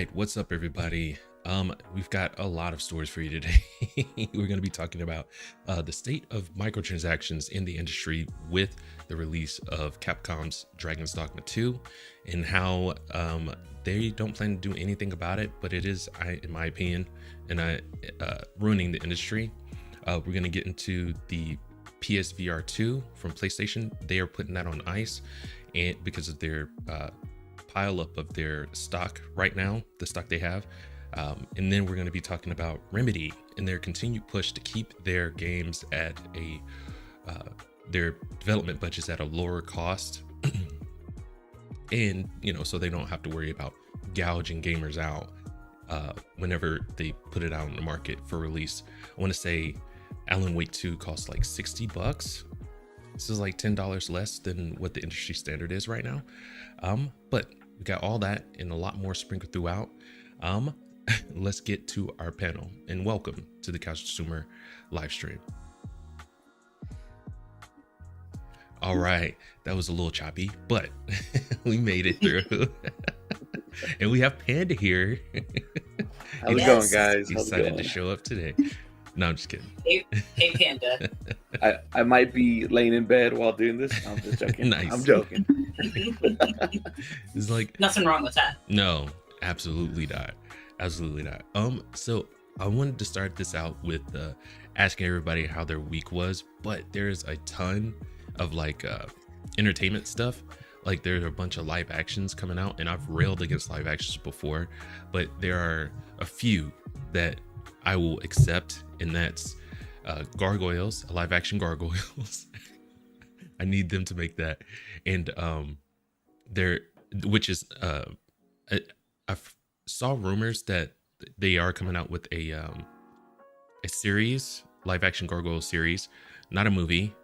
right, what's up, everybody? We've got a lot of stories for you today. We're going to be talking about the state of microtransactions in the industry with the release of Capcom's Dragon's Dogma 2 and how they don't plan to do anything about it, but it is, in my opinion, ruining the industry. We're going to get into the PSVR 2 from PlayStation. They are putting that on ice and because of their pile up of their stock right now, the stock they have. And then we're going to be talking about Remedy and their continued push to keep their games at their development budgets at a lower cost. And, so they don't have to worry about gouging gamers out whenever they put it out on the market for release. I want to say Alan Wake 2 costs like $60. This is like $10 less than what the industry standard is right now. But we got all that and a lot more sprinkled throughout. Let's get to our panel and welcome to the Couch Consumer live stream. All right, that was a little choppy, but we made it through. And we have Panda here. How's it going, guys? He's excited to show up today. No, I'm just kidding. Hey Panda. I might be laying in bed while doing this. I'm just joking. Nice. I'm joking. It's like Nothing wrong with that. No, absolutely not. Absolutely not. So I wanted to start this out with asking everybody how their week was, but there's a ton of entertainment stuff. Like there's a bunch of live actions coming out, and I've railed against live actions before, but there are a few that I will accept, and that's Gargoyles, live action Gargoyles. I need them to make that. And I saw rumors that they are coming out with a series, live action Gargoyle series, not a movie,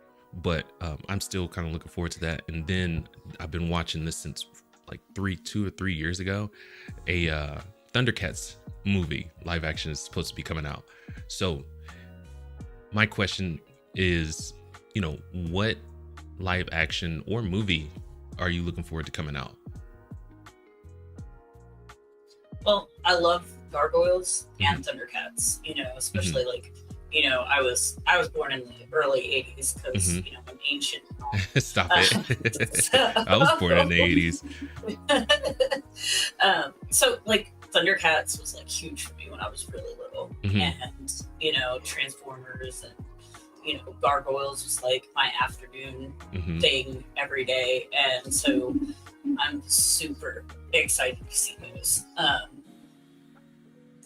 but I'm still kind of looking forward to that. And then I've been watching this since like 2 or 3 years ago. A Thundercats movie live action is supposed to be coming out. So my question is, what live action or movie are you looking forward to coming out? Well, I love Gargoyles and Thundercats, especially I was born in the early 80s because, I'm ancient. Stop it. I was born in the 80s. So Thundercats was huge for me when I was really little. And, Transformers and, Gargoyles was my afternoon thing every day. And so I'm super excited to see those.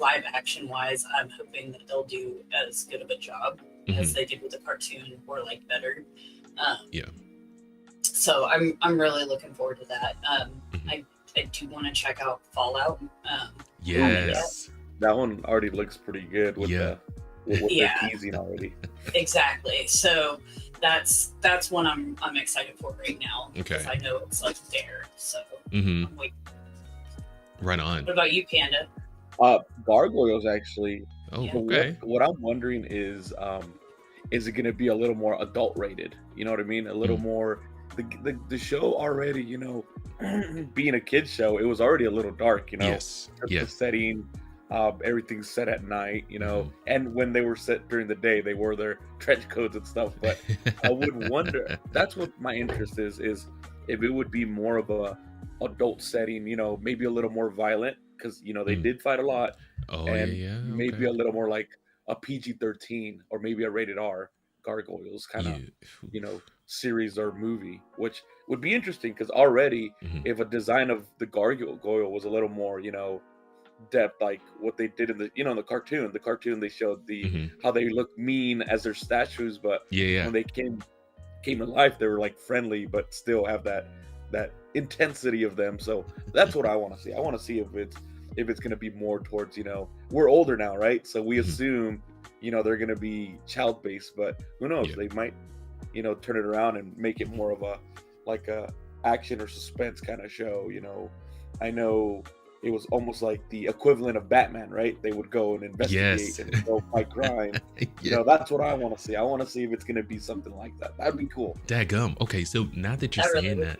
Live action wise, I'm hoping that they'll do as good of a job as they did with the cartoon, or better. So I'm really looking forward to that. I do want to check out Fallout. Yes, that one already looks pretty good with the teasing already. Exactly. So that's one I'm excited for right now because I know it's there. So I'm waiting. Right on. What about you, Panda? Gargoyles actually. Oh, okay. What I'm wondering is it going to be a little more adult rated? You know what I mean? A little more. The show already, being a kid's show, it was already a little dark. Yes. The setting, everything's set at night. And when they were set during the day, they wore their trench coats and stuff. But I would wonder. That's what my interest is if it would be more of a adult setting. Maybe a little more violent. Because they did fight a lot, maybe a little more like a PG-13 or maybe a rated R Gargoyles kind of series or movie, which would be interesting. Because already, if a design of the Gargoyle was a little more depth, like what they did in the cartoon they showed how they look mean as their statues, but when they came to life, they were friendly, but still have that intensity of them. So that's what I want to see. I want to see if it's going to be more towards, we're older now, right? So we assume, they're going to be child based, but who knows? They might, turn it around and make it more of a action or suspense kind of show. I know it was almost like the equivalent of Batman, right? They would go and investigate and go fight crime. That's what I want to see. I want to see if it's going to be something like that. That'd be cool. Dadgum. Okay, so now that you're saying that,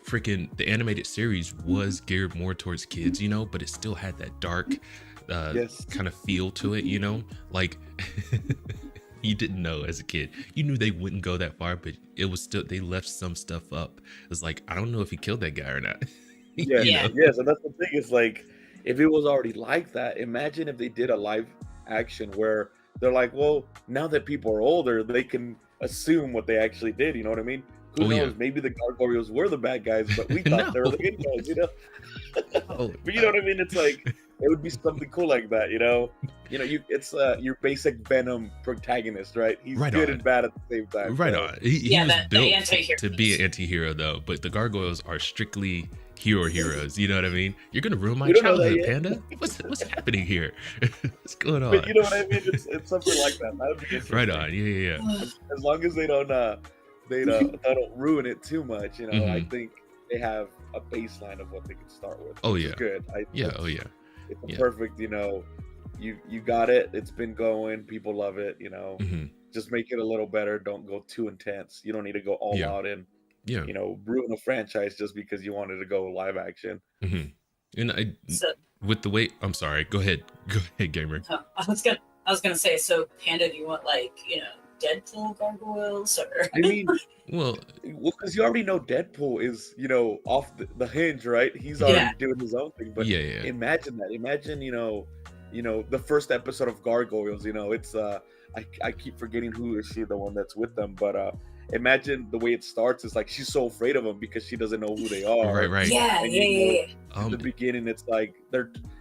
freaking the animated series was geared more towards kids, you know, but it still had that dark Yes. kind of feel to it, you know, like you didn't know as a kid. You knew they wouldn't go that far, but it was still, they left some stuff up. It was like, I don't know if he killed that guy or not. Yes, Yeah. yes, and that's the thing. Is like, if it was already like that, imagine if they did a live action where they're like, well, now that people are older, they can assume what they actually did. You know what I mean? Who Oh, yeah. knows? Maybe the gargoyles were the bad guys, but we No. thought they were the good guys. You know? Oh, But you know what I mean? It's like it would be something cool like that. You know, it's your basic Venom protagonist, right? He's Right good on. and bad at the same time. right so- on. He Yeah, was the built anti-hero to be piece. an anti-hero though, but the gargoyles are strictly heroes. You know what I mean? You're gonna ruin my You don't know that childhood, yet. Panda. What's happening here? What's going on? But you know what I mean? It's something like that. That would be interesting. Right on. Yeah. As long as they don't ruin it too much, I Mhm. think they have a baseline of what they can start with. Oh, which yeah. is good. Yeah. Oh yeah. It's a Yeah. perfect. You got it. It's been going. People love it. Hmm. Just make it a little better. Don't go too intense. You don't need to go all Yeah. out and Yeah. ruin a franchise just because you wanted to go live action. Hmm. And So with the way, I'm sorry. Go ahead, gamer. I was gonna say, so Panda, do you want Deadpool gargoyles or? I mean, Well, because you already know Deadpool is off the hinge, right? He's already Yeah. doing his own thing. But yeah. imagine that. Imagine the first episode of Gargoyles. It's I keep forgetting who is she the one that's with them, but imagine the way it starts is like she's so afraid of them because she doesn't know who they are. Right. Yeah, And yeah. In the beginning, it's like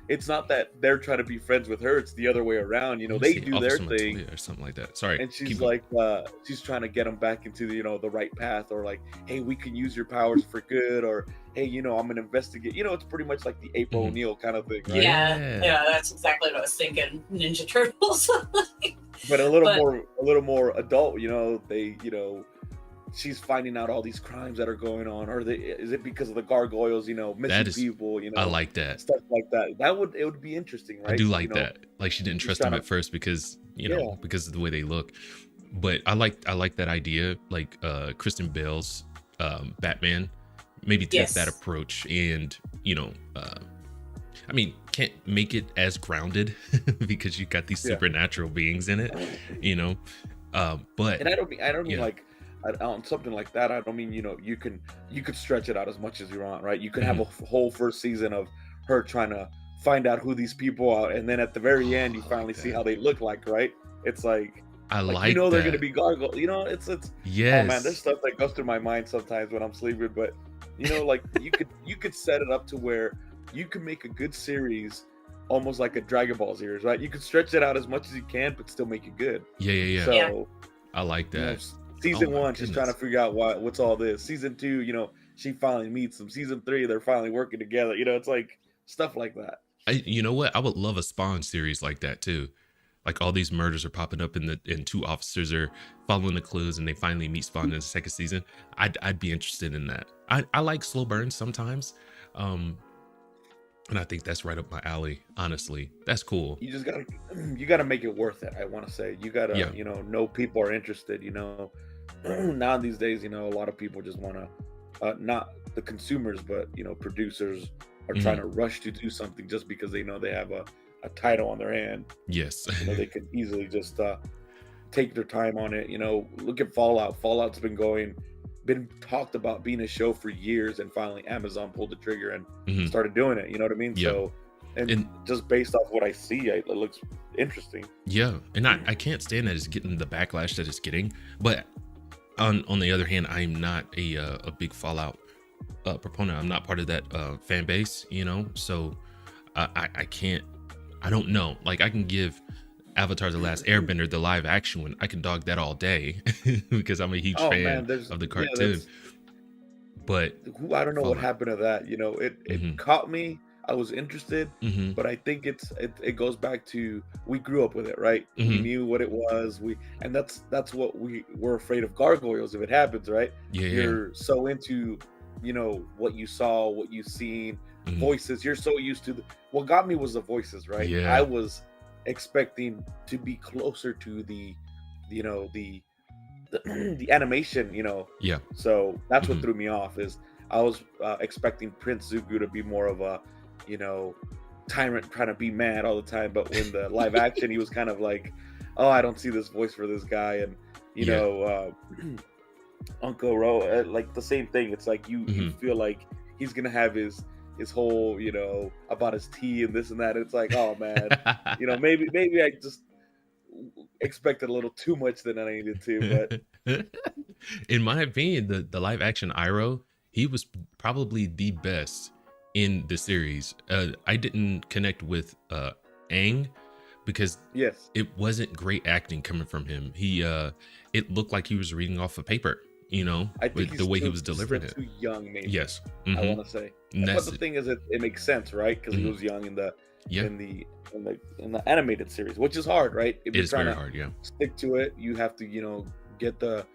it's not that they're trying to be friends with her; it's the other way around. let me They see, do their Officer thing, Montoya or something like that. Sorry. and she's keep going. like, she's trying to get them back into the right path, or like, hey, we can use your powers for good, or hey, I'm gonna investigate. It's pretty much like the April Mhm. O'Neil kind of thing, right? Yeah, that's exactly what I was thinking. Ninja Turtles. But a little But- more adult. They she's finding out all these crimes that are going on, or is it because of the gargoyles? Missing That is- people. I like that. stuff like that. It would be interesting, right? I do like that. Like she didn't she's trust them trying at first because Yeah. because of the way they look. But I like that idea. Like Kristen Bale's Batman. Maybe take Yes. that approach, and I mean, can't make it as grounded because you got these Yeah. supernatural beings in it. But And I don't mean Yeah. like on something like that. I don't mean you could stretch it out as much as you want, right? You could have a whole first season of her trying to find out who these people are, and then at the very end, you I like finally see that. how they look like, right? It's like I like they're that. gonna be gargoyle. It's Yes. oh man, there's stuff that goes through my mind sometimes when I'm sleeping, but like you could set it up to where you can make a good series almost like a Dragon Ball series, right? You could stretch it out as much as you can, but still make it good. Yeah. So Yeah. I like you know, that. season Oh my one, she's trying to goodness. figure out what's all this. Season two, she finally meets them. Season three, they're finally working together. It's like stuff like that. You know what? I would love a Spawn series like that too. Like all these murders are popping up and two officers are following the clues and they finally meet Spawn in the second season. I'd be interested in that. I like slow burns sometimes. And I think that's right up my alley, honestly. That's cool. You just gotta make it worth it. I want to say you gotta Yeah. know people are interested. Now these days, a lot of people just want to, not the consumers, but producers are trying to rush to do something just because they know they have a title on their hand. Yes. They could easily just take their time on it. Look at Fallout. Fallout's been talked about being a show for years, and finally Amazon pulled the trigger and Mhm. started doing it. You know what I mean? Yeah. So, and And- just based off what I see, it looks interesting. Yeah. And I can't stand that it's getting the backlash that it's getting. But on the other hand, I'm not a big Fallout proponent. I'm not part of that fan base, so I can't, I don't know. Like I can give Avatar: The Last Airbender the live action one. I can dog that all day because I'm a huge fan of the cartoon. But I don't know what Fallout. happened to that. It Mhm. caught me. I was interested, mhm, but I think it goes back to we grew up with it, right? We Mhm. knew what it was. And that's what we're afraid of gargoyles if it happens, right? yeah, You're so into what you saw, what you've seen, Mhm. voices. You're so used to what got me was the voices, right? Yeah. I was expecting to be closer to the the animation, yeah, so that's what Mhm. threw me off. Is I was expecting Prince Zuko to be more of a, tyrant trying to be mad all the time. But when the live action, he was kind of like, oh, I don't see this voice for this guy. And, Uncle Ro, like the same thing. It's like you feel like he's going to have his whole, about his tea and this and that. It's like, oh man, maybe I just expected a little too much than I needed to. But in my opinion, the live action Iroh, he was probably the best in the series. I didn't connect with Aang because it wasn't great acting coming from him. He it looked like he was reading off a paper, I think the way he was delivering it. Too young, maybe. Yes, I want to say. But the thing is, it makes sense, right? Because he was young in the animated series, which is hard, right? If you're trying to stick to it, you have to, get the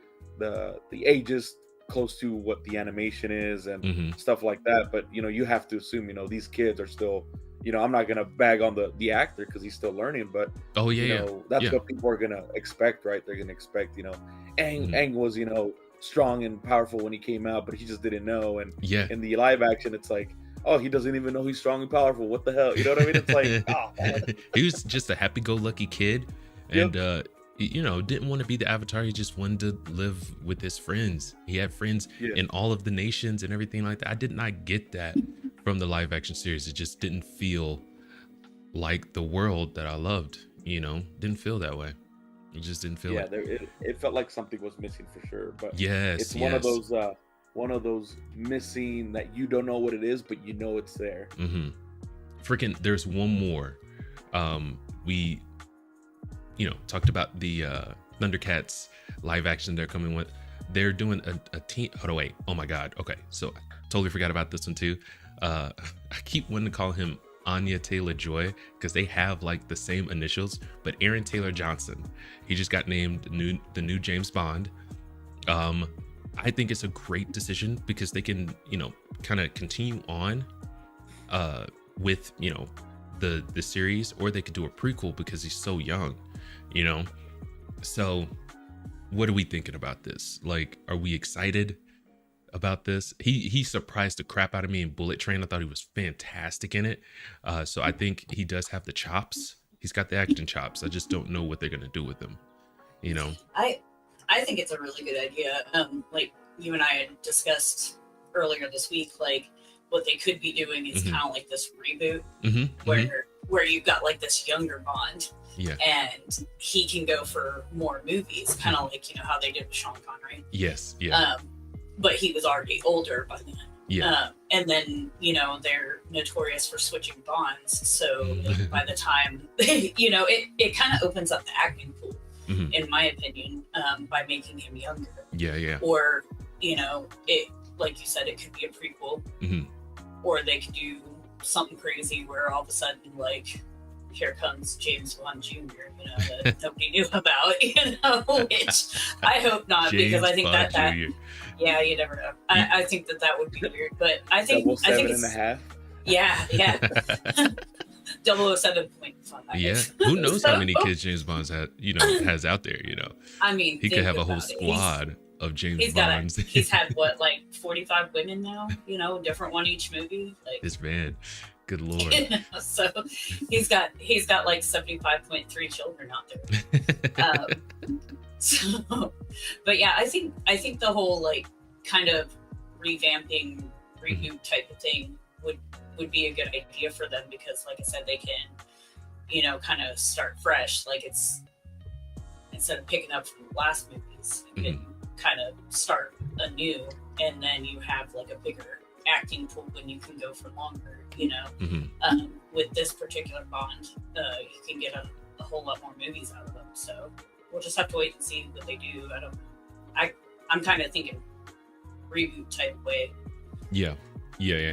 ages close to what the animation is and stuff like that. But you have to assume, these kids are still, I'm not gonna bag on the actor because he's still learning, but that's what people are gonna expect, right? They're gonna expect, Aang was, strong and powerful when he came out, but he just didn't know. And in the live action, it's like, oh, he doesn't even know he's strong and powerful. What the hell? You know what I mean? It's like, oh, man. He was just a happy-go-lucky kid, and didn't want to be the Avatar. He just wanted to live with his friends. He had friends in all of the nations and everything like that. I did not get that from the live action series. It just didn't feel like the world that I loved. Didn't feel that way. It just didn't feel like it felt like something was missing for sure. But it's one of those missing that you don't know what it is, but it's there. Freaking, there's one more. We talked about the Thundercats live action they're coming with. They're doing a team. Oh my god. Okay, so I totally forgot about this one too. I keep wanting to call him Anya Taylor-Joy because they have like the same initials, but Aaron Taylor Johnson, he just got named the new James Bond. I think it's a great decision because they can kind of continue on with the series, or they could do a prequel because he's so young. So what are we thinking about this? Like, are we excited about this? He surprised the crap out of me in Bullet Train. I thought he was fantastic in it. So I think he does have the chops. He's got the acting chops. I just don't know what they're gonna do with him. I think it's a really good idea. Like you and I had discussed earlier this week, like what they could be doing is kind of like this reboot where you've got like this younger Bond. Yeah. And he can go for more movies, kind of like, how they did with Sean Connery. Yes. Yeah. But he was already older by then. Yeah. And then, they're notorious for switching Bonds. So by the time, it kind of opens up the acting pool, in my opinion, by making him younger. Yeah. Or, it, like you said, it could be a prequel. Or they could do something crazy where all of a sudden, like, here comes James Bond Jr., that nobody knew about, which I hope not, because I think Bond that Jr. Yeah, you never know. I think that would be weird, but I think 007.5. Yeah. 007.5. Yeah, who knows how many kids James Bond's has out there. I mean, he could have a whole squad of James Bonds. He's had what, like 45 women now? Different one each movie. Like this man. Good lord. So he's got like 75.3 children out there. But yeah, I think the whole like kind of revamping reboot type of thing would be a good idea for them, because like I said, they can kind of start fresh. Like, it's instead of picking up from the last movies, you can kind of start anew, and then you have like a bigger acting pool when you can go for longer. With this particular Bond, you can get a whole lot more movies out of them. So we'll just have to wait and see what they do. I don't know. I'm kind of thinking reboot type way. Yeah.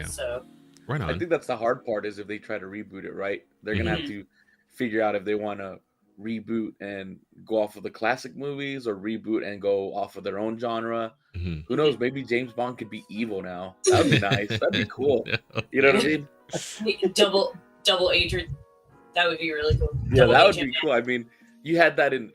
So right on. I think that's the hard part, is if they try to reboot it, right? They're gonna have to figure out if they want to reboot and go off of the classic movies, or reboot and go off of their own genre. Who knows? Maybe James Bond could be evil now. That would be nice. That'd be cool. You know what I mean? double agent. That would be really cool. Yeah, that would be cool. I mean, you had that in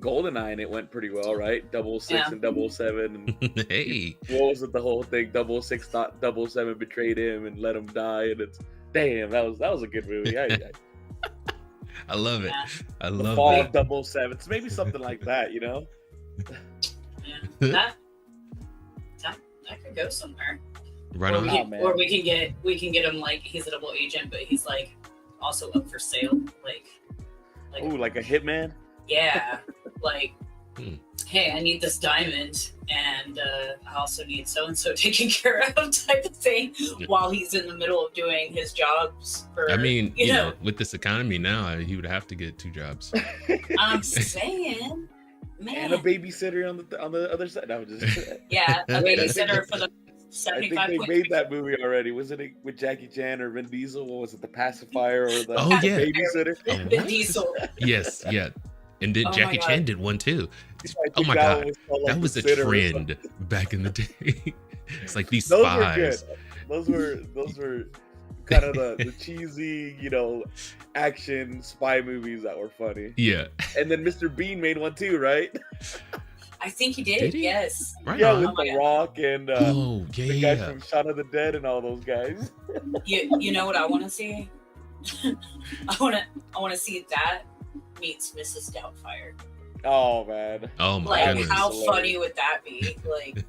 GoldenEye, and it went pretty well, right? 006 and 007. And Hey, what was it? The whole thing. 006 thought 007 betrayed him and let him die, and it's damn. That was a good movie. I love it. I The love Fall it. of 007. So maybe something like that, you know? Yeah, that could go somewhere. Right Or on. we can get him like he's a double agent, but he's like also up for sale. Like Ooh, like a hitman? yeah, like Hmm. hey, I need this diamond, and I also need so and so taken care of, type of thing, while he's in the middle of doing his jobs. For, I mean, you know, with this economy now, he would have to get 2 jobs. I'm saying, man, And a babysitter on the other side. No, just yeah, a babysitter for the I think 75. they made that movie already. Wasn't it with Jackie Chan or Vin Diesel? What was it, the pacifier or the, Oh, the yeah. babysitter? Oh, Vin what? Diesel. Yes, yeah. And then Oh my Jackie God. Chan did one too. I Oh think my that God. one was called, like, That was The a Sitter or trend back in the day. It's like these Those spies. were good. Those were kind of the cheesy, action spy movies that were funny. Yeah. And then Mr. Bean made one too, right? I think he did. Did he? Yes. Right Yeah, on. with Oh my The God. Rock and Oh, the guy yeah. from Shaun of the Dead and all those guys. You know what I want to see? I want to see that meets Mrs. Doubtfire. Oh man. Oh my Like, goodness. how Hilarious. funny would that be? Like,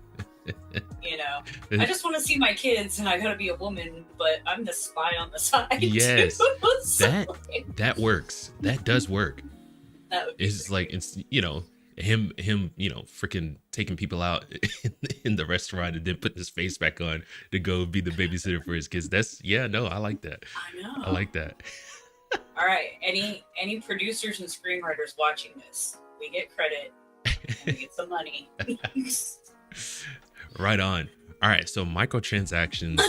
I just want to see my kids, and I gotta be a woman, but I'm the spy on the side. Yes. too. So, That works. That does work. that would be It's great. like him freaking taking people out in the restaurant and then putting his face back on to go be the babysitter for his kids. I like that. I know. I like that. All right. Any producers and screenwriters watching this, we get credit and we get some money. Right on. All right, so microtransactions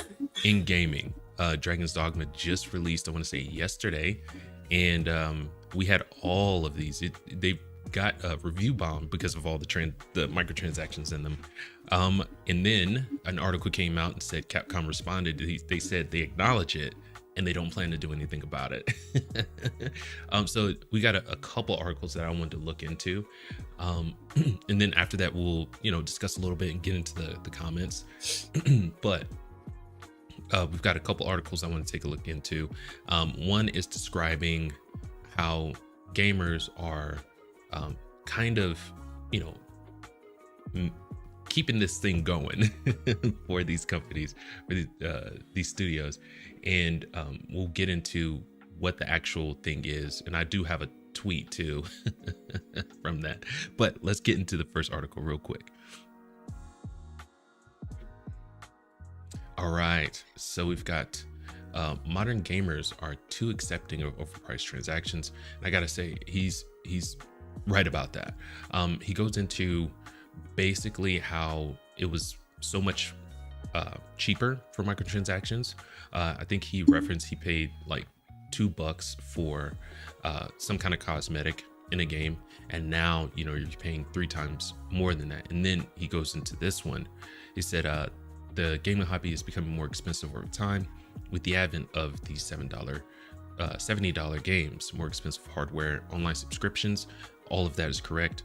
in gaming. Dragon's Dogma just released, I want to say yesterday, and we had all of these. They got a review bomb because of all the microtransactions in them. And then an article came out and said Capcom responded. They said they acknowledge it and they don't plan to do anything about it. So we got a couple articles that I wanted to look into. And then after that, we'll, discuss a little bit and get into the comments. But we've got a couple articles I want to take a look into. One is describing how gamers are kind of, keeping this thing going for these companies, for these studios. And we'll get into what the actual thing is. And I do have a tweet too from that. But let's get into the first article real quick. All right. So we've got modern gamers are too accepting of overpriced transactions. And I got to say, he's right about that. He goes into basically how it was so much cheaper for microtransactions. I think he referenced he paid like $2 for some kind of cosmetic in a game, and now you're paying 3 times more than that. And then he goes into this one. He said the gaming hobby is becoming more expensive over time with the advent of these $70 games, more expensive hardware, online subscriptions. All of that is correct.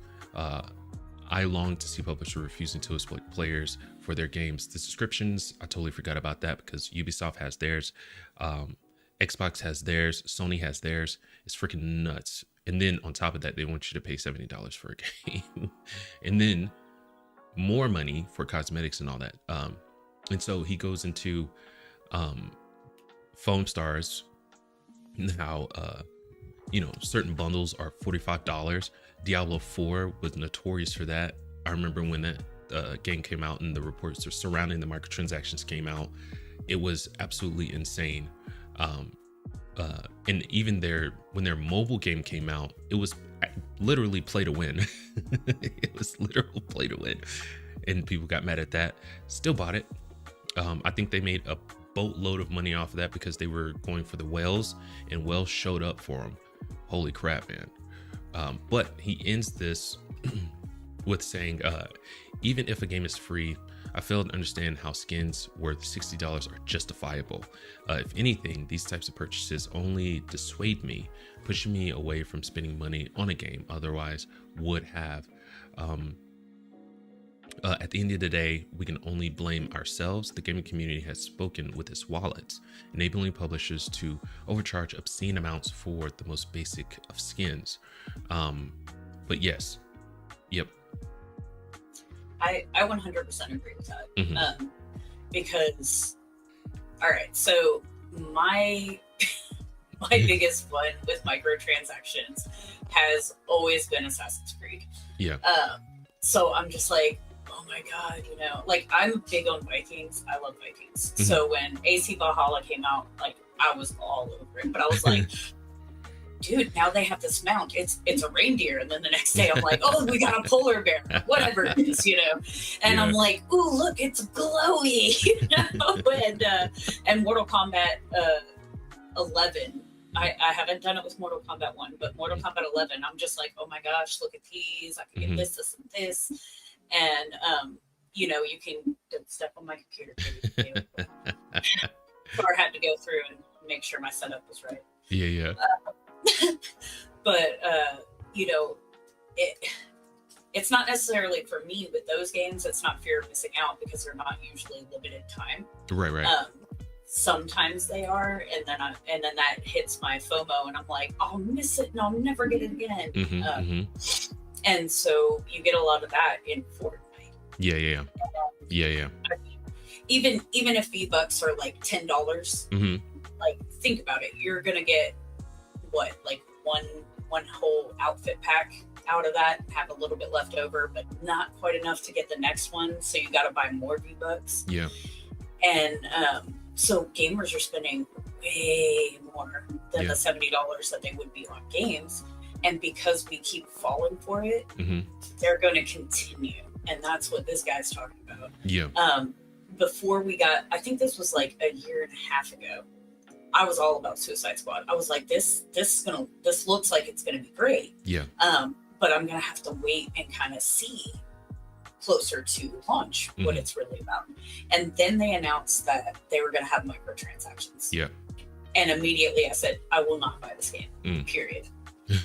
I long to see publishers refusing to exploit players for their games. The subscriptions, I totally forgot about that because Ubisoft has theirs. Xbox has theirs. Sony has theirs. It's freaking nuts. And then on top of that, they want you to pay $70 for a game. And then more money for cosmetics and all that. And so he goes into Foam Stars, how certain bundles are $45. Diablo 4 was notorious for that. I remember when that game came out and the reports surrounding the microtransactions came out, it was absolutely insane. And even when their mobile game came out, it was literally play to win. It was literal play to win, and people got mad at that. Still bought it. I think they made a boatload of money off of that because they were going for the whales, and whales showed up for them. Holy crap, man. But he ends this with saying, even if a game is free, I fail to understand how skins worth $60 are justifiable. If anything, these types of purchases only dissuade me, pushing me away from spending money on a game otherwise would have. At the end of the day, we can only blame ourselves. The gaming community has spoken with its wallets, enabling publishers to overcharge obscene amounts for the most basic of skins. But yes, yep. I 100% agree with that. Mm-hmm. Because, all right, so my biggest one with microtransactions has always been Assassin's Creed. Yeah. So I'm just like, oh my god, you know, like I'm big on Vikings. I love Vikings. Mm-hmm. So when AC Valhalla came out, like I was all over it. But I was like, dude, now they have this mount. It's a reindeer. And then the next day I'm like, oh, we got a polar bear, whatever it is, you know. And I'm like, ooh, look, it's glowy, you know. And Mortal Kombat 11. I haven't done it with Mortal Kombat 1, but Mortal Kombat 11, I'm just like, oh my gosh, look at these. I can get this, and this. And, you know, you can don't step on my computer. So I had to go through and make sure my setup was right. Yeah. But, you know, it's not necessarily for me with those games. It's not fear of missing out because they're not usually limited time. Right. Sometimes they are, and then that hits my FOMO, and I'm like, I'll miss it, and I'll never get it again. And so you get a lot of that in Fortnite. Yeah. I mean, even if V-Bucks are like $10, like think about it, you're gonna get what, like one whole outfit pack out of that, have a little bit left over, but not quite enough to get the next one. So you got to buy more V-Bucks. Yeah. And so gamers are spending way more than the $70 that they would be on games. And because we keep falling for it, they're going to continue. And that's what this guy's talking about. Yeah. Before we got, I think this was like a year and a half ago, I was all about Suicide Squad. I was like, this looks like it's gonna be great. Yeah. But I'm gonna have to wait and kind of see closer to launch what it's really about. And then they announced that they were gonna have microtransactions. Yeah. And immediately I said, I will not buy this game. Period.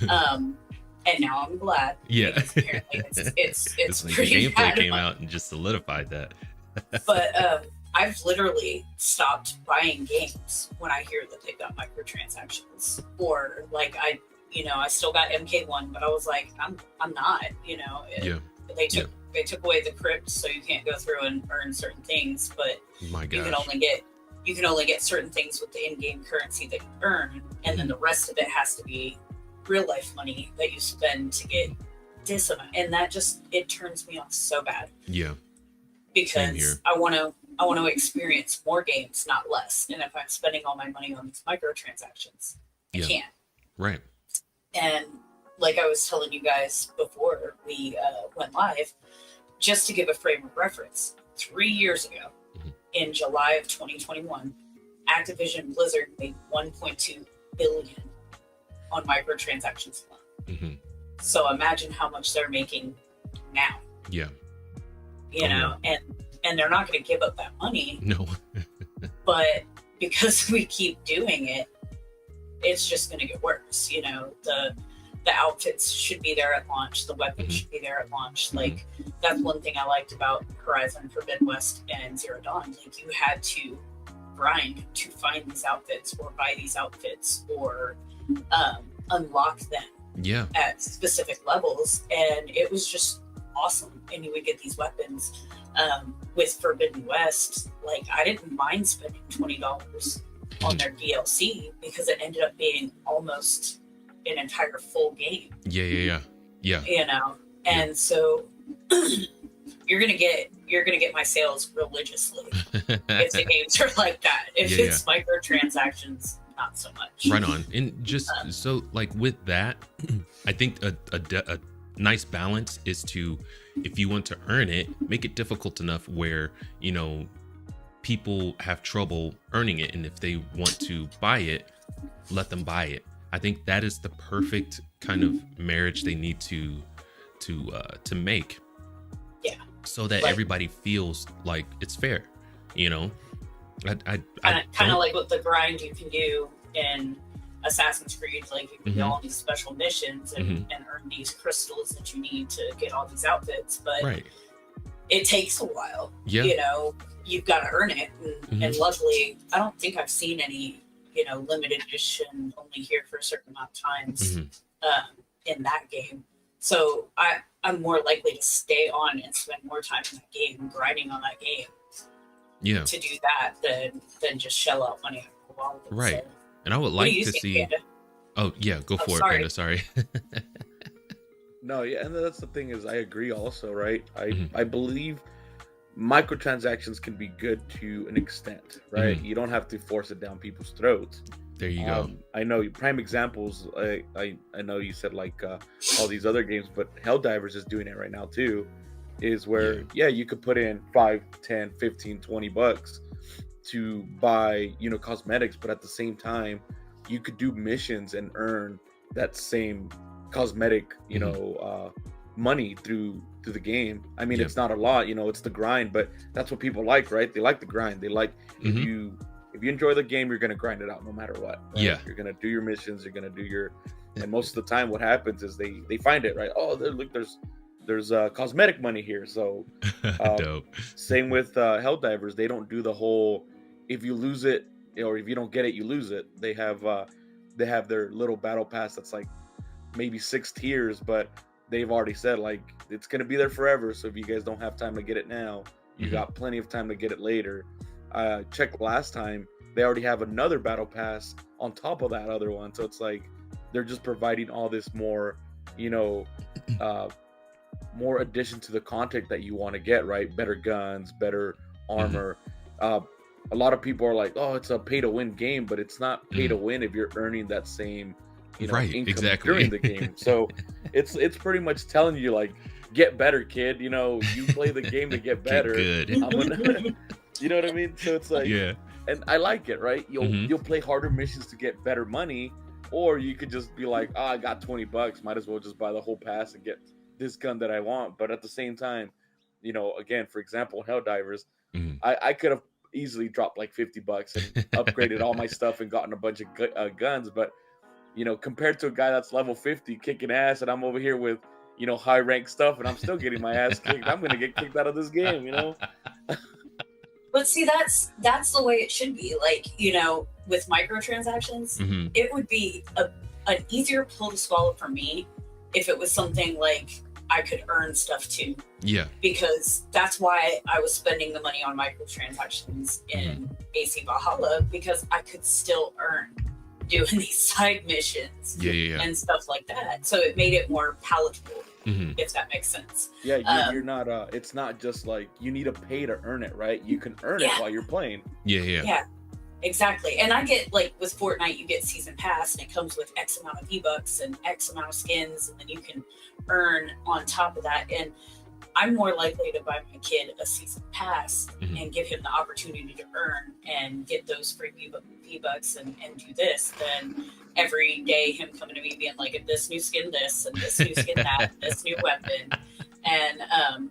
And now I'm glad. Yeah. Apparently it's like pretty the gameplay bad. came out and just solidified that. But I've literally stopped buying games when I hear that they've got microtransactions, or like I still got MK1, but I was like, I'm not, you know. They took away the crypt, so you can't go through and earn certain things, but you can only get certain things with the in-game currency that you earn, and then the rest of it has to be real life money that you spend to get this amount, and that just, it turns me off so bad. Yeah. Because I want to experience more games, not less. And if I'm spending all my money on these microtransactions, I can't. Right. And like I was telling you guys before we went live, just to give a frame of reference, 3 years ago, in July of 2021, Activision Blizzard made $1.2 billion on microtransactions alone. So imagine how much they're making now. Yeah. You know, and they're not going to give up that money. No. But because we keep doing it, it's just going to get worse. You know, the outfits should be there at launch. The weapons should be there at launch. Like, that's one thing I liked about Horizon Forbidden West and Zero Dawn. Like, you had to grind to find these outfits or buy these outfits or unlock them at specific levels. And it was just awesome. And you would get these weapons. With Forbidden West, like, I didn't mind spending $20 on their DLC because it ended up being almost an entire full game. Yeah. You know, and so you're gonna get my sales religiously if the games are like that. If it's microtransactions, not so much. Right on. And just so, like, with that, I think a nice balance is to, if you want to earn it, make it difficult enough where, you know, people have trouble earning it, and if they want to buy it, let them buy it. I think that is the perfect kind of marriage they need to make. Yeah. so that like, everybody feels like it's fair, you know. I kind of like with the grind you can do in Assassin's Creed, like you can do all these special missions and earn these crystals that you need to get all these outfits, but it takes a while. Yeah, you know, you've got to earn it, and luckily I don't think I've seen any, you know, limited edition only here for a certain amount of times in that game. So I'm more likely to stay on and spend more time in that game, grinding on that game, to do that than just shell out money on the wall. Right. So, and I would like to see Panda? Oh yeah, go for it, Panda. Sorry. No, yeah, and that's the thing is I agree also, right? I believe microtransactions can be good to an extent, right? You don't have to force it down people's throats. There you go. I know prime examples. I know you said like all these other games, but Helldivers is doing it right now too. Is where you could put in 5, 10, 15, 20 bucks to buy, you know, cosmetics, but at the same time you could do missions and earn that same cosmetic, you know, money through the game. I mean, it's not a lot, you know, it's the grind, but that's what people like, right? They like the grind. They like if you enjoy the game, you're gonna grind it out no matter what. Right? Yeah, you're gonna do your missions, you're gonna do your, and most of the time what happens is they find it, right? Oh, look, there's cosmetic money here. So dope. Same with Helldivers. They don't do the whole if you lose it or if you don't get it you lose it. They have their little battle pass that's like maybe 6 tiers, but they've already said like it's gonna be there forever. So if you guys don't have time to get it now, you got plenty of time to get it later. Checked last time, they already have another battle pass on top of that other one. So it's like they're just providing all this more, you know, more addition to the content that you want to get, right? Better guns, better armor. A lot of people are like, oh, it's a pay to win game, but it's not pay to win if you're earning that same, you know, income during the game. So it's pretty much telling you like, get better, kid. You know, you play the game to get better. Get good. You know what I mean? So it's like, and I like it, right? You'll play harder missions to get better money, or you could just be like, oh, I got 20 bucks, might as well just buy the whole pass and get this gun that I want. But at the same time, you know, again, for example, Helldivers, I could have easily dropped like 50 bucks and upgraded all my stuff and gotten a bunch of guns. But, you know, compared to a guy that's level 50 kicking ass, and I'm over here with, you know, high rank stuff and I'm still getting my ass kicked, I'm going to get kicked out of this game, you know? But see, that's the way it should be. Like, you know, with microtransactions, it would be an easier pill to swallow for me if it was something like I could earn stuff too. Yeah. Because that's why I was spending the money on microtransactions in AC Valhalla, because I could still earn doing these side missions and stuff like that. So it made it more palatable, if that makes sense. Yeah, you're not, it's not just like you need to pay to earn it, right? You can earn it while you're playing. Yeah, exactly. And I get, like, with Fortnite, you get season pass and it comes with X amount of V-Bucks and X amount of skins, and then you can earn on top of that. And I'm more likely to buy my kid a season pass and give him the opportunity to earn and get those free V-Bucks and do this than every day him coming to me being like, this new skin this and this new skin that, this new weapon. And,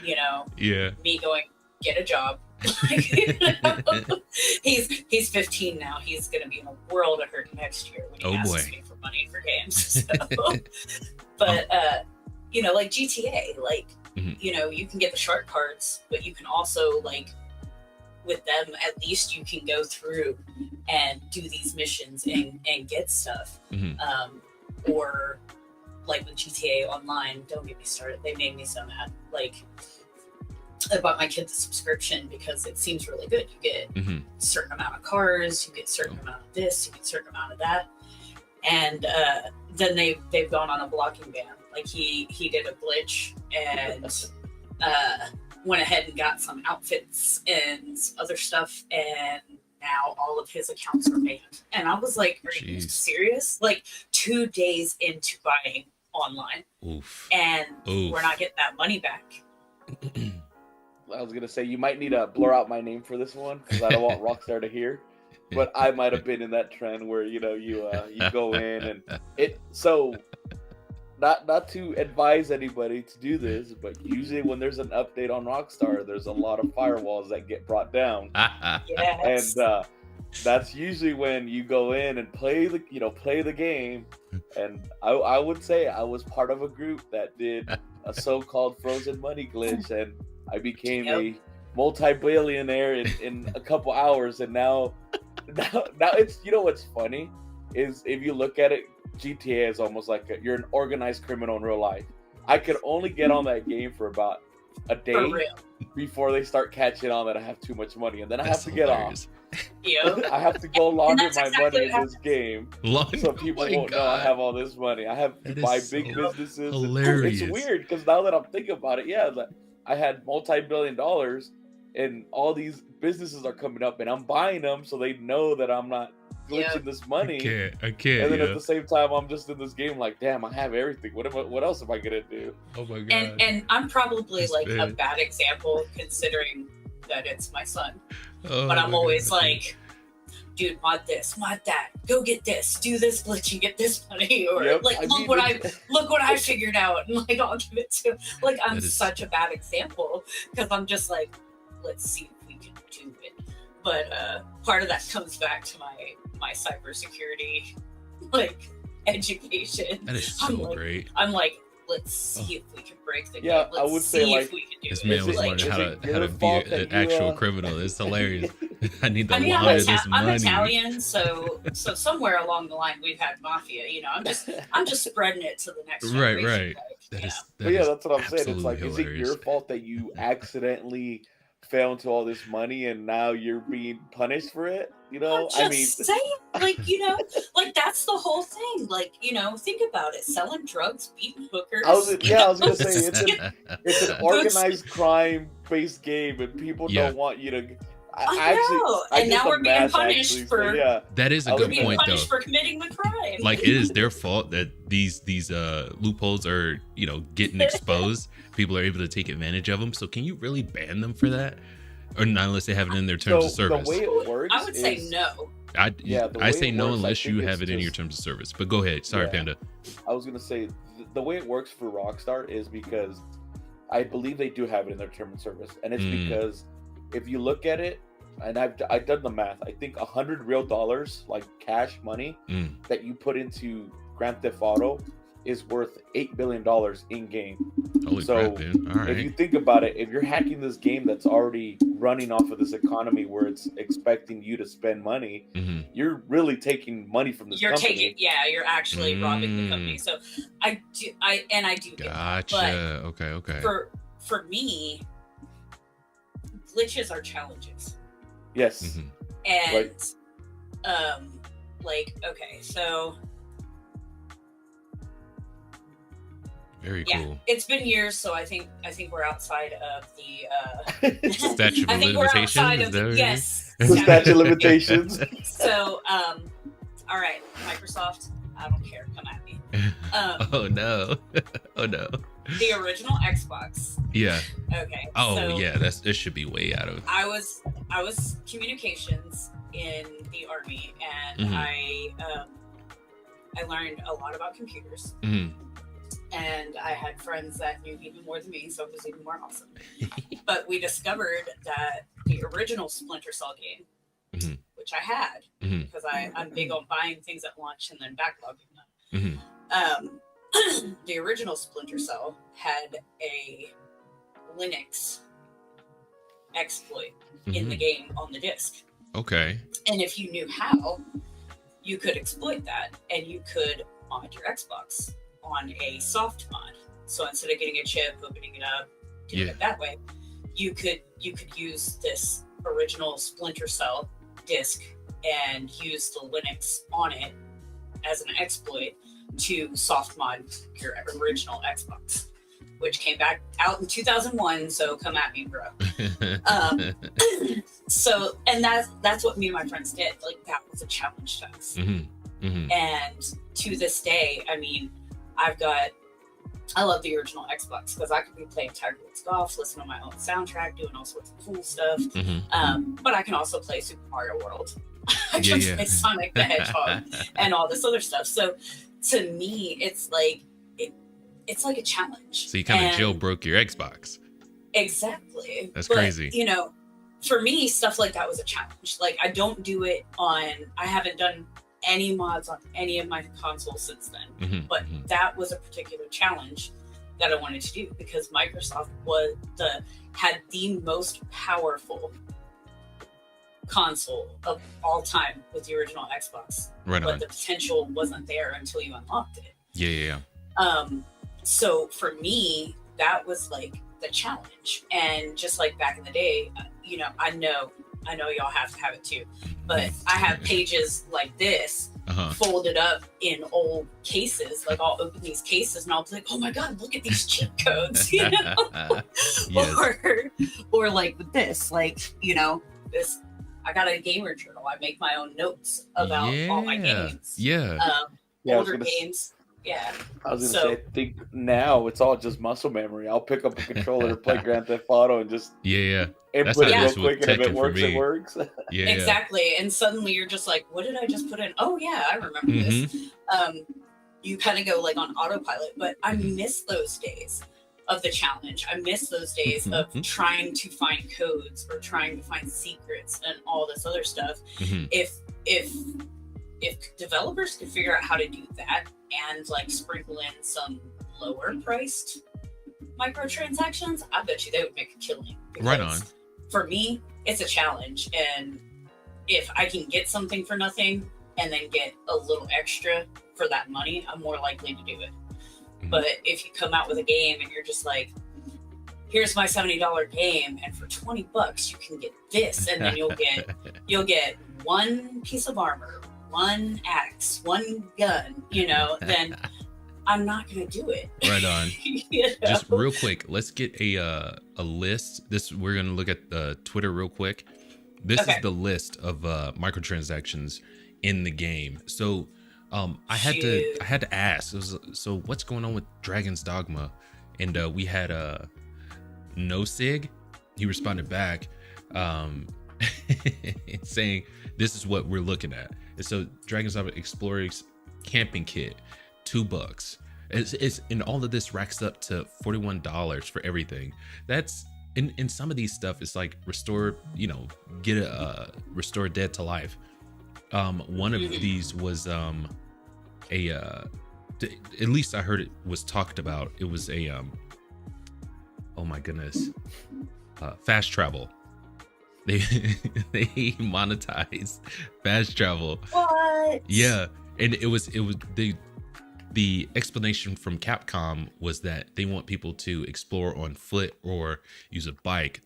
you know, me going, get a job. You know? He's 15 now. He's going to be in a world of hurt next year when he asks me for money for games. So. But, you know, like GTA, like, you know, you can get the shark cards, but you can also, like, with them, at least you can go through and do these missions and get stuff. Or, like, with GTA Online, don't get me started. They made me so mad. Like, I bought my kid the subscription because it seems really good. You get a certain amount of cars, you get a certain amount of this, you get a certain amount of that. And then they've gone on a blocking ban. Like he did a glitch and went ahead and got some outfits and other stuff, and now all of his accounts are banned. And I was like, are you serious? Like 2 days into buying online. And we're not getting that money back. I was gonna say you might need to blur out my name for this one because I don't want Rockstar to hear. But I might have been in that trend where, you know, you go in and it. So not to advise anybody to do this, but usually when there's an update on Rockstar, there's a lot of firewalls that get brought down, Yes. and that's usually when you go in and play the game. And I would say I was part of a group that did a so-called frozen money glitch, and I became a multi-billionaire in a couple hours. And now it's, what's funny is, if you look at it, GTA is almost like you're an organized criminal in real life. I could only get on that game for about a day before they start catching on that I have too much money, and then I have to get off. Yep. I have to go launder my money in this game, so people won't know I have all this money. I have to buy big businesses. Hilarious. It's weird because now that I'm thinking about it, I had multi-billion dollars, and all these businesses are coming up, and I'm buying them so they know that I'm not glitching this money. I can't. And then at the same time, I'm just in this game like, damn, I have everything. What else am I gonna do? Oh my god. And I'm probably a bad example, considering that it's my son. But I'm always like, dude, mod this, mod that, go get this, do this glitch and get this money, or look what I figured out, and I'll give it to him. I'm such a bad example because I'm just like, let's see if we can do it. But part of that comes back to my cybersecurity education. That is so great. I'm like, let's see if we can break the game. Let's I would say if we can do this man was learning how to be an actual criminal. It's hilarious. I need to launder this money. I'm Italian, so somewhere along the line we've had mafia. I'm just spreading it to the next generation. Right. That's what I'm saying. It's like, hilarious. Is it your fault that you accidentally fell into all this money and now you're being punished for it? Saying, that's the whole thing. Think about it: selling drugs, beating hookers. I was gonna say it's an organized crime-based game, and people don't want you to. And now we're being punished for. That is a good point, though. For committing the crime. It is their fault that these loopholes are getting exposed. People are able to take advantage of them. So can you really ban them for that? Or not unless they have it in their terms of service. The way it works, I would say no. I say no unless you have it in your terms of service. But go ahead. Sorry, Panda. I was gonna say the way it works for Rockstar is because I believe they do have it in their terms of service, and it's because if you look at it, and I've done the math, I think $100 real, like cash money, that you put into Grand Theft Auto is worth $8 billion in game. Holy crap, dude. All right. If you think about it, if you're hacking this game that's already running off of this economy where it's expecting you to spend money, you're really taking money from this company. You're actually robbing the company. So I do get gotcha. That. But okay. For me, glitches are challenges. Yes. And okay, so very cool. It's been years, so I think we're outside of the statute of limitations. Yes, statute of limitations. So, all right, Microsoft, I don't care. Come at me. Oh no! The original Xbox. Yeah. Okay. Oh so yeah, it should be way out of. I was communications in the Army, and I learned a lot about computers. And I had friends that knew even more than me, so it was even more awesome. But we discovered that the original Splinter Cell game, which I had, because I'm big on buying things at launch and then backlogging them. The original Splinter Cell had a Linux exploit in the game on the disc. Okay. And if you knew how, you could exploit that, and you could mod your Xbox on a soft mod. So instead of getting a chip, opening it up, doing it that way, you could use this original Splinter Cell disk and use the Linux on it as an exploit to soft mod your original Xbox, which came back out in 2001. So come at me, bro. So, and that's what me and my friends did. That was a challenge to us. And to this day, I mean, I love the original Xbox because I could be playing Tiger Woods golf, listening to my own soundtrack, doing all sorts of cool stuff. But I can also play Super Mario World. I can play Sonic the Hedgehog and all this other stuff. So to me, it's it's like a challenge. So you kind of jailbroke your Xbox. Exactly. That's crazy. You know, for me, stuff like that was a challenge. Like, I don't do it I haven't done any mods on any of my consoles since then. But that was a particular challenge that I wanted to do because Microsoft had the most powerful console of all time with the original Xbox. Right but on. the potential wasn't there until you unlocked it. Yeah. So for me, that was like the challenge. And just like back in the day, you know, I know y'all have to have it too, but I have pages like this folded up in old cases. Like, I'll open these cases and I'll be like, oh my God, look at these cheat codes, you know? Yes. or like with this, like, you know, this, I got a gamer journal. I make my own notes about all my games. Older games. Yeah. I was gonna say, I think now it's all just muscle memory. I'll pick up a controller, play Grand Theft Auto, and just input it real quick, and if it works, it works. Exactly. And suddenly you're just like, what did I just put in? Oh yeah, I remember this. You kind of go like on autopilot, but I miss those days of the challenge. I miss those days of trying to find codes or trying to find secrets and all this other stuff. If developers could figure out how to do that and like sprinkle in some lower priced microtransactions, I bet you they would make a killing. Right on. For me, it's a challenge, and if I can get something for nothing and then get a little extra for that money, I'm more likely to do it. But if you come out with a game and you're just like, here's my $70 game, and for $20 you can get this, and then you'll get one piece of armor, one axe, one gun, you know, then I'm not gonna do it. Right on. You know? Just real quick, let's get a list. We're gonna look at Twitter real quick. This is the list of microtransactions in the game. So I had to ask. So what's going on with Dragon's Dogma? And we had No Sig. He responded back saying this is what we're looking at. And so Dragon's Dogma Explorer's camping kit, $2. It's and all of this racks up to $41 for everything. That's in some of these stuff. It's like restore, you know, get a restore dead to life. One of these was at least I heard it was talked about. It was a oh my goodness, fast travel. They monetized fast travel. What? Yeah, and it was the explanation from Capcom was that they want people to explore on foot or use a bike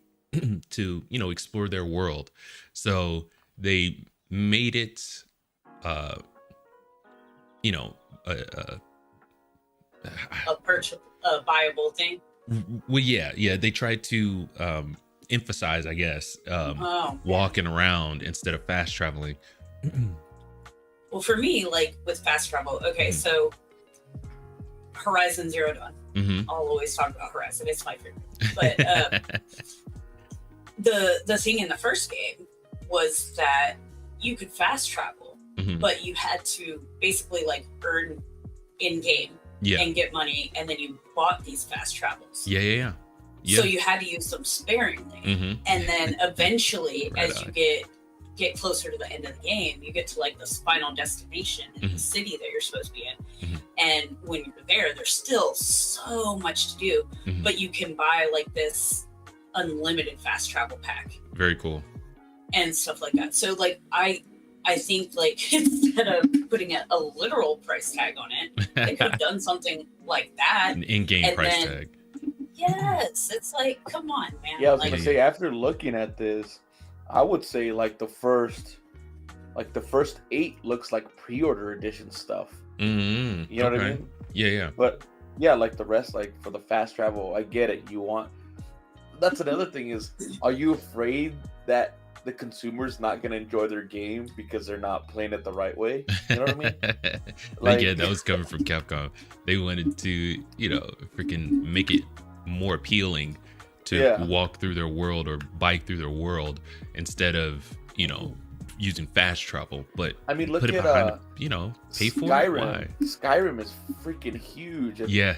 to, you know, explore their world. So they made it, you know, a viable thing. Well, yeah. They tried to emphasize, I guess, walking around instead of fast traveling. Well, for me, like with fast travel, so Horizon Zero Dawn. I'll always talk about Horizon. It's my favorite. But the thing in the first game was that you could fast travel, but you had to basically like earn in game and get money, and then you bought these fast travels. Yeah. So you had to use them sparingly, and then eventually, as you get closer to the end of the game, you get to like this final destination in the city that you're supposed to be in. And when you're there, there's still so much to do, but you can buy like this unlimited fast travel pack. Very cool. And stuff like that. So like I think like instead of putting a literal price tag on it, they could have done something like that. An in-game price tag. Yes, it's like, come on, man. Yeah, I was gonna say, after looking at this, I would say like the first 8 looks like pre-order edition stuff. You know what I mean? Yeah. But yeah, like the rest, like for the fast travel, I get it. That's another thing is, are you afraid that the consumer's not going to enjoy their game because they're not playing it the right way? You know what I mean? Like, yeah, that was coming from Capcom. They wanted to, you know, freaking make it more appealing to walk through their world or bike through their world instead of, you know, using fast travel, but I mean, look put it at behind, you know, pay for it. Why? Skyrim is freaking huge. And, Yeah.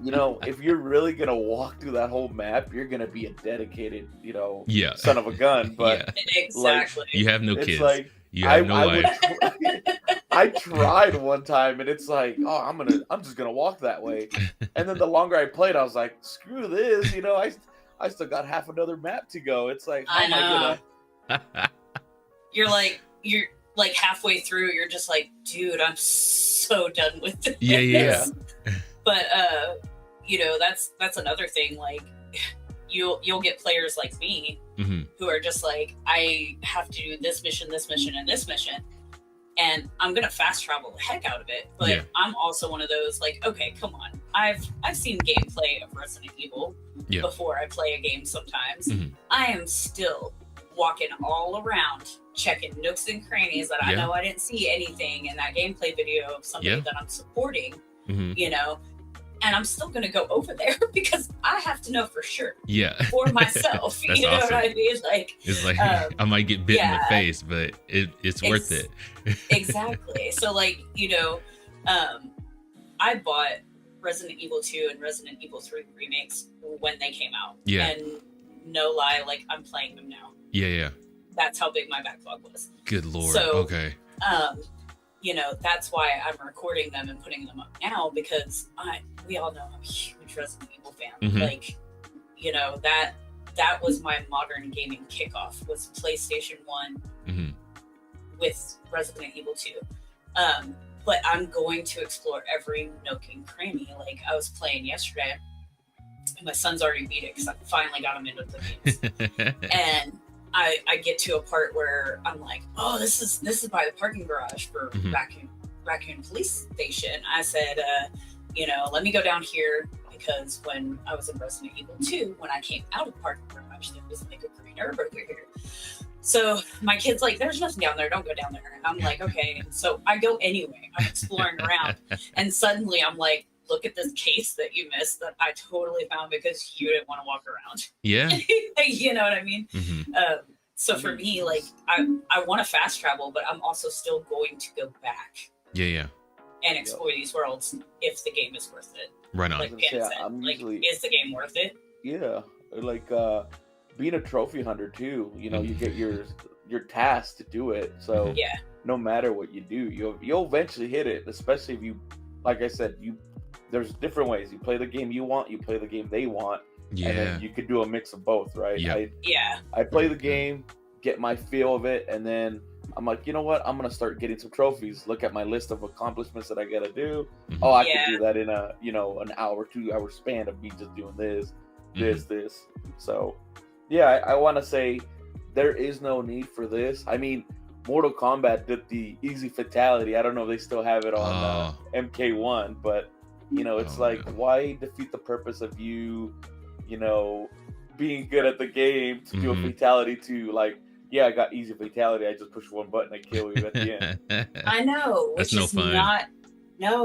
you know, if you're really gonna walk through that whole map, you're gonna be a dedicated, you know, Yeah. son of a gun. But exactly, like, you have no kids. Like, you have no wife. I tried one time, and it's like, oh, I'm just gonna walk that way. And then the longer I played, I was like, screw this, you know, I still got half another map to go. It's like, how am I gonna? You're like halfway through, you're just like, dude, I'm so done with this. Yeah. But you know, that's another thing. Like, you'll get players like me who are just like, I have to do this mission, and this mission, and I'm gonna fast travel the heck out of it. But I'm also one of those like, okay, come on, I've seen gameplay of Resident Evil before I play a game. Sometimes I am still walking all around, checking nooks and crannies that I know I didn't see anything in that gameplay video of somebody that I'm supporting, you know, and I'm still going to go over there because I have to know for sure for myself. That's you know awesome. what I mean? Like, it's like, I might get bit in the face, but it's worth it. Exactly. So, like, you know, I bought Resident Evil 2 and Resident Evil 3 remakes when they came out. And no lie, like, I'm playing them now. Yeah. That's how big my backlog was. Good Lord. So, okay. You know, that's why I'm recording them and putting them up now, because we all know I'm a huge Resident Evil fan. Like, you know, that was my modern gaming kickoff, was PlayStation 1 with Resident Evil 2. But I'm going to explore every nook and cranny. Like, I was playing yesterday, and my son's already beat it because I finally got him into the games. And I get to a part where I'm like, oh, this is by the parking garage for Raccoon Police Station. I said, you know, let me go down here, because when I was in Resident Evil 2, when I came out of the parking garage, there was like a green herb over here. So my kid's like, there's nothing down there, don't go down there. And I'm like, okay. So I go anyway. I'm exploring around, and suddenly I'm like, look at this case that you missed that I totally found because you didn't want to walk around. Yeah. You know what I mean? So for me, like, I want to fast travel, but I'm also still going to go back. And explore these worlds if the game is worth it. Right on. Like Pan said, like, is the game worth it? Yeah. Like, being a trophy hunter too, you know, you get your task to do it. So no matter what you do, you'll eventually hit it, especially if you, like I said, there's different ways. You play the game you want, you play the game they want, and then you could do a mix of both, right? I play the game, get my feel of it, and then I'm like, you know what? I'm gonna start getting some trophies. Look at my list of accomplishments that I gotta do. Oh, I can do that in a, you know, an hour, 2 hour span of me just doing this. So, I want to say there is no need for this. I mean, Mortal Kombat did the easy fatality. I don't know if they still have it on MK1, but you know, it's why defeat the purpose of you know, being good at the game to do a fatality to, like, I got easy fatality. I just push one button, I kill you at the end. I know, which That's is no fun.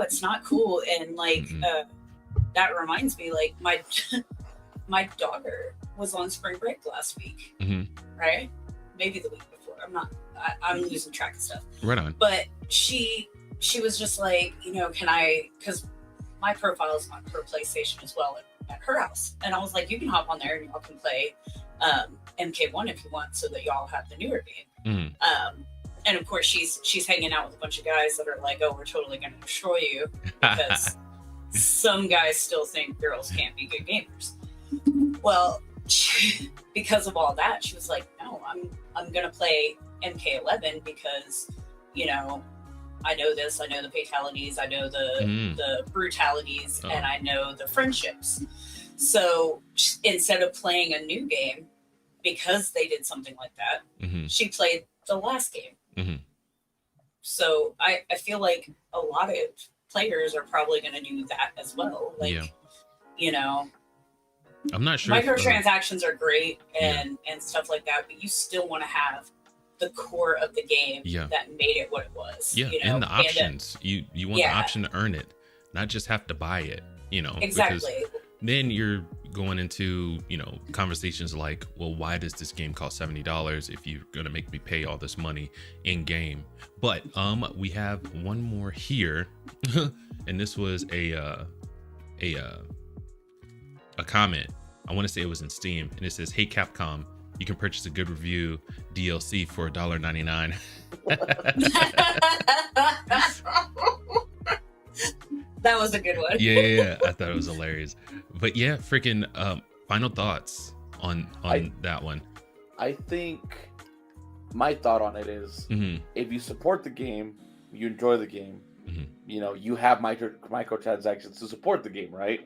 it's not cool. And like, that reminds me, like, my daughter was on spring break last week, right? Maybe the week before. I'm losing track of stuff. Right on. But she was just like, you know, because my profile is on her PlayStation as well at her house. And I was like, you can hop on there and y'all can play MK1 if you want, so that y'all have the newer game. And of course, she's hanging out with a bunch of guys that are like, oh, we're totally going to destroy you, because some guys still think girls can't be good gamers. Well, because of all that, she was like, no, I'm going to play MK11 because, you know, I know this, I know the fatalities, I know the brutalities, and I know the friendships. So instead of playing a new game, because they did something like that, she played the last game. So I feel like a lot of players are probably going to do that as well. Like, you know, I'm not sure. Microtransactions are great and stuff like that, but you still want to have the core of the game that made it what it was. You know? And the options. You want the option to earn it, not just have to buy it. You know, exactly. then you're going into, conversations like, well, why does this game cost $70 if you're going to make me pay all this money in game? But we have one more here. And this was a comment. I want to say it was in Steam, and it says, "Hey Capcom, you can purchase a good review DLC for $1.99." That was a good one. Yeah. I thought it was hilarious. But yeah, freaking final thoughts on that one. I think my thought on it is, if you support the game, you enjoy the game, you have microtransactions to support the game, right?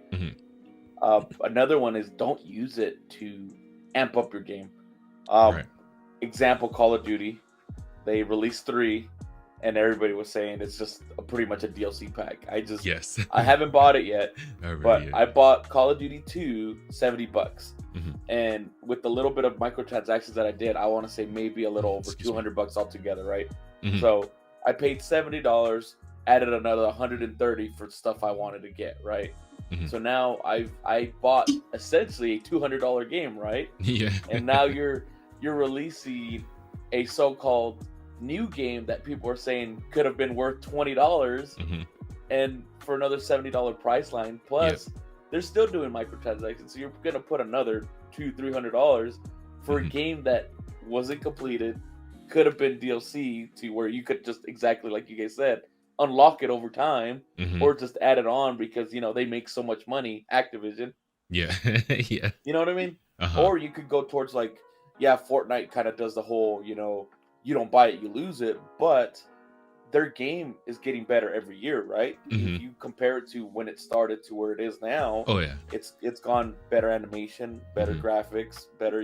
Another one is don't use it to amp up your game. Right. Example, Call of Duty. They released 3, and everybody was saying it's just pretty much a DLC pack. Yes. I haven't bought it yet, but I bought Call of Duty 2, $70. And with the little bit of microtransactions that I did, I want to say maybe a little over $200 altogether, right? So I paid $70, added another $130 for stuff I wanted to get, right? So now I bought essentially a $200 game, right? Yeah. And now you're releasing a so-called new game that people are saying could have been worth $20, and for another $70 price line. Plus, they're still doing microtransactions, so you're gonna put another $200-300 for a game that wasn't completed, could have been DLC to where you could just, exactly like you guys said, unlock it over time, or just add it on because they make so much money, Activision. Yeah. Yeah. You know what I mean? Or you could go towards like, Fortnite kind of does the whole, you don't buy it, you lose it, but their game is getting better every year, right? If you compare it to when it started to where it is now, it's gone better animation, better graphics, better,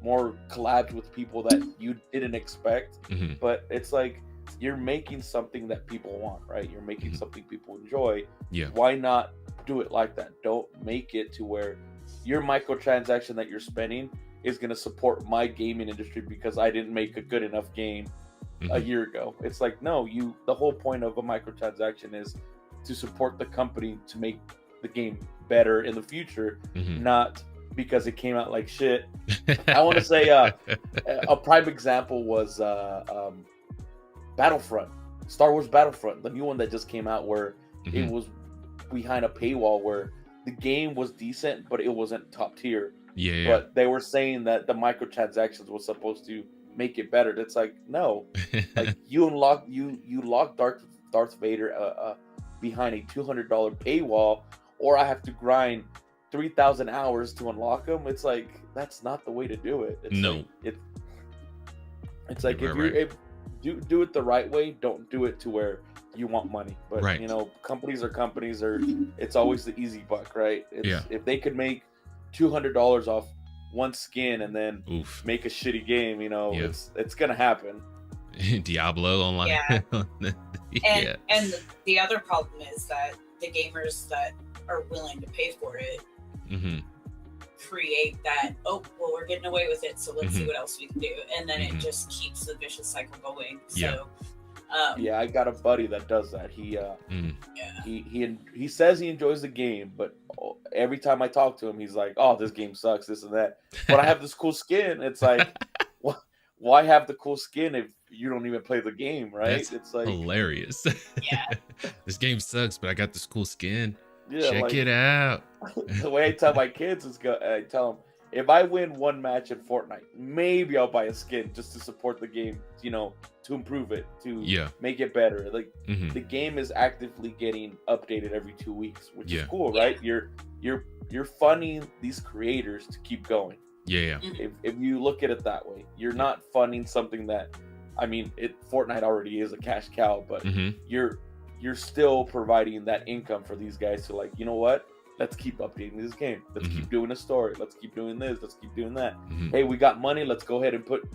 more collabs with people that you didn't expect. But it's like, you're making something that people want, right? You're making something people enjoy. Yeah. Why not do it like that? Don't make it to where your microtransaction that you're spending is going to support my gaming industry because I didn't make a good enough game a year ago. It's like, no, the whole point of a microtransaction is to support the company to make the game better in the future, not because it came out like shit. I want to say a prime example was Battlefront, Star Wars Battlefront, the new one that just came out, where it was behind a paywall, where the game was decent, but it wasn't top tier. Yeah. But they were saying that the microtransactions was supposed to make it better. It's like, no, like you lock Darth Vader behind a $200 paywall, or I have to grind 3,000 hours to unlock him. It's like, that's not the way to do it. It's no. Like, it's like, if you're do it the right way, don't do it to where you want money. But companies are companies, or it's always the easy buck, right? If they could make $200 off one skin and then make a shitty game, it's gonna happen. Diablo online. And the other problem is that the gamers that are willing to pay for it create that, we're getting away with it, so let's see what else we can do, and then it just keeps the vicious cycle going. So I got a buddy that does that. He says he enjoys the game, but every time I talk to him, he's like, "Oh, this game sucks, this and that." But I have this cool skin. It's like, why have the cool skin if you don't even play the game, right? It's like hilarious. This game sucks, but I got this cool skin. Check like, it out. The way I tell my kids is, I tell them, if I win one match in Fortnite, maybe I'll buy a skin just to support the game, to improve it, to make it better. Like the game is actively getting updated every 2 weeks, which is cool, right? You're funding these creators to keep going. If you look at it that way, you're not funding something that, Fortnite already is a cash cow, but you're still providing that income for these guys to, like, you know what? Let's keep updating this game. Let's keep doing a story. Let's keep doing this. Let's keep doing that. Hey, we got money. Let's go ahead and put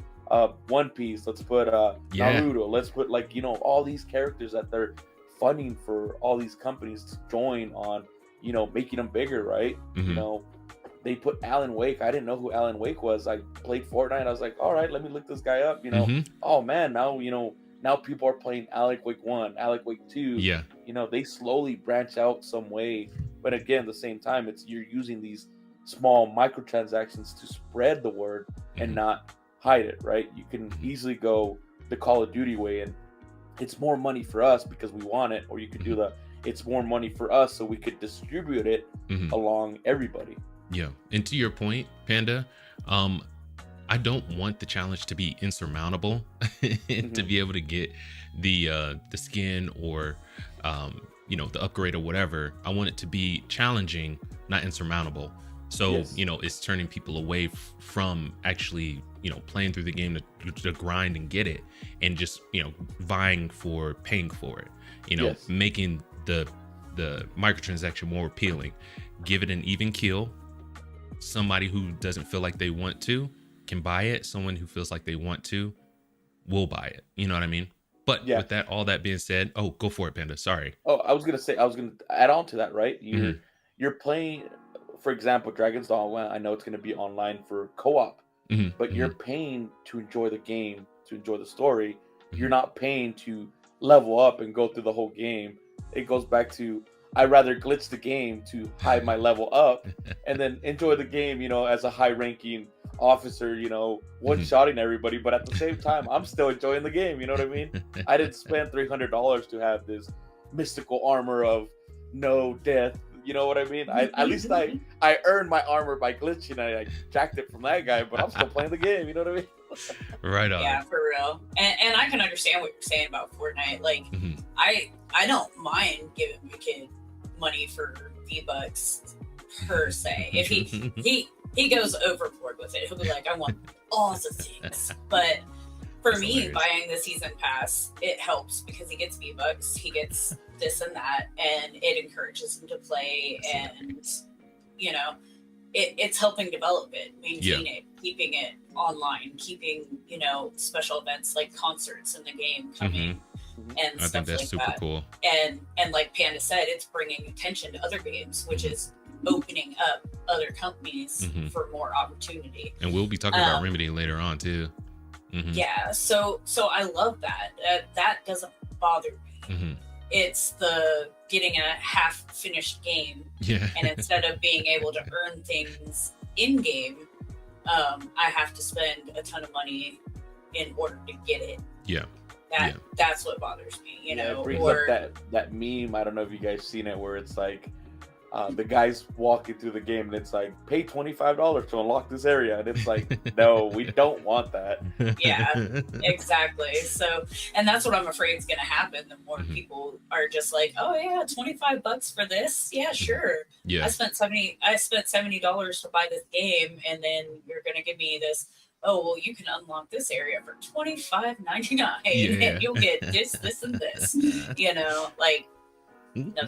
One Piece. Let's put Naruto. Let's put, all these characters that they're funding for all these companies to join on, making them bigger, right? They put Alan Wake. I didn't know who Alan Wake was. I played Fortnite. I was like, all right, let me look this guy up. Oh man, now people are playing Alan Wake 1, Alan Wake 2. They slowly branch out some way But again, at the same time, it's you're using these small microtransactions to spread the word and not hide it, right? You can easily go the Call of Duty way, and it's more money for us because we want it, or you could do the it's more money for us so we could distribute it along everybody. Yeah. And to your point, Panda, I don't want the challenge to be insurmountable to be able to get the skin or the upgrade or whatever. I want it to be challenging, not insurmountable. So it's turning people away from actually playing through the game to grind and get it, and just vying for paying for it. Making the microtransaction more appealing. Give it an even keel. Somebody who doesn't feel like they want to can buy it. Someone who feels like they want to will buy it. You know what I mean? But with that, all that being said, go for it, Panda. Sorry. I was gonna add on to that, right? You're playing, for example, Dragon's Dogma. I know it's gonna be online for co-op, but you're paying to enjoy the game, to enjoy the story. You're not paying to level up and go through the whole game. It goes back to, I'd rather glitch the game to hide my level up and then enjoy the game, as a high-ranking officer, one-shotting everybody. But at the same time, I'm still enjoying the game. You know what I mean? I didn't spend $300 to have this mystical armor of no death. You know what I mean? At least I earned my armor by glitching. I jacked it from that guy, but I'm still playing the game. You know what I mean? Right on. Yeah, for real. And I can understand what you're saying about Fortnite. Like, I don't mind giving a kid money for V-Bucks per se. If he goes overboard with it, he'll be like, I want all the things. But for me, hilarious. Buying the season pass, it helps because he gets V-Bucks, he gets this and that, and it encourages him to play. And it's helping develop it, maintain it, keeping it online, keeping special events like concerts in the game coming. And I stuff think that's like super that. cool. And like Panda said, it's bringing attention to other games, which is opening up other companies for more opportunity. And we'll be talking about Remedy later on too. Yeah, so I love that. That doesn't bother me. It's the getting a half-finished game, and instead of being able to earn things in game, I have to spend a ton of money in order to get it. That's what bothers me, It brings up that meme. I don't know if you guys seen it, where it's like the guy's walking through the game and it's like, pay $25 to unlock this area, and it's like, no, we don't want that. Yeah, exactly. So, and that's what I'm afraid is going to happen. The more people are just like, oh yeah, $25 for this, yeah, sure. I spent $70 to buy this game, and then you're going to give me this. Oh, well, you can unlock this area for $25.99, and you'll get this, and this. No, thank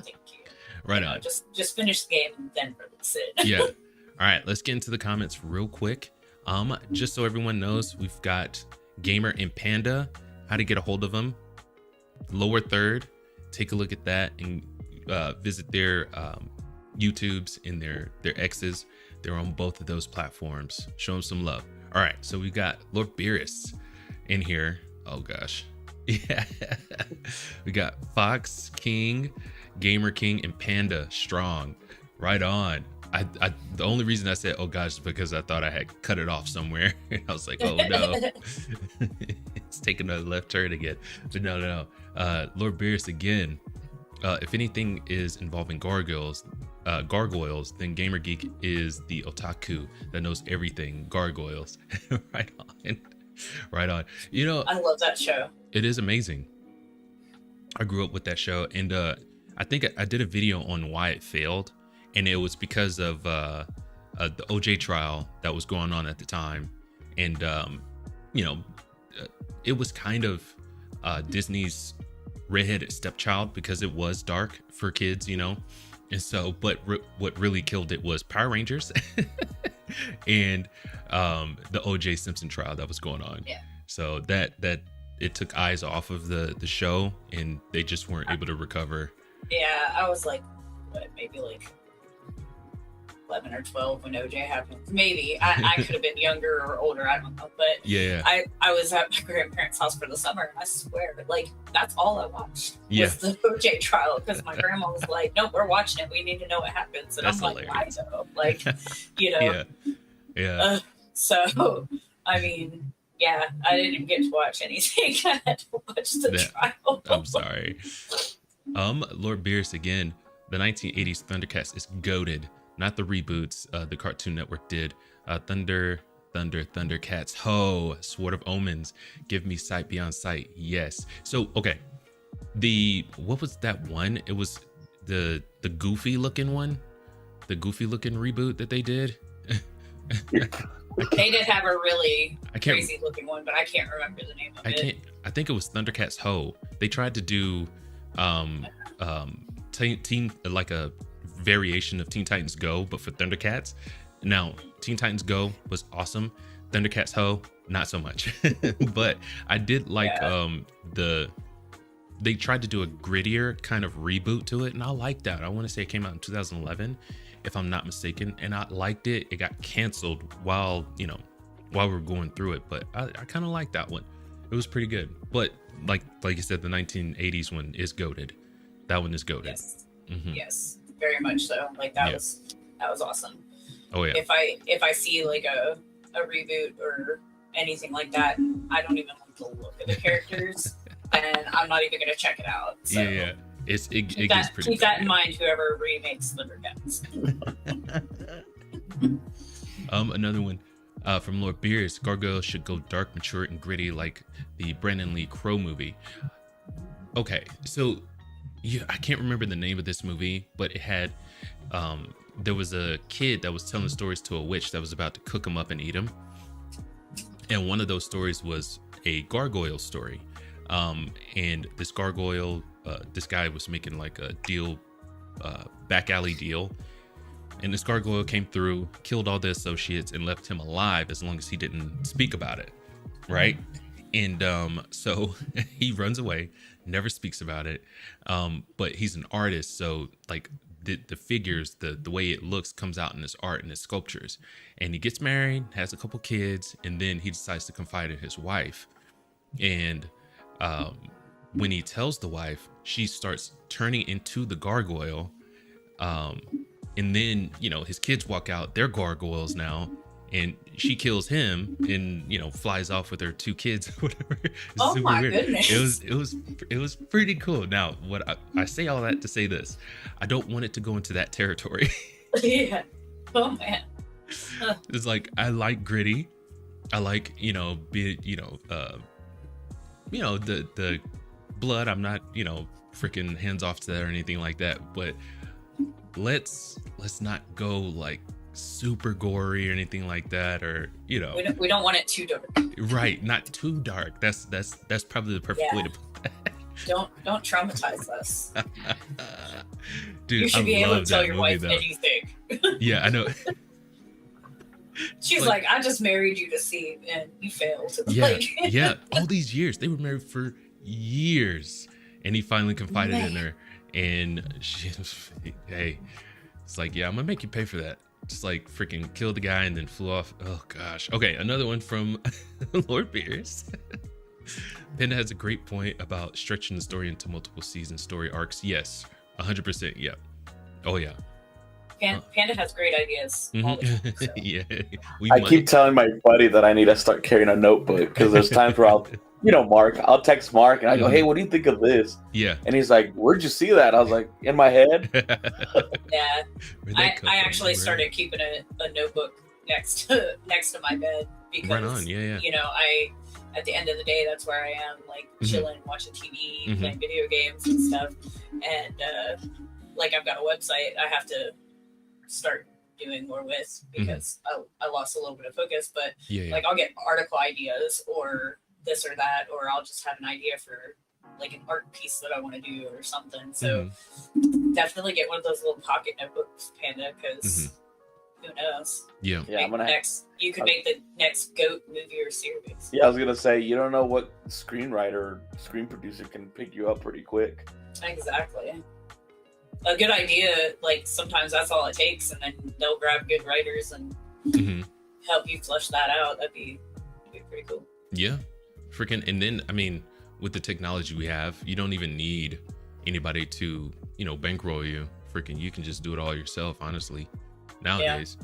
you. Right on. Just finish the game and then release it. All right, let's get into the comments real quick. Just so everyone knows, we've got Gamer and Panda. How to get a hold of them? Lower third. Take a look at that and visit their YouTubes and their X's. They're on both of those platforms. Show them some love. All right, so we got Lord Beerus in here. Oh gosh. Yeah. We got Fox King, Gamer King, and Panda Strong. Right on. I the only reason I said oh gosh is because I thought I had cut it off somewhere. I was like, oh no. It's taking a left turn again. But no. Lord Beerus again. If anything is involving gargoyles, then Gamer Geek is the otaku that knows everything gargoyles. Right on. I love that show. It is amazing. I grew up with that show, and I think I did a video on why it failed, and it was because of the OJ trial that was going on at the time, and it was kind of Disney's redheaded stepchild because it was dark for kids, and so, but what really killed it was Power Rangers and the OJ Simpson trial that was going on. So that it took eyes off of the show, and they just weren't able to recover. I was like, what, maybe like 11 or 12 when OJ happened. Maybe I could have been younger or older. I don't know. But Yeah. I was at my grandparents' house for the summer, and I swear, like, that's all I watched Yeah. was the OJ trial, because my grandma was like, "No, we're watching it. We need to know what happens." And That's I'm like, "Why hilarious. though?" Like, you know. Yeah. So, I mean, yeah, I didn't get to watch anything. I had to watch the trial. I'm sorry. Lord Beerus again. The 1980s Thundercats is goated. Not the reboots the Cartoon Network did. Thundercats. Ho! Sword of Omens. Give me sight beyond sight. Yes. So, okay. What was that one? It was the goofy looking one. The goofy looking reboot that they did. They did have a really crazy looking one, but I can't remember the name of it. I think it was Thundercats Ho. They tried to do like a variation of Teen Titans Go, but for Thundercats. Now, Teen Titans Go was awesome. Thundercats Ho, not so much. But I did like they tried to do a grittier kind of reboot to it, and I liked that. I want to say it came out in 2011, if I'm not mistaken, and I liked it. It got canceled while we were going through it, but I kind of liked that one. It was pretty good. But like you said, the 1980s one is goated. That one is goated. Yes. Mm-hmm. Yes, very much so. Like that was awesome. Oh yeah. If I see like a reboot or anything like that, I don't even like to look at the characters, and I'm not even gonna check it out. So yeah. It gets pretty. Keep that in mind, whoever remakes Thundercats. Another one from Lord Beers. Gargoyles should go dark, mature, and gritty like the Brandon Lee Crow movie. Okay, so I can't remember the name of this movie, but it had there was a kid that was telling stories to a witch that was about to cook him up and eat him, and one of those stories was a gargoyle story. And this gargoyle, this guy was making like a deal, back alley deal. And this gargoyle came through, killed all the associates, and left him alive as long as he didn't speak about it. Right. And so he runs away, never speaks about it. But he's an artist. So like the figures, the way it looks comes out in his art and his sculptures. And he gets married, has a couple kids, and then he decides to confide in his wife. And when he tells the wife, she starts turning into the gargoyle. And then, his kids walk out, they're gargoyles now. And she kills him and, flies off with her 2 kids or whatever. Oh my goodness. It was pretty cool. Now, what I say all that to say this, I don't want it to go into that territory. Yeah. Oh man. It's like, I like gritty. I like, the blood. I'm not, freaking hands off to that or anything like that. But let's not go like super gory or anything like that, or we don't want it too dark. Right, not too dark. That's probably the perfect way to put that. Don't traumatize us. Dude, you should be able to tell your wife though. anything. Yeah, I know. She's like, I just married you to see, and you failed. Yeah, yeah. All these years, they were married for years, and he finally confided in her, and hey, it's like, yeah, I'm gonna make you pay for that. Just like freaking killed the guy and then flew off. Oh gosh. Okay, another one from Lord Beers. Panda has a great point about stretching the story into multiple season story arcs. Yes, 100%. Yeah. Oh yeah. Panda has great ideas. All the time, so. Yeah. I keep telling my buddy that I need to start carrying a notebook, because there's times where I'll text Mark and I go, hey, what do you think of this? Yeah. And he's like, where'd you see that? I was like, in my head. Yeah. I actually started keeping a notebook next to my bed, because right on. Yeah. I at the end of the day, that's where I am, like chilling, watching TV, playing video games and stuff. And like I've got a website I have to start doing more with, because I lost a little bit of focus, but like I'll get article ideas or this or that, or I'll just have an idea for like an art piece that I want to do or something. So definitely get one of those little pocket notebooks, Panda, because who knows? Yeah. You could make the next GOAT movie or series. Yeah, I was gonna say, you don't know what screenwriter, screen producer can pick you up pretty quick. Exactly. a good idea, like sometimes that's all it takes, and then they'll grab good writers and help you flesh that out. That'd be pretty cool. Yeah, freaking. And then, I mean, with the technology we have, you don't even need anybody to, you know, bankroll you. Freaking, you can just do it all yourself, honestly, nowadays.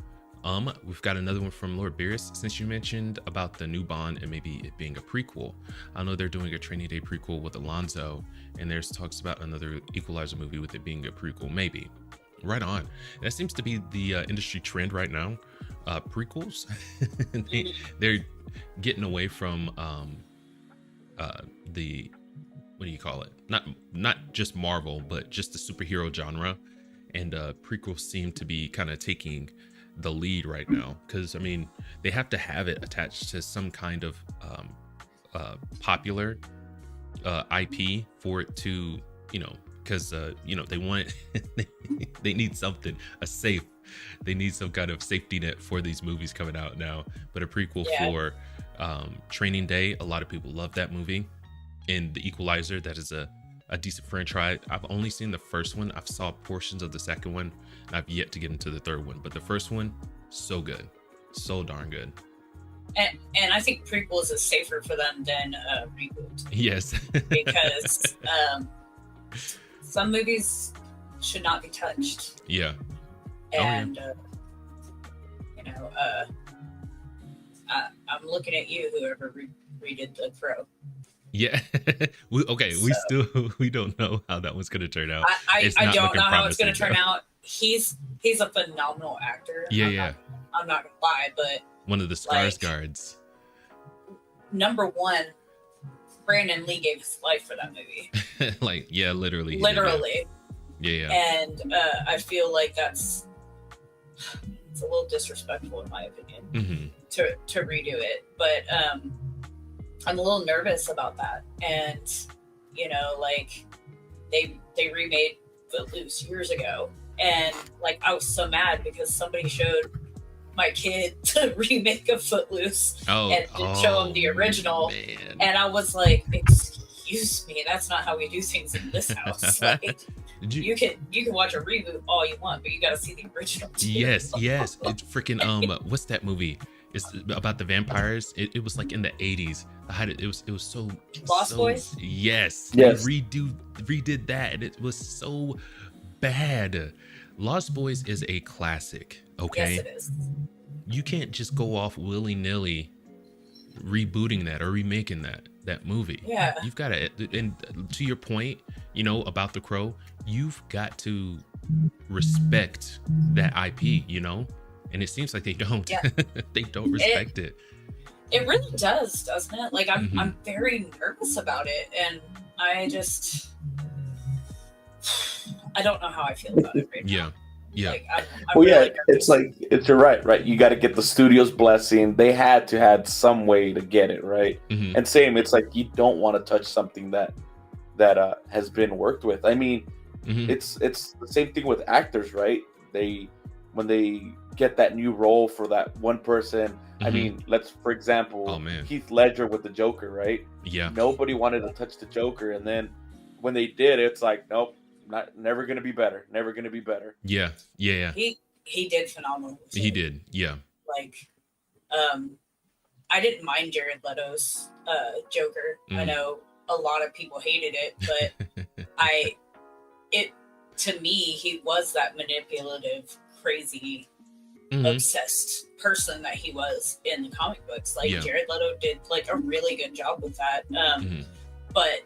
We've got another one from Lord Beerus. Since you mentioned about the new Bond and maybe it being a prequel, I know they're doing a Training Day prequel with Alonzo, and there's talks about another Equalizer movie with it being a prequel, maybe. Right on. That seems to be the industry trend right now. Prequels. They're getting away from the, what do you call it? Not just Marvel, but just the superhero genre. And prequels seem to be kind of taking the lead right now, because I mean, they have to have it attached to some kind of popular IP for it to, you know, because you know, they want they need something, they need some kind of safety net for these movies coming out now. But a prequel for Training Day, a lot of people love that movie. And The Equalizer, that is a decent franchise. I've only seen the first one. I've saw portions of the second one, and I've yet to get into the third one. But the first one, so good, so darn good. And I think prequels is safer for them than reboot. Yes, because some movies should not be touched. Yeah. And you know, I'm looking at you, whoever redid The Crow. Yeah. we don't know how that one's gonna turn out. I don't know how it's gonna turn out. He's a phenomenal actor. I'm not gonna lie, but one of the Skarsgårds. Number one, Brandon Lee gave his life for that movie. Like, yeah, literally. Yeah. And I feel like it's a little disrespectful, in my opinion, to redo it. But I'm a little nervous about that. And, you know, like, they remade Footloose years ago. And, like, I was so mad because somebody showed my kid the remake of Footloose and didn't show him the original. Man. And I was like, excuse me, that's not how we do things in this house. Like, you can watch a reboot all you want, but you got to see the original too. Yes. It's freaking, what's that movie? It's about the vampires. It was like in the 80s. It was so Lost Boys. Yes. They redid that, and it was so bad. Lost Boys is a classic. Okay. Yes, it is. You can't just go off willy-nilly rebooting that or remaking that movie. Yeah. You've got to, and to your point, you know, about The Crow, you've got to respect that IP, you know? And it seems like they don't. Yeah. They don't respect it. It really does, doesn't it? Like, I'm very nervous about it, and I don't know how I feel about it right now. Yeah. Like, I'm really it's like, you're right. You got to get the studio's blessing. They had to have some way to get it right. And same, it's like you don't want to touch something that has been worked with. I mean, it's the same thing with actors, right? When they get that new role for that one person. I mean, for example, Heath Ledger with the Joker, right? Yeah. Nobody wanted to touch the Joker, and then when they did, it's like, nope. Never gonna be better. Never gonna be better. Yeah. He did phenomenal. He did. Yeah. Like, I didn't mind Jared Leto's Joker. I know a lot of people hated it, but to me, he was that manipulative, crazy, obsessed person that he was in the comic books. Like, Jared Leto did like a really good job with that. But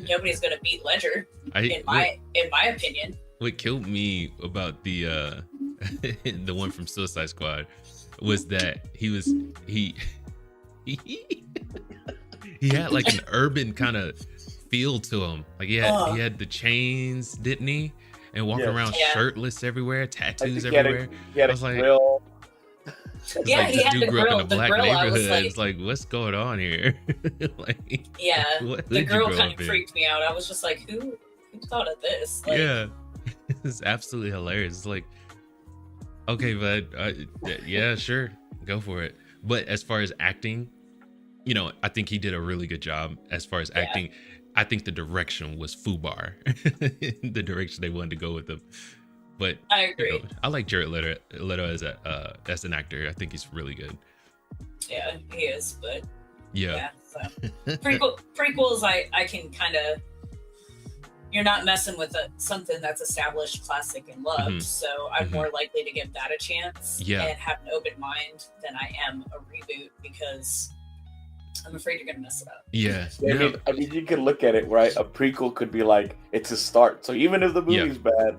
nobody's gonna beat Ledger, in my opinion. What killed me about the the one from Suicide Squad was that he had like an urban kind of feel to him. Like he had the chains, didn't he? And walking around shirtless everywhere, tattoos everywhere. He had a grill. Yeah, like, he had the grill. Up in a black neighborhood. Like, it's like, what's going on here? Like, the girl kind of freaked me out. I was just like, who thought of this? Like, yeah, it's absolutely hilarious. It's like, okay, but yeah, sure, go for it. But as far as acting, you know, I think he did a really good job as far as acting. I think the direction was FUBAR, the direction they wanted to go with them. But I agree. I like Jared Leto as an actor. I think he's really good. Yeah, he is. But yeah. So. Prequels, I can kind of. You're not messing with something that's established, classic, and loved. So I'm more likely to give that a chance and have an open mind than I am a reboot, because I'm afraid you're going to mess it up. Yeah. I mean, you can look at it, right? A prequel could be like, it's a start. So even if the movie's bad,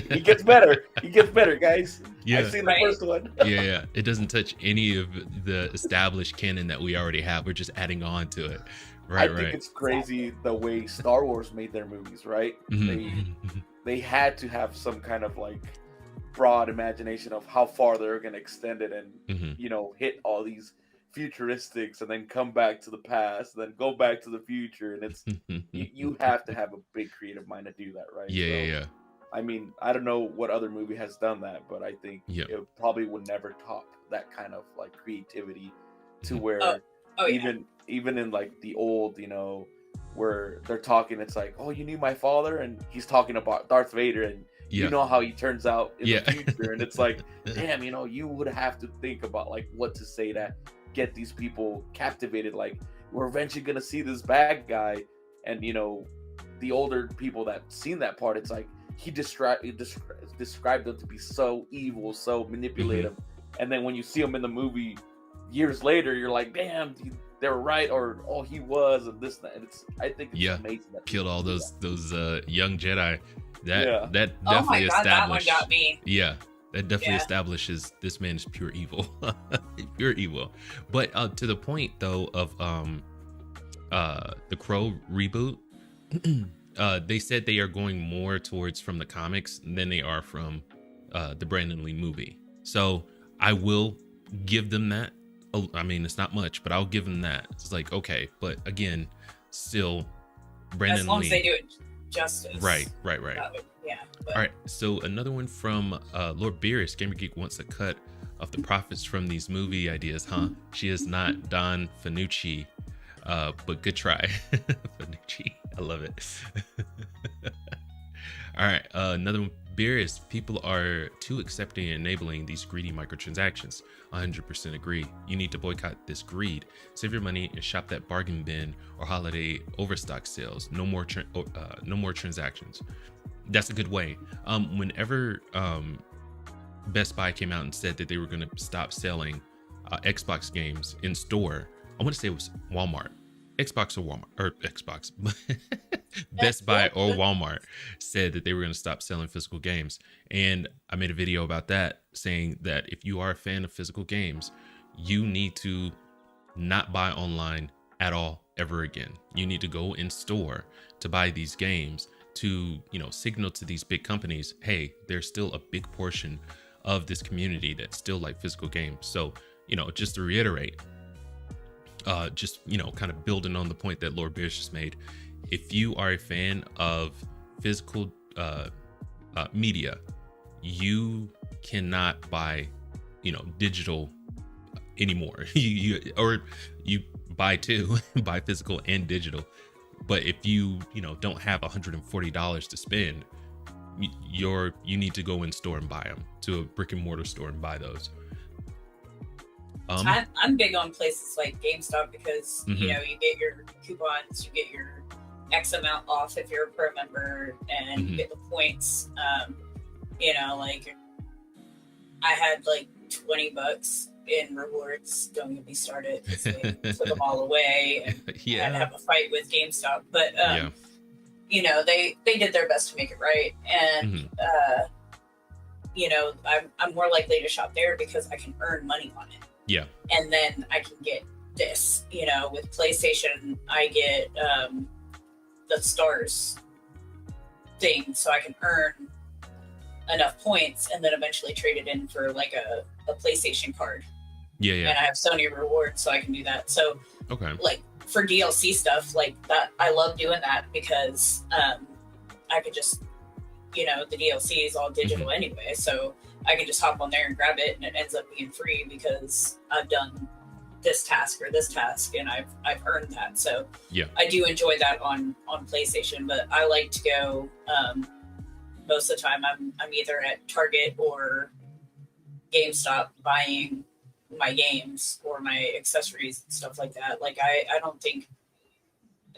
he gets better. He gets better, guys. Yeah. I've seen the first one. Yeah. It doesn't touch any of the established canon that we already have. We're just adding on to it. Right, I think it's crazy the way Star Wars made their movies, right? They had to have some kind of like broad imagination of how far they're going to extend it and, hit all these futuristics and then come back to the past, then go back to the future. And it's, you have to have a big creative mind to do that, right? Yeah. I mean, I don't know what other movie has done that, but I think it probably would never top that kind of like creativity to where even in like the old, where they're talking, it's like, oh, you knew my father, and he's talking about Darth Vader, and you know how he turns out in the future, and it's like, damn, you would have to think about like what to say to get these people captivated. Like, we're eventually gonna see this bad guy, and the older people that seen that part, it's like he described them to be so evil, so manipulative, and then when you see him in the movie years later, you're like, damn, they were right, or he was, and this, and I think it's amazing that killed all those young Jedi. That definitely oh my God, established. That one got me. Yeah, that definitely establishes this man is pure evil, pure evil. But to the point though of the Crow reboot, they said they are going more towards from the comics than they are from the Brandon Lee movie. So I will give them that. I mean, it's not much, but I'll give them that. It's like, okay, but again, still, Brandon Lee. As long as they do it justice. Right. But, all right, so another one from Lord Beerus. Gamer Geek wants a cut of the profits from these movie ideas, huh? She is not Don Fanucci, but good try. Fanucci, I love it. All right, another one. Beerus, people are too accepting and enabling these greedy microtransactions. 100% agree. You need to boycott this greed. Save your money and shop that bargain bin or holiday overstock sales. No more transactions. That's a good way. Whenever Best Buy came out and said that they were going to stop selling Xbox games in store, I want to say it was Walmart. Xbox or Walmart, or Xbox, Best Buy or Walmart said that they were going to stop selling physical games. And I made a video about that, saying that if you are a fan of physical games, you need to not buy online at all ever again. You need to go in store to buy these games to, signal to these big companies, hey, there's still a big portion of this community that still like physical games. So, just to reiterate, kind of building on the point that Lord Beerus just made, if you are a fan of physical media, you cannot buy, digital anymore. you buy buy physical and digital. But if you don't have $140 to spend, you need to go in store and buy them, to a brick and mortar store and buy those. I'm big on places like GameStop because you get your coupons, you get your X amount off if you're a pro member, and you get the points. Like I had like $20 in rewards. Don't get me started. They took them all away, and I had to have a fight with GameStop. But they did their best to make it right, and I'm more likely to shop there because I can earn money on it. Yeah. And then I can get this, with PlayStation, I get the stars thing, so I can earn enough points and then eventually trade it in for like a PlayStation card. Yeah. And I have Sony rewards, so I can do that. So, okay. Like for DLC stuff like that, I love doing that because I could just, the DLC is all digital anyway, so I can just hop on there and grab it, and it ends up being free because I've done this task or this task, and I've earned that. So yeah, I do enjoy that on PlayStation, but I like to go most of the time I'm either at Target or GameStop buying my games or my accessories and stuff like that. Like I think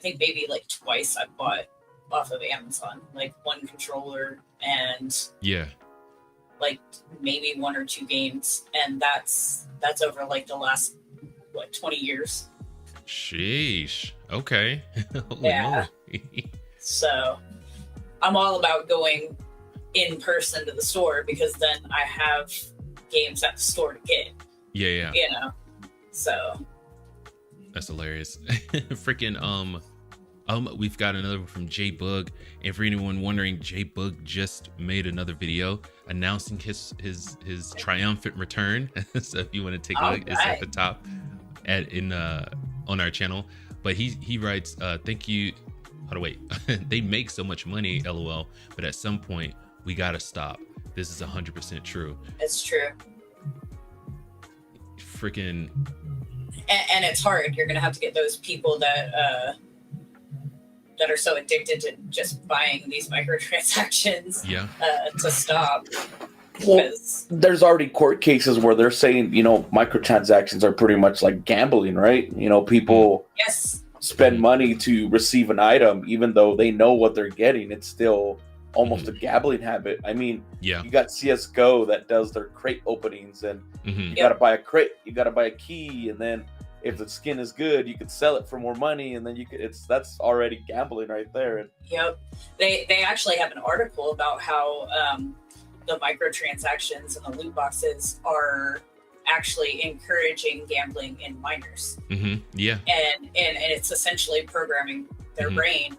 maybe like twice I bought off of Amazon, like one controller and yeah, like maybe one or two games, and that's over like the last 20 years. Sheesh. Okay. Yeah. So I'm all about going in person to the store, because then I have games at the store to get. Yeah. You know. So that's hilarious. Freaking we've got another one from J Bug, and for anyone wondering, J Bug just made another video announcing his triumphant return. So if you want to take a look, it's at the top on our channel. But he writes, thank you. Hold on, wait. They make so much money, LOL, but at some point we gotta stop. This is 100% true. It's true. Freaking. And it's hard. You're gonna have to get those people that are so addicted to just buying these microtransactions to stop. Well, there's already court cases where they're saying, microtransactions are pretty much like gambling, right? People spend money to receive an item, even though they know what they're getting. It's still almost a gambling habit. I mean, you got CSGO that does their crate openings, and you got to buy a crate, you got to buy a key, and then if the skin is good, you could sell it for more money, and then that's already gambling right there. And they actually have an article about how the microtransactions and the loot boxes are actually encouraging gambling in minors. And it's essentially programming their brain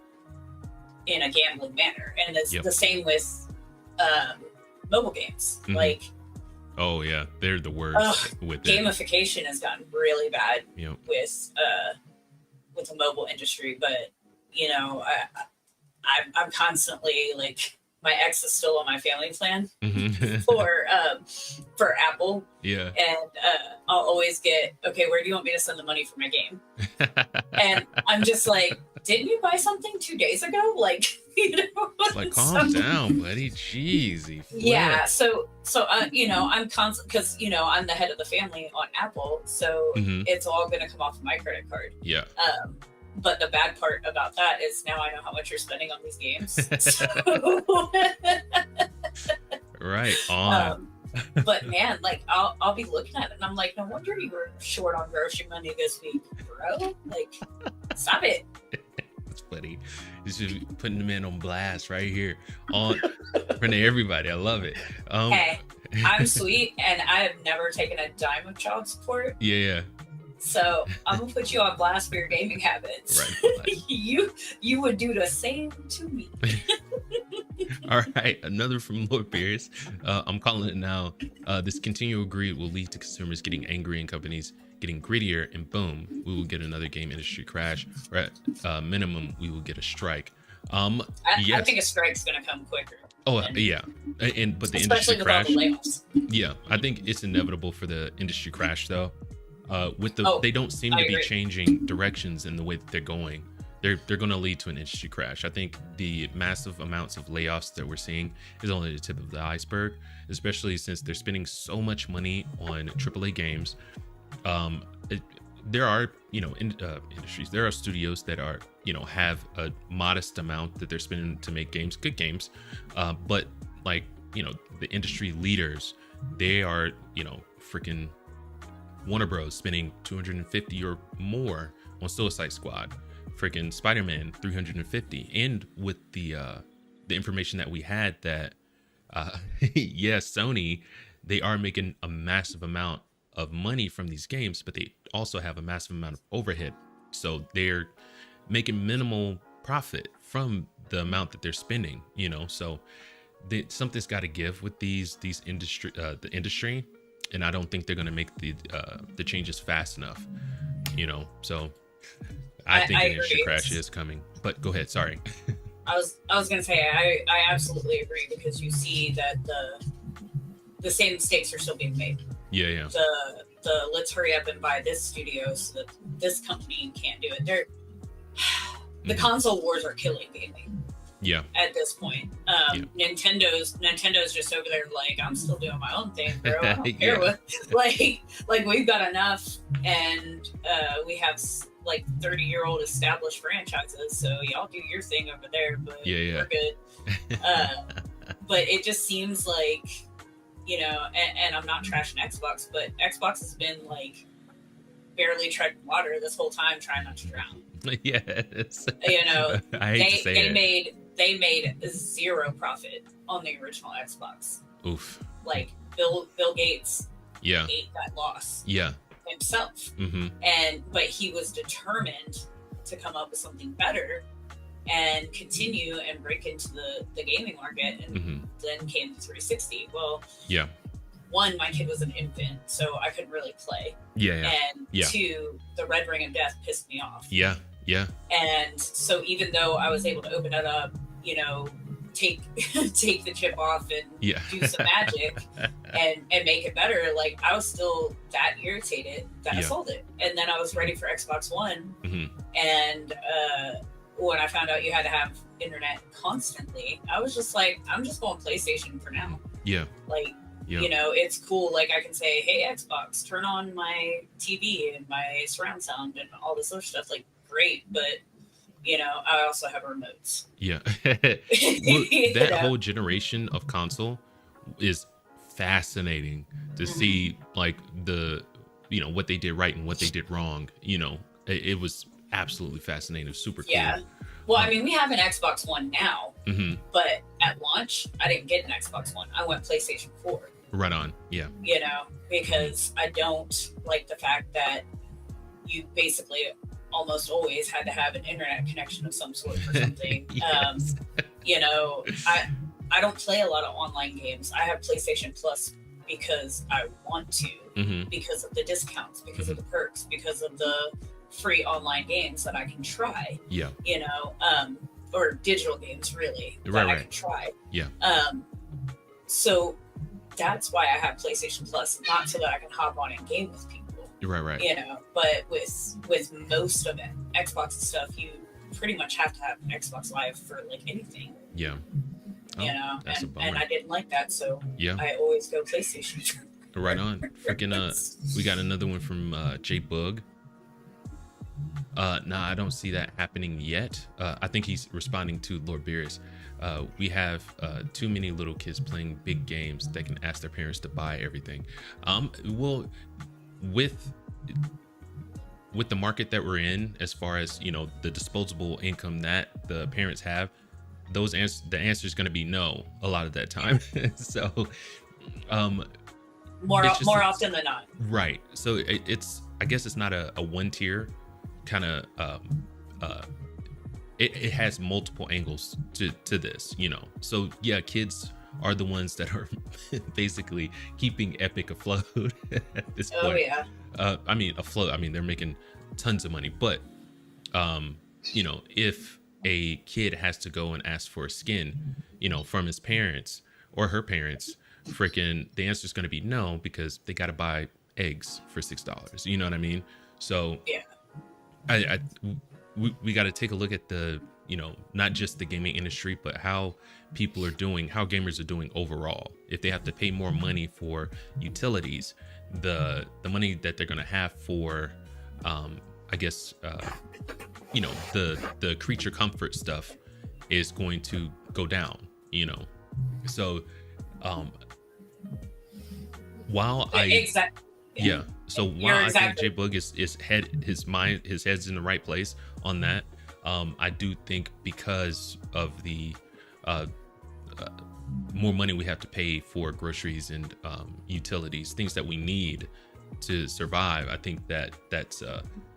in a gambling manner, and it's the same with mobile games. Like, oh yeah, they're the worst with gamification has gotten really bad with the mobile industry. But I'm constantly like, my ex is still on my family plan for Apple. Yeah. And I'll always get, okay, where do you want me to send the money for my game? And I'm just like, didn't you buy something 2 days ago? Like, It's like, calm down, buddy. Jeez. Yeah. So I'm constant, because I'm the head of the family on Apple, so it's all going to come off of my credit card. Yeah. But the bad part about that is now I know how much you're spending on these games. Right on. But man, like I'll be looking at it and I'm like, no wonder you were short on grocery money this week, bro. Like, stop it. That's funny. This is putting the man on blast right here on in front of everybody. I love it. Hey, I'm sweet and I have never taken a dime of child support. Yeah. So I'm gonna put you on blast for your gaming habits. Right. You would do the same to me. All right, another from Lord Beers. I'm calling it now. This continual greed will lead to consumers getting angry and companies getting greedier, and boom, we will get another game industry crash, or at minimum, we will get a strike. I think a strike's gonna come quicker. Oh yeah, but the especially industry crash. All the layoffs. Yeah, I think it's inevitable for the industry crash though. They don't seem to be changing directions in the way that they're going. They're going to lead to an industry crash. I think the massive amounts of layoffs that we're seeing is only the tip of the iceberg, especially since they're spending so much money on AAA games. There are, industries, there are studios that are, have a modest amount that they're spending to make games, good games. But like, the industry leaders, they are, freaking Warner Bros. Spending $250 or more on Suicide Squad, freaking Spider-Man $350, and with the information that we had that Sony, they are making a massive amount of money from these games, but they also have a massive amount of overhead, so they're making minimal profit from the amount that they're spending. So something's got to give with the industry. And I don't think they're going to make the changes fast enough, So I think an industry crash is coming. But go ahead. Sorry. I was going to say I absolutely agree, because you see that the same mistakes are still being made. Yeah. the let's hurry up and buy this studio so that this company can't do it. The console wars are killing gaming. Yeah. At this point, Nintendo's just over there like, I'm still doing my own thing, bro. I don't care what. Like we've got enough, and we have like 30-year-old established franchises. So y'all do your thing over there, but we're good. But it just seems like, you know, and I'm not trashing Xbox, but Xbox has been like barely treading water this whole time, trying not to drown. Yes. You know, I hate to say they made zero profit on the original Xbox. Oof. Like Bill Gates ate that loss himself. But he was determined to come up with something better and continue and break into the gaming market, and then came to 360. Well, one, my kid was an infant, so I couldn't really play. And two, the red ring of death pissed me off. And so even though I was able to open it up, you know, take the chip off and do some magic and make it better, like I was still that irritated that I sold it. And then I was ready for Xbox One. And when I found out you had to have internet constantly, I was just like, I'm just going PlayStation for now. Like, you know, it's cool. Like I can say, hey, Xbox, turn on my TV and my surround sound and all this other stuff. Like, great, but you know, I also have remotes. That whole generation of console is fascinating to see, like the, you know, what they did right and what they did wrong. You know, it was absolutely fascinating. It was super cool. Well, I mean, we have an Xbox One now, but at launch, I didn't get an Xbox One. I went PlayStation 4. Right on. You know, because I don't like the fact that you basically almost always had to have an internet connection of some sort or something. You know, I don't play a lot of online games. I have PlayStation Plus because I want to, because of the discounts, because of the perks, because of the free online games that I can try. You know, or digital games really that I can try. So that's why I have PlayStation Plus, not so that I can hop on and game with people. You know, but with most of it, Xbox stuff, you pretty much have to have an Xbox Live for like anything. You know, and I didn't like that, so I always go PlayStation. Right on. Freaking we got another one from J Bug. Nah, I don't see that happening yet. I think he's responding to Lord Beerus. We have too many little kids playing big games that can ask their parents to buy everything. Well, with the market that we're in, as far as, you know, the disposable income that the parents have, the answer is going to be no a lot of that time. So more often than not, right? So it's I guess it's not a one tier kind of it has multiple angles to this, you know. So yeah, kids are the ones that are basically keeping Epic afloat at this point. I mean, afloat. I mean, they're making tons of money, but you know, if a kid has to go and ask for a skin, you know, from his parents or her parents, freaking the answer is going to be no, because they got to buy eggs for $6. You know what I mean? So we got to take a look at the, you know, not just the gaming industry, but how people are doing, how gamers are doing overall. If they have to pay more money for utilities, the money that they're going to have for, I guess, you know, the creature comfort stuff is going to go down, you know. So while so while I think J Bug is his head's in the right place on that, I do think because of the more money we have to pay for groceries and utilities, things that we need to survive, I think that's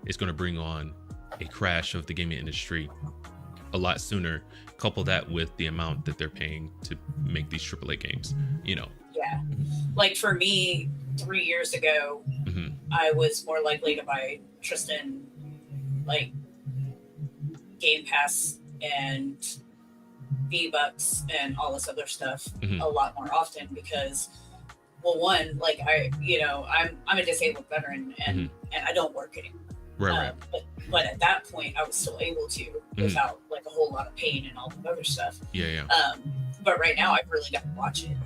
it's going to bring on a crash of the gaming industry a lot sooner. Couple that with the amount that they're paying to make these AAA games, you know. Yeah, like for me, 3 years ago, I was more likely to buy Tristan like Game Pass and V-Bucks and all this other stuff a lot more often, because well, one, like I'm a disabled veteran and I don't work anymore. Right. But at that point, I was still able to without like a whole lot of pain and all the other stuff. Yeah. But right now, I've really got to watch it.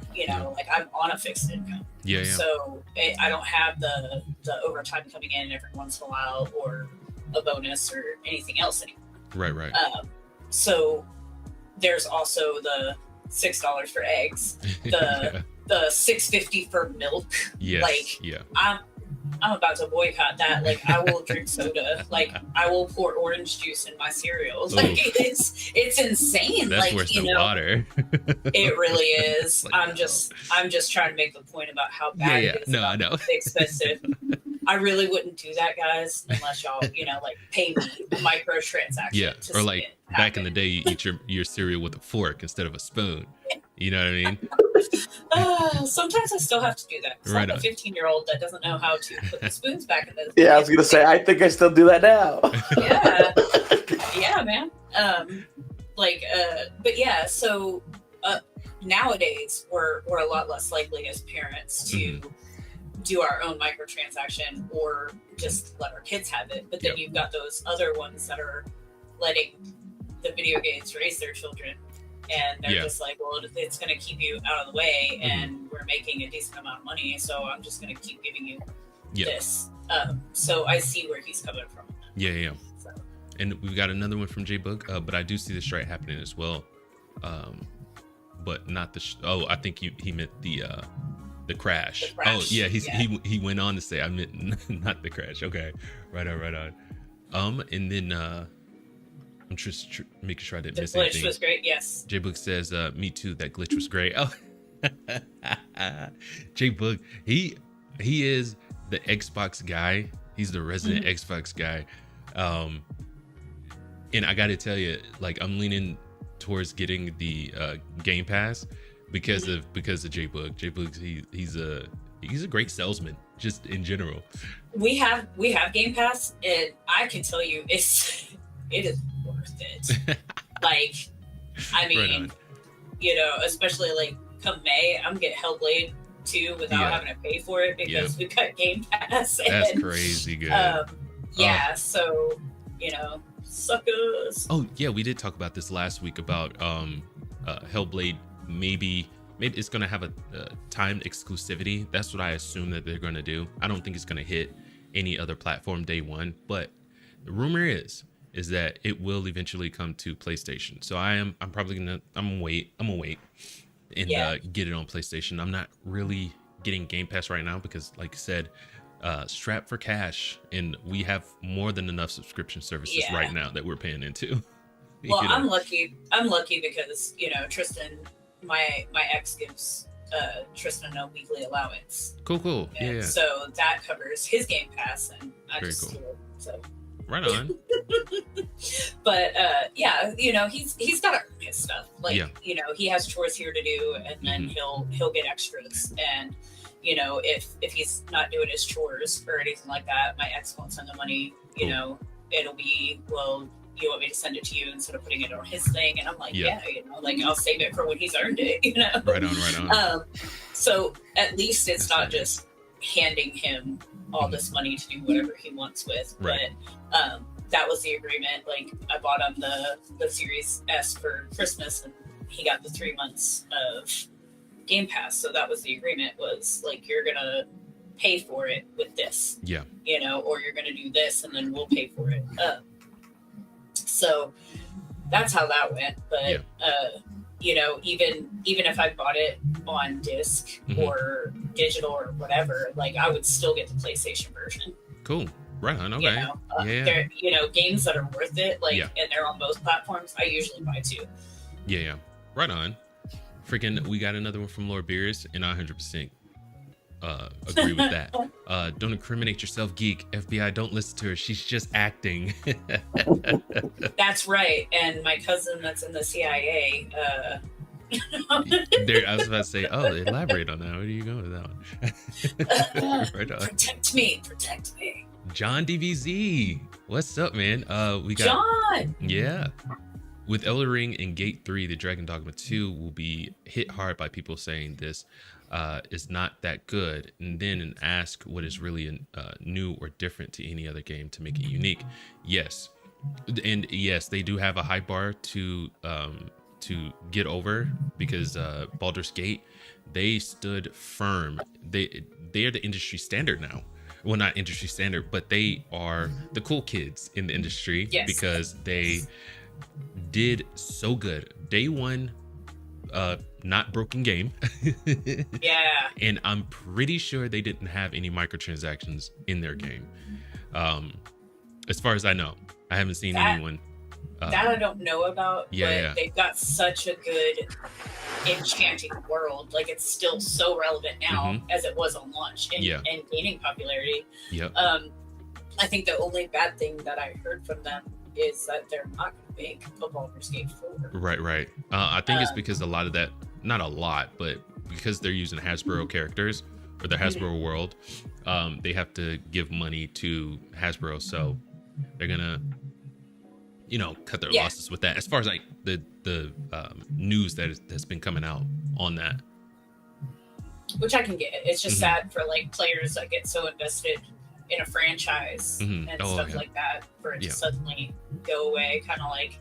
Like I'm on a fixed income. Yeah. So I don't have the overtime coming in every once in a while or a bonus or anything else anymore. Right. So there's also the $6 for eggs, the $6.50 for milk. Yes. Like I'm about to boycott that. Like I will drink soda. Like I will pour orange juice in my cereal. Like it's insane. That's like worse than water. It really is. Like, I'm just trying to make the point about how bad it is. No, I know. Expensive. I really wouldn't do that, guys, unless y'all, like pay me microtransactions. Yeah, or like back in the day, you eat your cereal with a fork instead of a spoon. You know what I mean? Sometimes I still have to do that. Right, I'm a 15-year-old that doesn't know how to put the spoons back in the. Yeah, I was gonna say, I think I still do that now. Yeah, man. But yeah, so nowadays we're a lot less likely as parents to do our own microtransaction or just let our kids have it. But then you've got those other ones that are letting the video games raise their children. And they're just like, well, it's going to keep you out of the way, and we're making a decent amount of money, so I'm just going to keep giving you this. So I see where he's coming from. Yeah. So. And we've got another one from J-Book, but I do see the strike happening as well. But not the. I think he meant the crash. Oh yeah, he went on to say I meant not the crash. Okay, right on. And then. I'm just making sure I didn't miss anything. The glitch was great, yes. J-Book says, me too, that glitch was great. Oh, J-Book, he is the Xbox guy. He's the resident Xbox guy. And I got to tell you, like, I'm leaning towards getting the Game Pass because of J-Book. J-Book, he's a great salesman, just in general. We have Game Pass, and I can tell you it is worth it. Like, I mean, especially like come May, I'm getting Hellblade 2 without having to pay for it because we got Game Pass. That's crazy good. So suckers. Oh yeah, we did talk about this last week about Hellblade. Maybe it's gonna have a timed exclusivity. That's what I assume that they're gonna do. I don't think it's gonna hit any other platform day one, but the rumor is that it will eventually come to PlayStation. So I'm gonna wait and get it on PlayStation. I'm not really getting Game Pass right now because, like I said, strapped for cash, and we have more than enough subscription services right now that we're paying into. Well, I'm lucky because Tristan, my ex, gives Tristan a weekly allowance. Cool. Yeah. So that covers his Game Pass, and I Very just cool. do it. So. Right on. But he's got to earn his stuff. Like he has chores here to do, and then he'll get extras. And if he's not doing his chores or anything like that, my ex won't send the money. Cool. It'll be, well, you want me to send it to you instead of putting it on his thing? And I'm like, like I'll save it for when he's earned it. Right on. So at least it's not just handing him all this money to do whatever he wants with. Right. But that was the agreement. Like, I bought him the Series S for Christmas, and he got the 3 months of Game Pass. So that was the agreement, was like, you're gonna pay for it with this, or you're gonna do this and then we'll pay for it. So that's how that went. But even if I bought it on disc or digital or whatever, like, I would still get the PlayStation version. Cool. Right on. Okay. They're, games that are worth it, like, and they're on both platforms, I usually buy too. Yeah. Right on. Freaking, we got another one from Lord Beers, and I 100% agree with that. Don't incriminate yourself, geek. FBI, don't listen to her. She's just acting. That's right. And my cousin that's in the CIA. I was about to say, elaborate on that. Where are you going with that one? Right on. Protect me. John DVZ, what's up, man? We got John. Yeah. With Elden Ring and Gate 3, the Dragon Dogma 2 will be hit hard by people saying this. is not that good, and then ask what is really new or different to any other game to make it unique. Yes, and yes, they do have a high bar to get over, because Baldur's Gate, they stood firm. They are the industry standard now. Well, not industry standard, but they are the cool kids in the industry. Yes. Because they did so good. Day one, not broken game. Yeah. And I'm pretty sure they didn't have any microtransactions in their game. As far as I know, I haven't seen anyone. That I don't know about, but they've got such a good enchanting world. Like, it's still so relevant now as it was on launch and gaining popularity. Yep. I think the only bad thing that I heard from them is that they're not going to make a Baldur's Gate 4. Right. I think it's because a lot of that, not a lot, but because they're using Hasbro characters or the Hasbro world, they have to give money to Hasbro, so they're gonna, cut their losses with that. As far as like the news that's been coming out on that, which I can get. It's just sad for like players that get so invested in a franchise and stuff like that for it to suddenly go away. Kind of like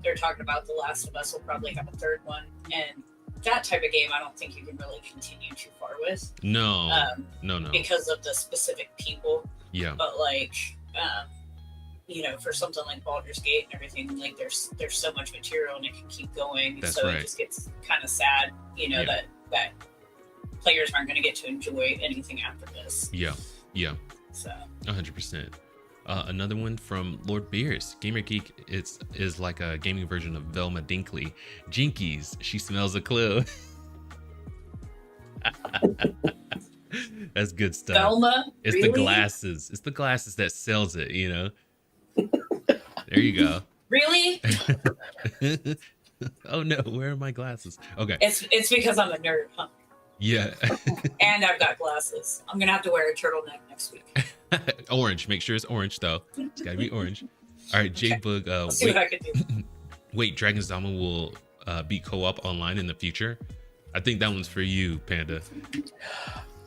they're talking about The Last of Us will probably have a third one, and that type of game I don't think you can really continue too far with. No, because of the specific people. Yeah. But like, for something like Baldur's Gate and everything, like there's so much material and it can keep going. That's so right. It just gets kind of sad, that players aren't going to get to enjoy anything after this. Yeah. So 100%. Another one from Lord Beers. Gamer Geek is like a gaming version of Velma Dinkley. Jinkies, she smells a clue. That's good stuff. Velma? It's really? the glasses. It's the glasses that sells it, There you go. Really? Oh no, where are my glasses? Okay. It's because I'm a nerd, huh? Yeah. And I've got glasses. I'm gonna have to wear a turtleneck next week. Orange. Make sure it's orange though. It's gotta be orange. All right, J-Bug. Let's see what I can do. Wait, Dragon's Dogma will be co-op online in the future? I think that one's for you, Panda.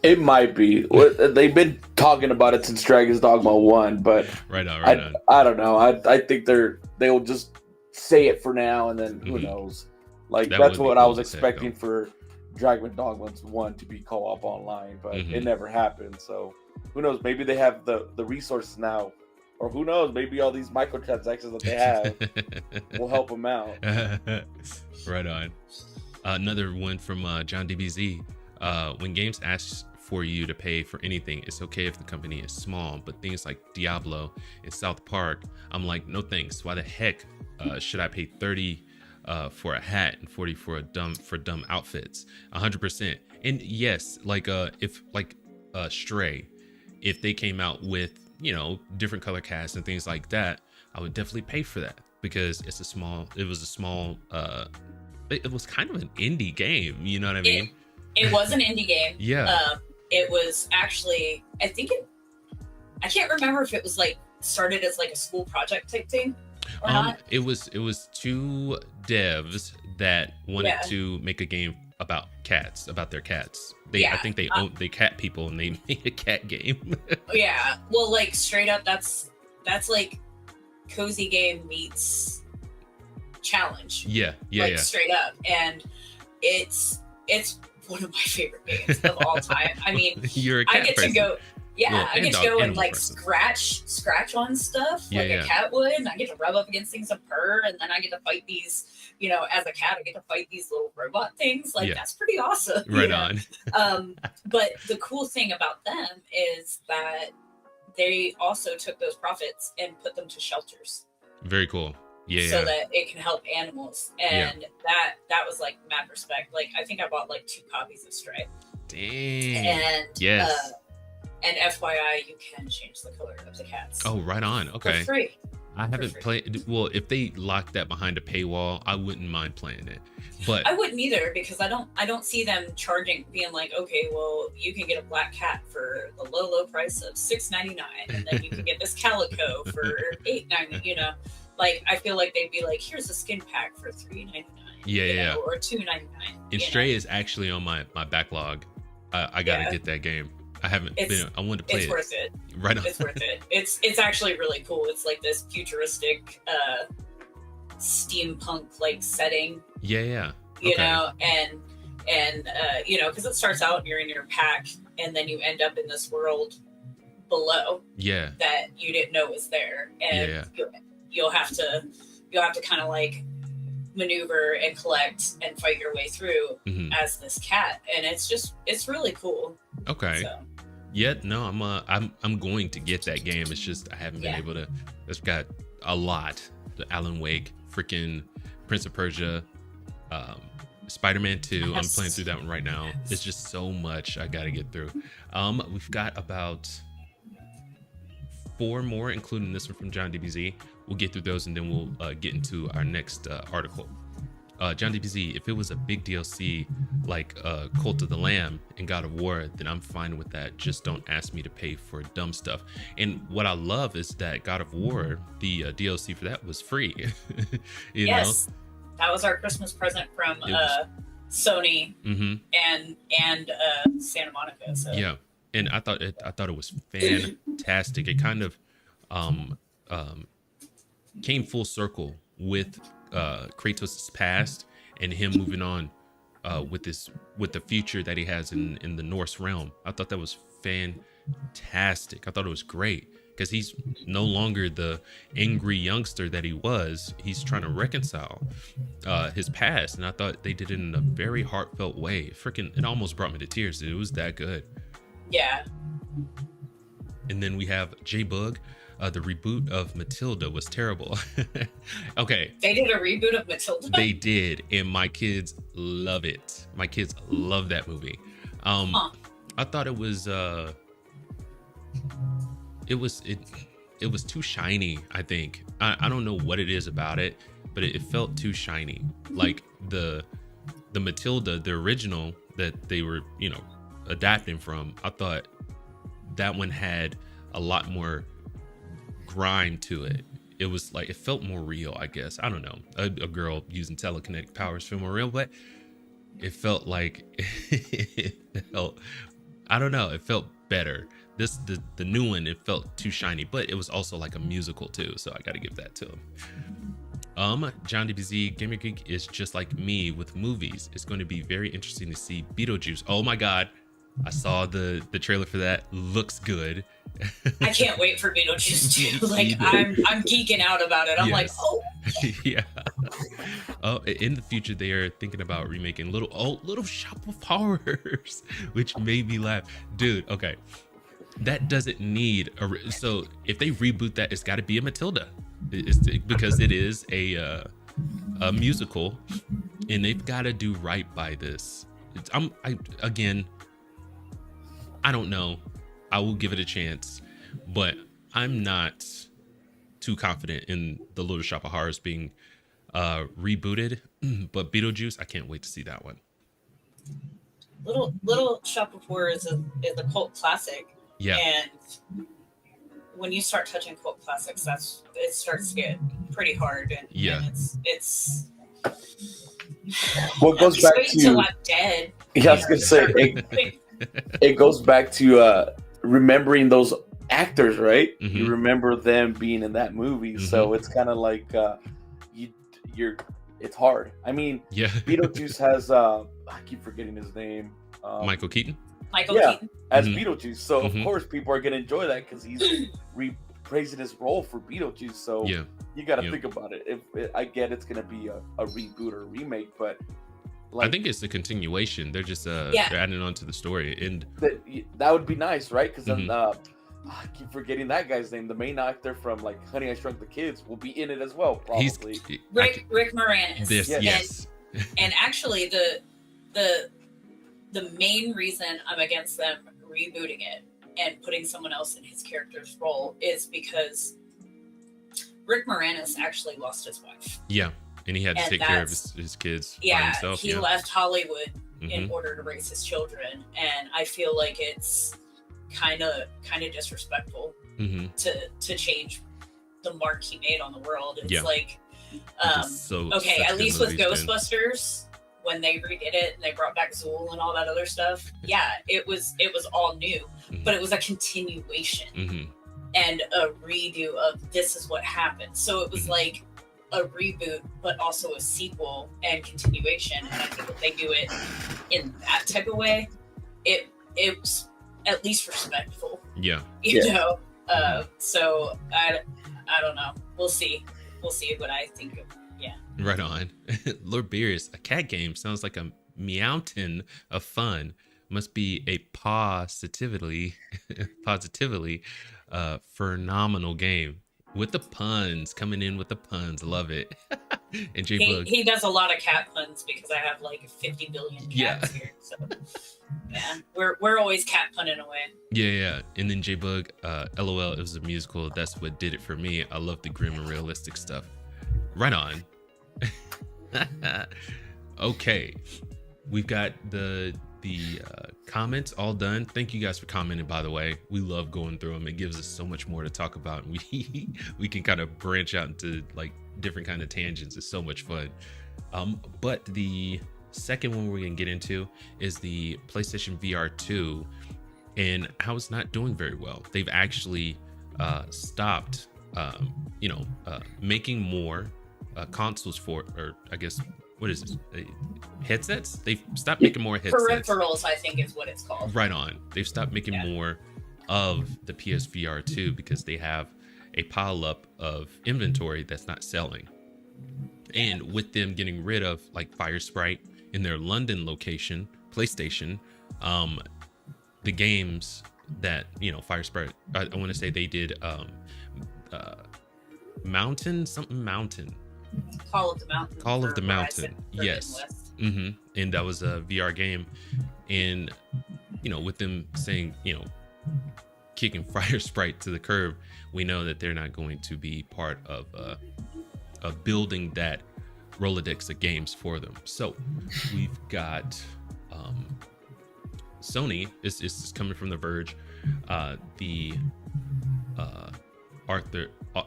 It might be. They've been talking about it since Dragon's Dogma 1, but right on. I don't know. I think they'll just say it for now, and then who knows? Like that's what I was expecting for Dragon Dogma 1 to be co-op online, but it never happened. So who knows? Maybe they have the resources now, or who knows? Maybe all these microtransactions that they have will help them out. Right on. Another one from John DBZ. When games ask for you to pay for anything, it's okay if the company is small, but things like Diablo and South Park, I'm like, no thanks. Why the heck should I pay 30 for a hat and 40 for dumb outfits? 100%. And yes, like if like Stray, if they came out with different color casts and things like that, I would definitely pay for that, because it was a small it was kind of an indie game, you know what I mean? It was an indie game. Yeah. It was actually, I can't remember if it was like started as like a school project type thing or not. It was two devs that wanted to make a game about their cats. I think they own cat people, and they made a cat game. Yeah. Well, like straight up, that's like cozy game meets challenge. Yeah. Straight up. And it's one of my favorite games of all time. I mean, you're a cat I get person. to go. Yeah, well, I get to go and like person. scratch on stuff like a cat would, and I get to rub up against things and purr, and then I get to fight these, as a cat, I get to fight these little robot things. Like that's pretty awesome. Right on. But the cool thing about them is that they also took those profits and put them to shelters. Very cool. Yeah. So that it can help animals, and that was like mad respect. Like I think I bought like 2 copies of Stray. Dang. And yes. And FYI, you can change the color of the cats. Oh, right on. Okay. For free. I haven't played. Well, if they lock that behind a paywall, I wouldn't mind playing it. But I wouldn't either, because I don't see them being like, okay, well, you can get a black cat for the low price of $6.99, and then you can get this calico for $8.99. Like I feel like they'd be like, here's a skin pack for $3.99. Yeah. Or $2.99. And Stray is actually on my backlog. I gotta get that game. I haven't been. I want to play it. It's worth it. Right on. It's worth it. It's actually really cool. It's like this futuristic, steampunk like setting. Yeah. You know, and you know, because it starts out and you're in your pack, and then you end up in this world below. Yeah. That you didn't know was there, and you'll have to kind of like maneuver and collect and fight your way through as this cat, and it's really cool. Okay. So. Yeah, no, I'm going to get that game. It's just I haven't been able to. It's got a lot. The Alan Wake, freaking Prince of Persia, Spider-Man 2. Yes. I'm playing through that one right now. Yes. It's just so much I gotta get through. We've got about 4 more, including this one from John DBZ. We'll get through those and then we'll get into our next article. John DBZ, if it was a big DLC like Cult of the Lamb and God of War, then I'm fine with that. Just don't ask me to pay for dumb stuff. And what I love is that God of War, the DLC for that was free. you know? That was our Christmas present from Sony and Santa Monica. So. Yeah, and I thought it was fantastic. It kind of came full circle with Kratos' past and him moving on with the future that he has in the Norse realm. I thought that was fantastic. I thought it was great because he's no longer the angry youngster that he was. He's trying to reconcile his past, and I thought they did it in a very heartfelt way. Freaking, it almost brought me to tears. It was that good. Yeah. And then we have J-Bug. The reboot of Matilda was terrible. Okay. They did a reboot of Matilda? They did, and my kids love it. My kids love that movie. I thought it was too shiny, I think. I don't know what it is about it, but it felt too shiny. Like the Matilda, the original that they were, you know, adapting from, I thought that one had a lot more grime to it. It was like, it felt more real, I guess. I don't know. A girl using telekinetic powers feel more real, but it felt like I don't know. It felt better. The new one, it felt too shiny, but it was also like a musical too. So I got to give that to him. John DBZ Gamer Geek is just like me with movies. It's going to be very interesting to see Beetlejuice. Oh my God. I saw the trailer for that. Looks good. I can't wait for Beetlejuice 2. Like I'm geeking out about it. I'm like, oh yeah. Oh, in the future they are thinking about remaking Little Shop of Horrors, which made me laugh, dude. Okay, that doesn't need so if they reboot that, it's got to be a Matilda. Because it is a musical, and they've got to do right by this. I don't know. I will give it a chance, but I'm not too confident in the Little Shop of Horrors being rebooted. But Beetlejuice, I can't wait to see that one. Little Shop of Horrors is a cult classic. Yeah. And when you start touching cult classics, it starts to get pretty hard. And it's well, it goes back till I'm dead. Yeah, I was gonna say it goes back to remembering those actors, right? You remember them being in that movie, so it's kind of like it's hard. I mean, Beetlejuice has I keep forgetting his name. Michael Keaton. Keaton as Beetlejuice. So of course people are gonna enjoy that because he's reprising his role for Beetlejuice. So you got to think about it. I get it's gonna be a reboot or a remake, but I think it's a continuation. They're just they're adding on to the story, and that would be nice, right? Because then I keep forgetting that guy's name. The main actor from like Honey, I Shrunk the Kids will be in it as well, probably. Rick Moranis. Yes. And actually, the main reason I'm against them rebooting it and putting someone else in his character's role is because Rick Moranis actually lost his wife. Yeah. And he had to take care of his kids by himself. He left Hollywood in order to raise his children. And I feel like it's kind of disrespectful to change the mark he made on the world. It's like, at least with Ghostbusters, when they redid it and they brought back Zool and all that other stuff, yeah, it was all new, but it was a continuation and a redo of this is what happened. So it was like a reboot, but also a sequel and continuation. And I think if they do it in that type of way, it's at least respectful. Yeah. You know? So I don't know. We'll see what I think of. Yeah. Right on. Lord Beerus, a cat game sounds like a meowton of fun. Must be a positively phenomenal game. With the puns, coming in with the puns. Love it. And J-Bug. He does a lot of cat puns because I have like 50 billion cats here. So yeah, we're always cat punning away. Yeah. And then J-Bug, LOL, it was a musical. That's what did it for me. I love the grim and realistic stuff. Right on. Okay. We've got the comments all done. Thank you guys for commenting, by the way. We love going through them. It gives us so much more to talk about. We can kind of branch out into like different kind of tangents. It's so much fun. But the second one we're gonna get into is the PlayStation VR 2 and how it's not doing very well. They've actually stopped making more consoles for, or I guess, what is this? Headsets? They've stopped making more headsets. Peripherals, I think is what it's called. Right on. They've stopped making more of the PSVR 2 because they have a pile up of inventory that's not selling. And with them getting rid of like Fire Sprite in their London location, PlayStation, the games that, Fire Sprite, I want to say they did Mountain. Call of the Mountain. Call of the Mountain. Yes. And that was a VR game. And, with them saying, kicking Fire Sprite to the curb, we know that they're not going to be part of building that Rolodex of games for them. So we've got Sony. This is coming from The Verge. The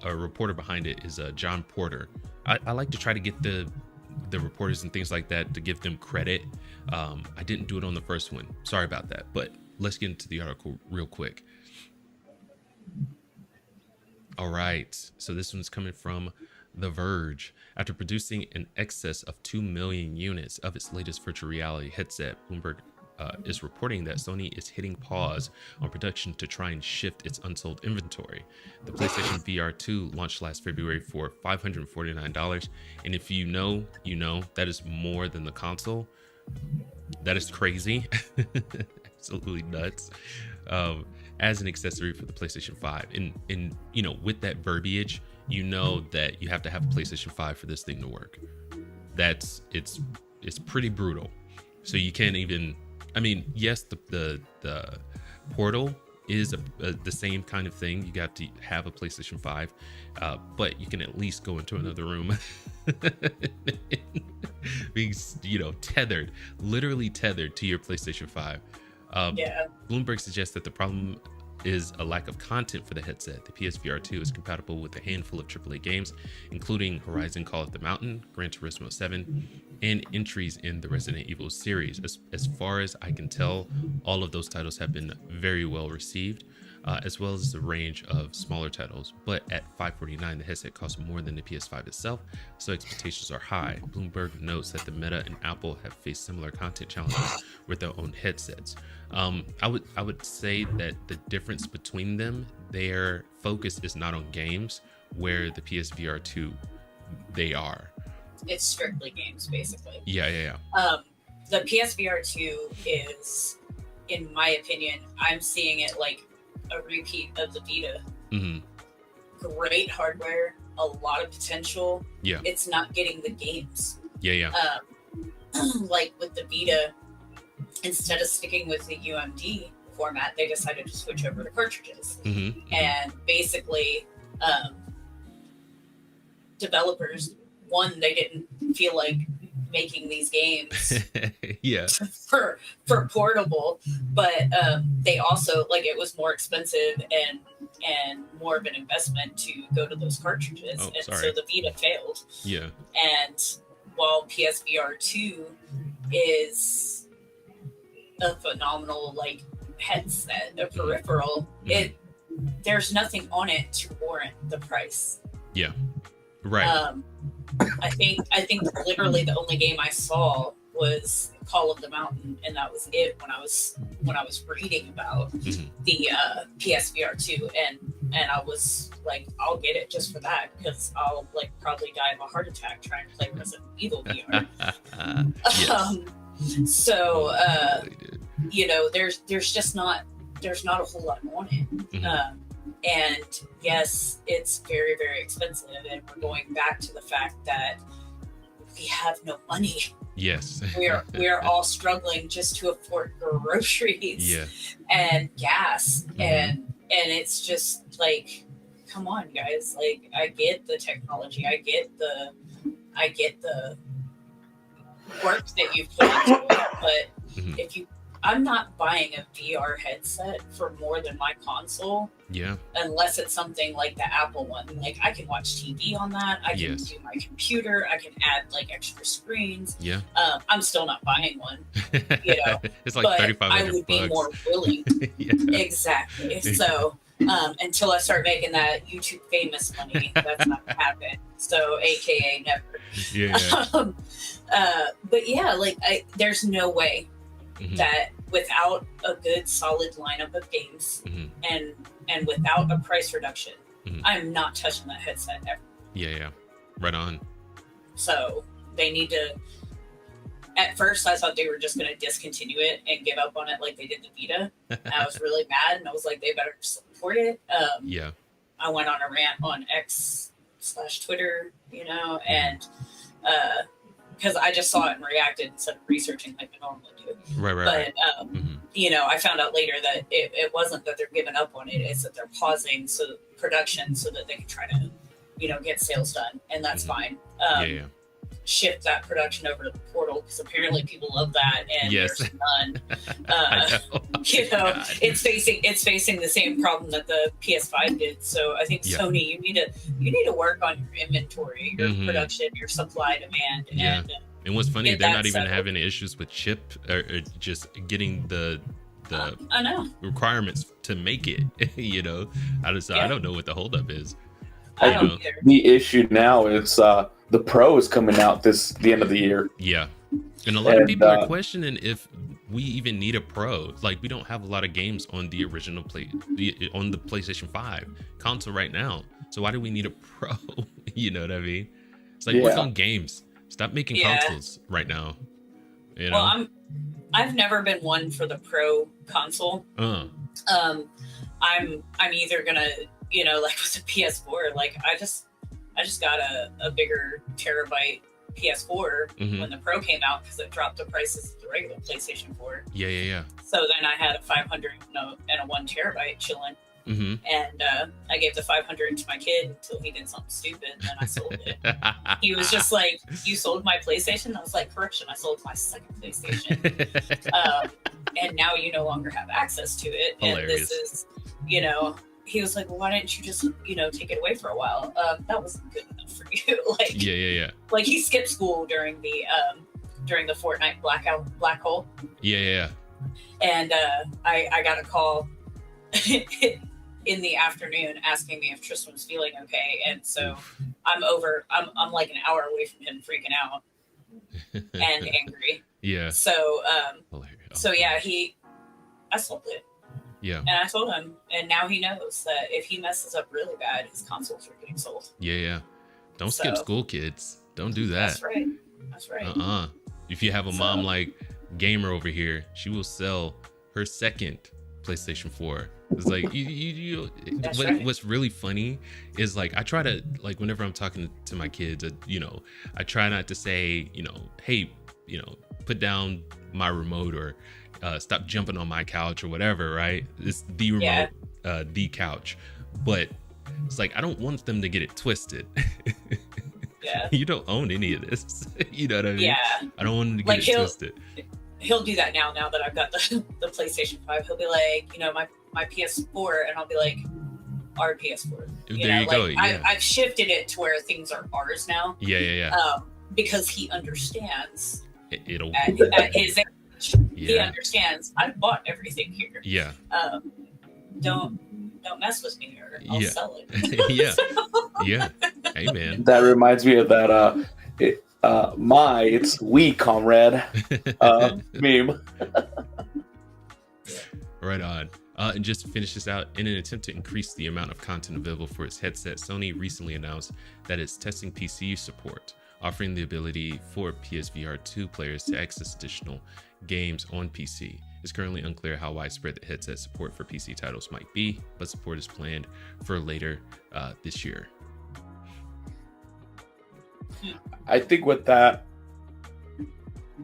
reporter behind it is John Porter. I like to try to get the reporters and things like that to give them credit. I didn't do it on the first one. Sorry about that. But let's get into the article real quick. All right. So this one's coming from The Verge. After producing in excess of 2 million units of its latest virtual reality headset, Bloomberg is reporting that Sony is hitting pause on production to try and shift its unsold inventory. The PlayStation VR 2 launched last February for $549, and if you know, that is more than the console. That is crazy. Absolutely nuts. As an accessory for the PlayStation 5. And with that verbiage, that you have to have a PlayStation 5 for this thing to work. It's pretty brutal. So you can't even, yes, the Portal is the same kind of thing. You got to have a PlayStation 5, but you can at least go into another room being, literally tethered to your PlayStation 5. Bloomberg suggests that the problem is a lack of content for the headset. The PSVR 2 is compatible with a handful of AAA games, including Horizon Call of the Mountain, Gran Turismo 7, and entries in the Resident Evil series. As far as I can tell, all of those titles have been very well received, as well as a range of smaller titles. But at $549, the headset costs more than the PS5 itself, so expectations are high. Bloomberg notes that the Meta and Apple have faced similar content challenges with their own headsets. I would say that the difference between them, their focus is not on games, where the PSVR 2, they are. It's strictly games, basically. Yeah. The PSVR 2 is, in my opinion, I'm seeing it like a repeat of the Vita. Great hardware, a lot of potential. Yeah. It's not getting the games. Yeah. Like with the Vita, instead of sticking with the UMD format, they decided to switch over to cartridges. And basically, developers, one, they didn't feel like making these games for portable, but they also, like, it was more expensive and more of an investment to go to those cartridges. So the Vita failed. Yeah. And while PSVR 2 is a phenomenal like headset, a peripheral. There's nothing on it to warrant the price. Yeah. Right. I think literally the only game I saw was Call of the Mountain, and that was it when I was reading about the PSVR 2, and I was like, I'll get it just for that, because I'll like probably die of a heart attack trying to play Resident Evil VR. So you know, there's just not a whole lot on it. And yes, it's very, very expensive, and we're going back to the fact that we have no money. Yes. we're all struggling just to afford groceries and gas, and it's just like, come on, guys. Like, I get the technology, I get the work that you've put into it, but I'm not buying a VR headset for more than my console. Yeah. Unless it's something like the Apple one. Like, I can watch TV on that. I can do my computer. I can add like extra screens. Yeah. I'm still not buying one. You know, it's like $3,500. I would be more willing. Exactly. So until I start making that YouTube famous money, that's not gonna happen. So, AKA never. Yeah. But yeah, like there's no way that without a good solid lineup of games and without a price reduction, I'm not touching that headset ever. Yeah, right on. So they need to. At first, I thought they were just going to discontinue it and give up on it like they did the Vita. And I was really mad, and I was like, they better support it. I went on a rant on X/Twitter, you know, and because I just saw it and reacted instead of researching like I normally do. Right. But, you know, I found out later that it wasn't that they're giving up on it. It's that they're pausing production so that they can try to, you know, get sales done. And that's fine. Shift that production over to the portal, because apparently people love that, and there's none. You know, it's facing the same problem that the PS5 did. So I think Sony, you need to work on your inventory, your production, your supply demand, and what's funny, they're not even having issues with chip or just getting the I know requirements to make it. You know, I don't know what the holdup is. I don't either. The issue now is the Pro is coming out the end of the year. Yeah. And a lot of people are questioning if we even need a Pro. Like, we don't have a lot of games on the original on the PlayStation 5 console right now. So why do we need a Pro? You know what I mean? It's like, work on games. Stop making consoles right now. You know? Well, I've never been one for the Pro console. I'm either gonna, you know, like with the PS4, like I just got a bigger terabyte PS4 when the Pro came out, because it dropped the prices of the regular PlayStation 4. Yeah. So then I had a 500 and a 1 terabyte chilling. And I gave the 500 to my kid until he did something stupid, and then I sold it. He was just like, "You sold my PlayStation?" I was like, "Correction, I sold my second PlayStation." And now you no longer have access to it. Hilarious. And this is, you know, he was like, "Well, why didn't you just, you know, take it away for a while?" That wasn't good enough for you. Like, yeah. Like, he skipped school during the Fortnite black hole. Yeah. And I got a call in the afternoon asking me if Tristan was feeling okay, and so I'm like an hour away from him freaking out and angry. Yeah. So so yeah, I sold it. Yeah. And I told him, and now he knows that if he messes up really bad, his consoles are getting sold. Yeah. Don't skip school, kids. Don't do that. That's right. If you have a mom like Gamer over here, she will sell her second PlayStation 4. It's like what's really funny is, like, I try to, like, whenever I'm talking to my kids, you know, I try not to say, you know, hey, you know, put down my remote, or stop jumping on my couch, or whatever, right? It's the remote, the couch. But it's like, I don't want them to get it twisted. Yeah. You don't own any of this. You know what I mean? Yeah. I don't want them to get it twisted. He'll do that now that I've got the PlayStation 5. He'll be like, you know, my PS4, and I'll be like, our PS4. You go. Yeah. I've shifted it to where things are ours now. Yeah. Because he understands it'll at his age. Yeah. He understands. I've bought everything here. Yeah. Don't mess with me or I'll Yeah. sell it. Yeah. Yeah. Hey, man. That reminds me of that. It's we, comrade. Meme. Right on. And just to finish this out, in an attempt to increase the amount of content available for its headset, Sony recently announced that it's testing PC support, offering the ability for PSVR 2 players to access additional games on PC. It's currently unclear how widespread the headset support for PC titles might be, but support is planned for later this year. I think with that,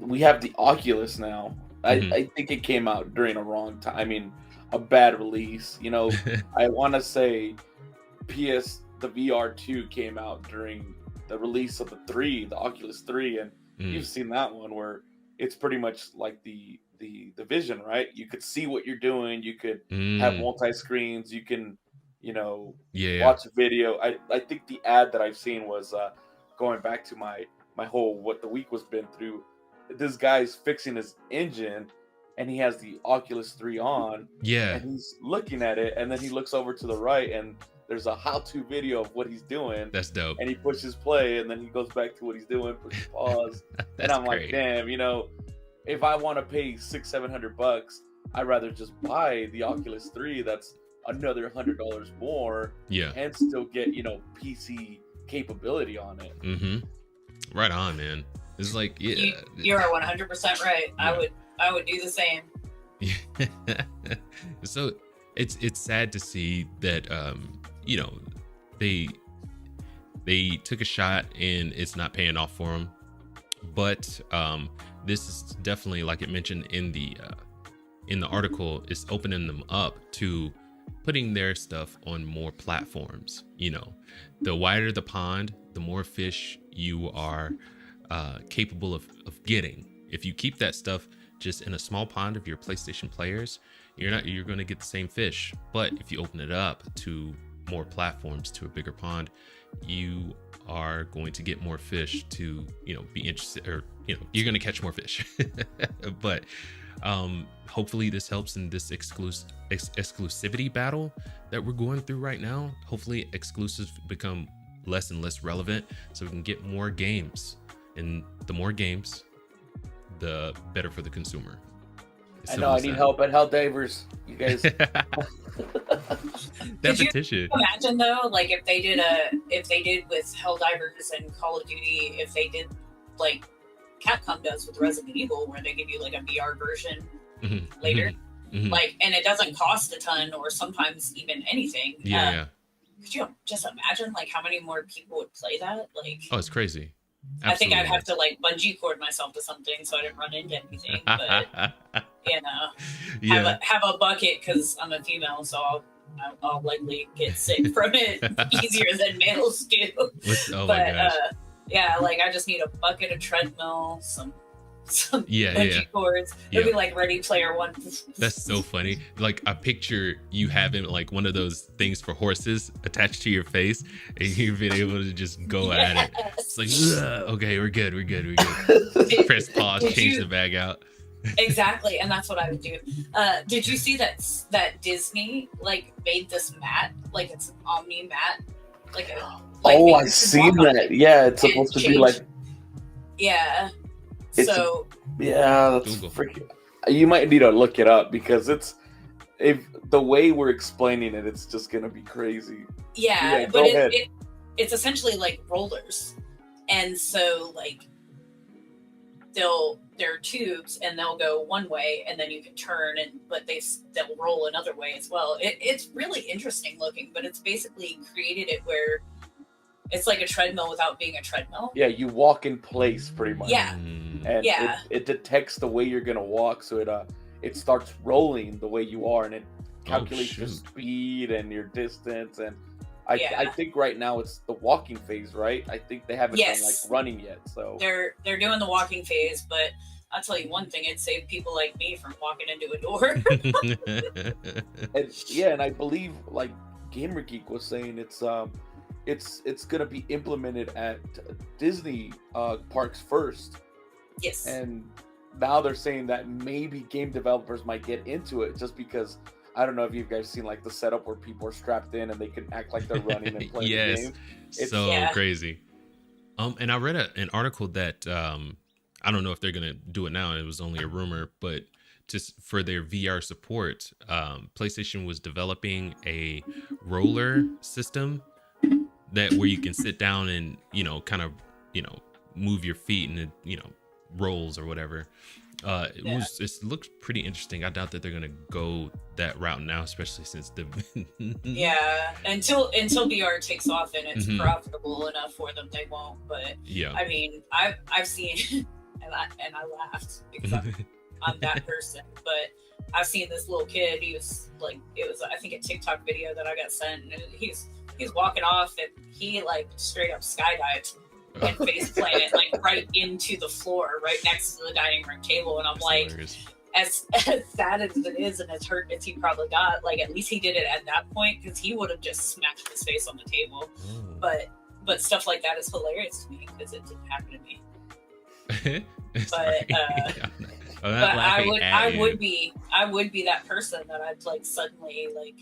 we have the Oculus now. I think it came out during a wrong time. I mean, a bad release. You know, I want to say the VR 2 came out during the release of the Oculus 3, and you've seen that one where it's pretty much like the Vision, right? You could see what you're doing. You could have multi-screens. You can, watch a video. I think the ad that I've seen was going back to my whole what the week was been through. This guy's fixing his engine, and he has the Oculus 3 on. Yeah. And he's looking at it, and then he looks over to the right, and there's a how-to video of what he's doing. That's dope. And he pushes play, and then he goes back to what he's doing, pushes pause. And I'm great. like, damn, if I want to pay $600-700, I'd rather just buy the Oculus 3. That's another $100 more. Yeah. And still get, PC capability on it. Mm-hmm. Right on, man. It's like, yeah. You are 100% right. Yeah. I would do the same. So it's sad to see that they took a shot and it's not paying off for them. But this is definitely, like it mentioned in the article, is opening them up to putting their stuff on more platforms. The wider the pond, the more fish you are capable of getting. If you keep that stuff just in a small pond of your PlayStation players, you're going to get the same fish. But if you open it up to more platforms, to a bigger pond, you are going to get more fish to be interested, or you're going to catch more fish. But hopefully this helps in this exclusivity battle that we're going through right now. Hopefully exclusives become less and less relevant, so we can get more games, and the more games, the better for the consumer. I know I need help at Helldivers, you guys. That petition. Imagine though, like if they did with Helldivers and Call of Duty, if they did like Capcom does with Resident Evil, where they give you like a VR version later, like, and it doesn't cost a ton or sometimes even anything. Yeah. Could you just imagine like how many more people would play that? Like, oh, it's crazy. Absolutely. I think I'd have to like bungee cord myself to something so I didn't run into anything. But have a bucket because I'm a female, so I'll likely get sick from it easier than males do. Oh my gosh. Like I just need a bucket, a treadmill, some bungee cords. It'll be like Ready Player One. That's so funny. Like I picture you having like one of those things for horses attached to your face, and you've been able to just go at it. It's like, okay, we're good. Press pause, change the bag out. Exactly, and that's what I would do. Did you see that Disney like made this mat, like it's an Omni mat, I've seen that. Yeah, it's supposed to be like. Yeah. That's freaking. You might need to look it up because if the way we're explaining it, it's just gonna be crazy. Yeah, but it's essentially like rollers, and so like they're tubes and they'll go one way and then you can turn, but they'll roll another way as well. It's really interesting looking, but it's basically created it where it's like a treadmill without being a treadmill. Yeah, you walk in place pretty much. Yeah. And it detects the way you're gonna walk, so it starts rolling the way you are, and it calculates your speed and your distance. And I think right now it's the walking phase, right? I think they haven't done like running yet. So they're doing the walking phase, but I'll tell you one thing: it saved people like me from walking into a door. and I believe like Gamer Geek was saying it's gonna be implemented at Disney parks first, Yes. And now they're saying that maybe game developers might get into it just because I don't know if you guys seen like the setup where people are strapped in and they can act like they're running and playing the game. It's so crazy. And I read an article that I don't know if they're gonna do it now. It was only a rumor, but just for their VR support, PlayStation was developing a roller system that where you can sit down and kind of move your feet and it rolls or whatever. It looks pretty interesting. I doubt that they're gonna go that route now, especially since the until VR takes off and it's profitable enough for them, they won't. But I mean, I've seen and I laughed because I'm that person, but I've seen this little kid. He was like, it was I think a TikTok video that I got sent, and he's walking off and he like straight up skydived and face planted like right into the floor right next to the dining room table. And I'm like, as sad as it is and as hurt as he probably got, like at least he did it at that point, because he would have just smashed his face on the table. But stuff like that is hilarious to me because it didn't happen to me. But I would be that person that I'd like suddenly like,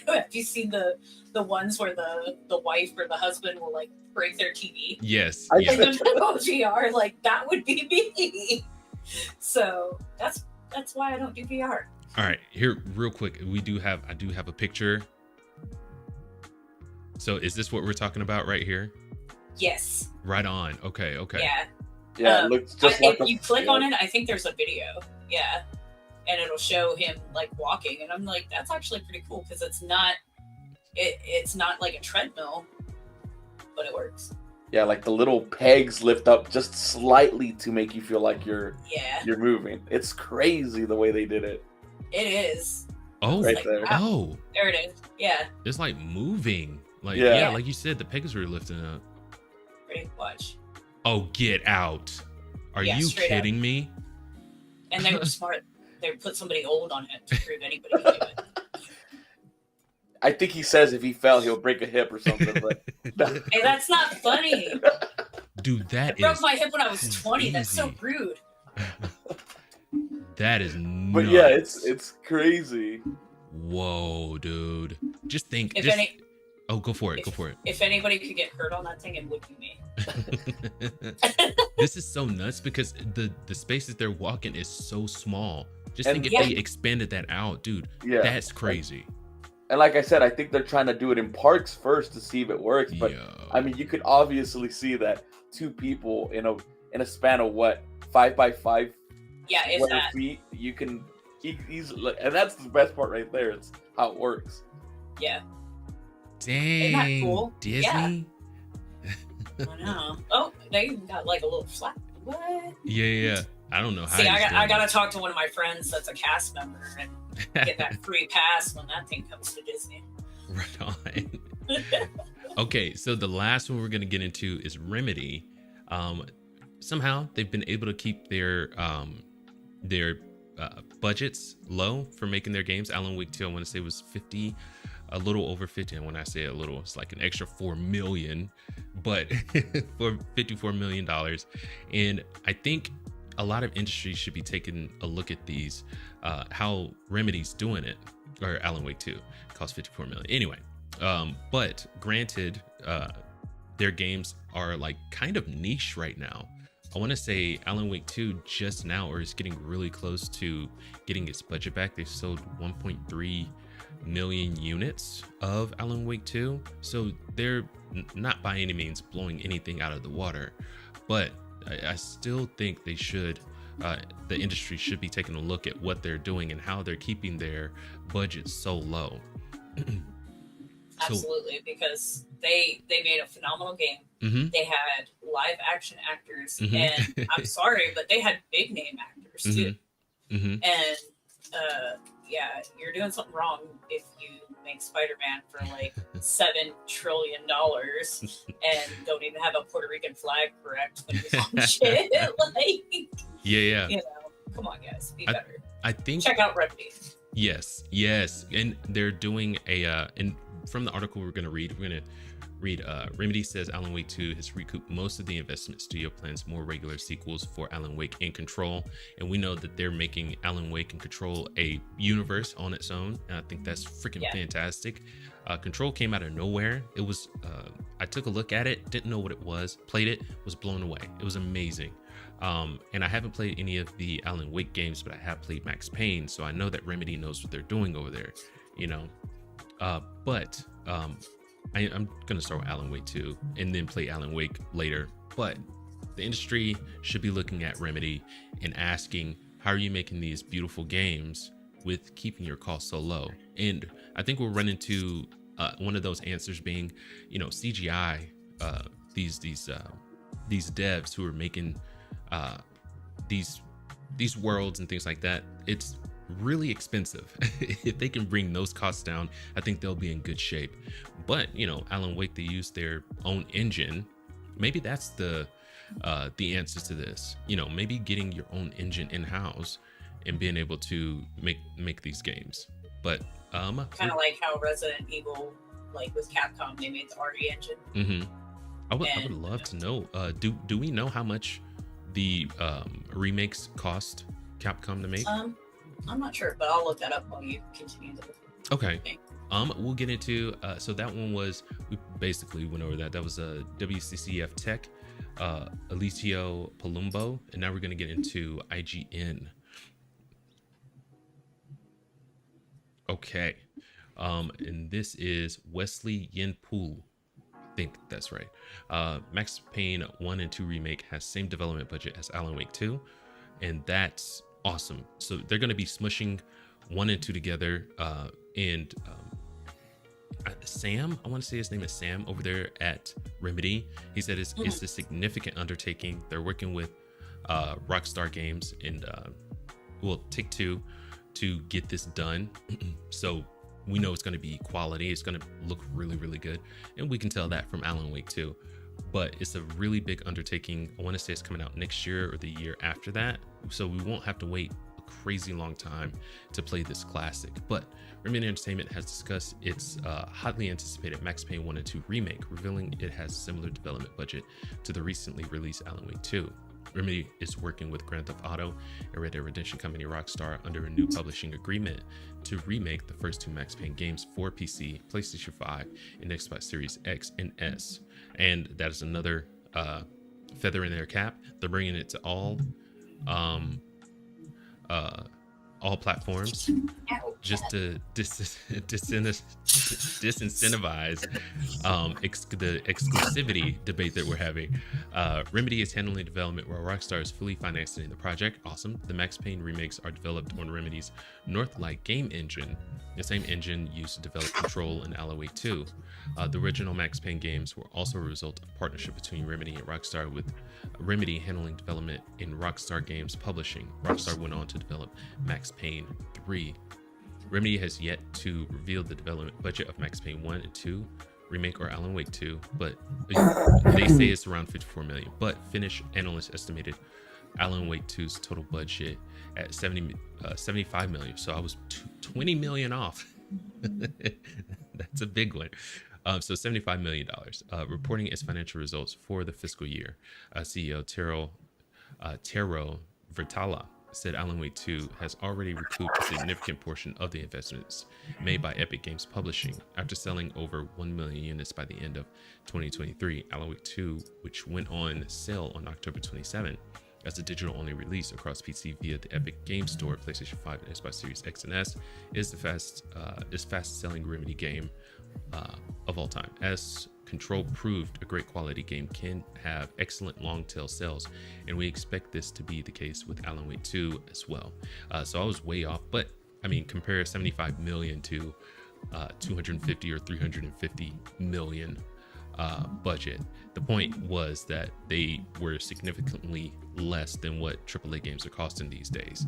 have you seen the ones where the wife or the husband will like break their TV? Yes. Like VR, like that would be me. So that's why I don't do VR. All right, here real quick, I do have a picture. So is this what we're talking about right here? Yes. Right on. Okay. Yeah, it looks just like if you click on it, I think there's a video. Yeah. And it'll show him like walking, and I'm like, that's actually pretty cool because it's not like a treadmill, but it works. Yeah, like the little pegs lift up just slightly to make you feel like you're moving. It's crazy the way they did it. It is. Oh, right like, there. wow. Oh, there it is. Yeah. It's like moving. Like like you said, the pegs were lifting up. Ready? Watch. Oh, get out. Are you kidding me? And they were smart. They put somebody old on it to prove anybody could do it. I think he says if he fell, he'll break a hip or something. But hey, that's not funny. Dude, I broke my hip when I was 20. That's so rude. That is nuts. But yeah, it's crazy. Whoa, dude. Just think. Go for it. If anybody could get hurt on that thing, it would be me. This is so nuts because the spaces they're walking is so small. Just think if they expanded that out, dude. Yeah, that's crazy. And like I said, I think they're trying to do it in parks first to see if it works. But I mean, you could obviously see that two people in a span of 5x5 square feet, you can easily, and that's the best part right there. It's how it works. Yeah. Dang. Isn't that cool? Disney. Yeah. I know. Oh, they even got like a little flat. What? Yeah. I don't know how. See, I gotta talk to one of my friends that's a cast member and get that free pass when that thing comes to Disney. Right on. Okay, so the last one we're gonna get into is Remedy. Somehow they've been able to keep their budgets low for making their games. Alan Wake 2, I want to say, was a little over 50. And when I say a little, it's like an extra $4 million, but for $54 million. And I think a lot of industries should be taking a look at these, how Remedy's doing it, or Alan Wake 2 cost $54 million. Anyway, but granted, their games are like kind of niche right now. I want to say Alan Wake 2 just now, or is getting really close to getting its budget back. They sold 1.3 million units of Alan Wake 2. So they're not by any means blowing anything out of the water, but I still think they should, the industry should be taking a look at what they're doing and how they're keeping their budgets so low. Absolutely, because they made a phenomenal game. Mm-hmm. They had live action actors, mm-hmm. and I'm sorry, but they had big name actors too. Mm-hmm. And you're doing something wrong if you make Spider-Man for like $7 trillion and don't even have a Puerto Rican flag correct when he's on shit. Like, yeah. You know, come on, guys, be better. I think check out Remedy. Yes, and they're doing and from the article we're going to read, Remedy says Alan Wake 2 has recouped most of the investment. Studio plans more regular sequels for Alan Wake and Control, and we know that they're making Alan Wake and Control a universe on its own, and I think that's freaking fantastic. Control came out of nowhere. It was I took a look at it, didn't know what it was, played it, was blown away. It was amazing. And I haven't played any of the Alan Wake games, but I have played Max Payne, so I know that Remedy knows what they're doing over there, you know. But I'm gonna start with Alan Wake 2 and then play Alan Wake later. But the industry should be looking at Remedy and asking, how are you making these beautiful games with keeping your costs so low? And I think we'll run into one of those answers being, you know, CGI. These devs who are making these worlds and things like that, it's really expensive. If they can bring those costs down, I think they'll be in good shape. But you know, Alan Wake, they use their own engine. Maybe that's the answer to this. You know, maybe getting your own engine in-house and being able to make these games. But kind of like how Resident Evil, like with Capcom, they made the RE engine. Mm-hmm. I would love to know. Do we know how much the remakes cost Capcom to make? I'm not sure, but I'll look that up while you continue the Okay. thing. We'll get into so that one was, we basically went over that. That was a WCCF Tech, Alicio Palumbo, and now we're gonna get into IGN. Okay. And this is Wesley Yin-Pool. I think that's right. Max Payne 1 and 2 remake has same development budget as Alan Wake 2, and that's awesome. So they're going to be smushing 1 and 2 together. And Sam, I want to say his name is Sam over there at Remedy. He said it's a significant undertaking. They're working with Rockstar Games and Take-Two to get this done. So we know it's going to be quality. It's going to look really, really good. And we can tell that from Alan Wake 2. But it's a really big undertaking. I want to say it's coming out next year or the year after that. So we won't have to wait a crazy long time to play this classic. But Remedy Entertainment has discussed its hotly anticipated Max Payne 1 and 2 remake, revealing it has similar development budget to the recently released Alan Wake 2. Remedy is working with Grand Theft Auto and Red Dead Redemption company Rockstar under a new publishing agreement to remake the first 2 Max Payne games for PC, PlayStation 5, and Xbox Series X and S. And that is another feather in their cap. They're bringing it to all platforms, just to disincentivize the exclusivity debate that we're having. Remedy is handling development while Rockstar is fully financing the project. Awesome. The Max Payne remakes are developed on Remedy's Northlight game engine, the same engine used to develop Control and Alan Wake 2. The original Max Payne games were also a result of partnership between Remedy and Rockstar, with Remedy handling development in Rockstar Games publishing. Rockstar went on to develop Max Payne 3. Remedy has yet to reveal the development budget of Max Payne 1 and 2 remake or Alan Wake 2, but they say it's around 54 million. But Finnish analysts estimated Alan Wake 2's total budget at 75 million. So I was 20 million off. That's a big one. So $75 million. Reporting its financial results for the fiscal year, CEO Tero Virtala said Alan Wake 2 has already recouped a significant portion of the investments made by Epic Games Publishing. After selling over 1 million units by the end of 2023, Alan Wake 2, which went on sale on October 27 as a digital-only release across PC via the Epic Games Store, PlayStation 5, and Xbox Series X and S, is the fastest-selling Remedy game of all time. As Control proved, a great quality game can have excellent long-tail sales, and we expect this to be the case with Alan Wake 2 as well. So I was way off, but I mean, compare 75 million to 250 or 350 million budget. The point was that they were significantly less than what AAA games are costing these days.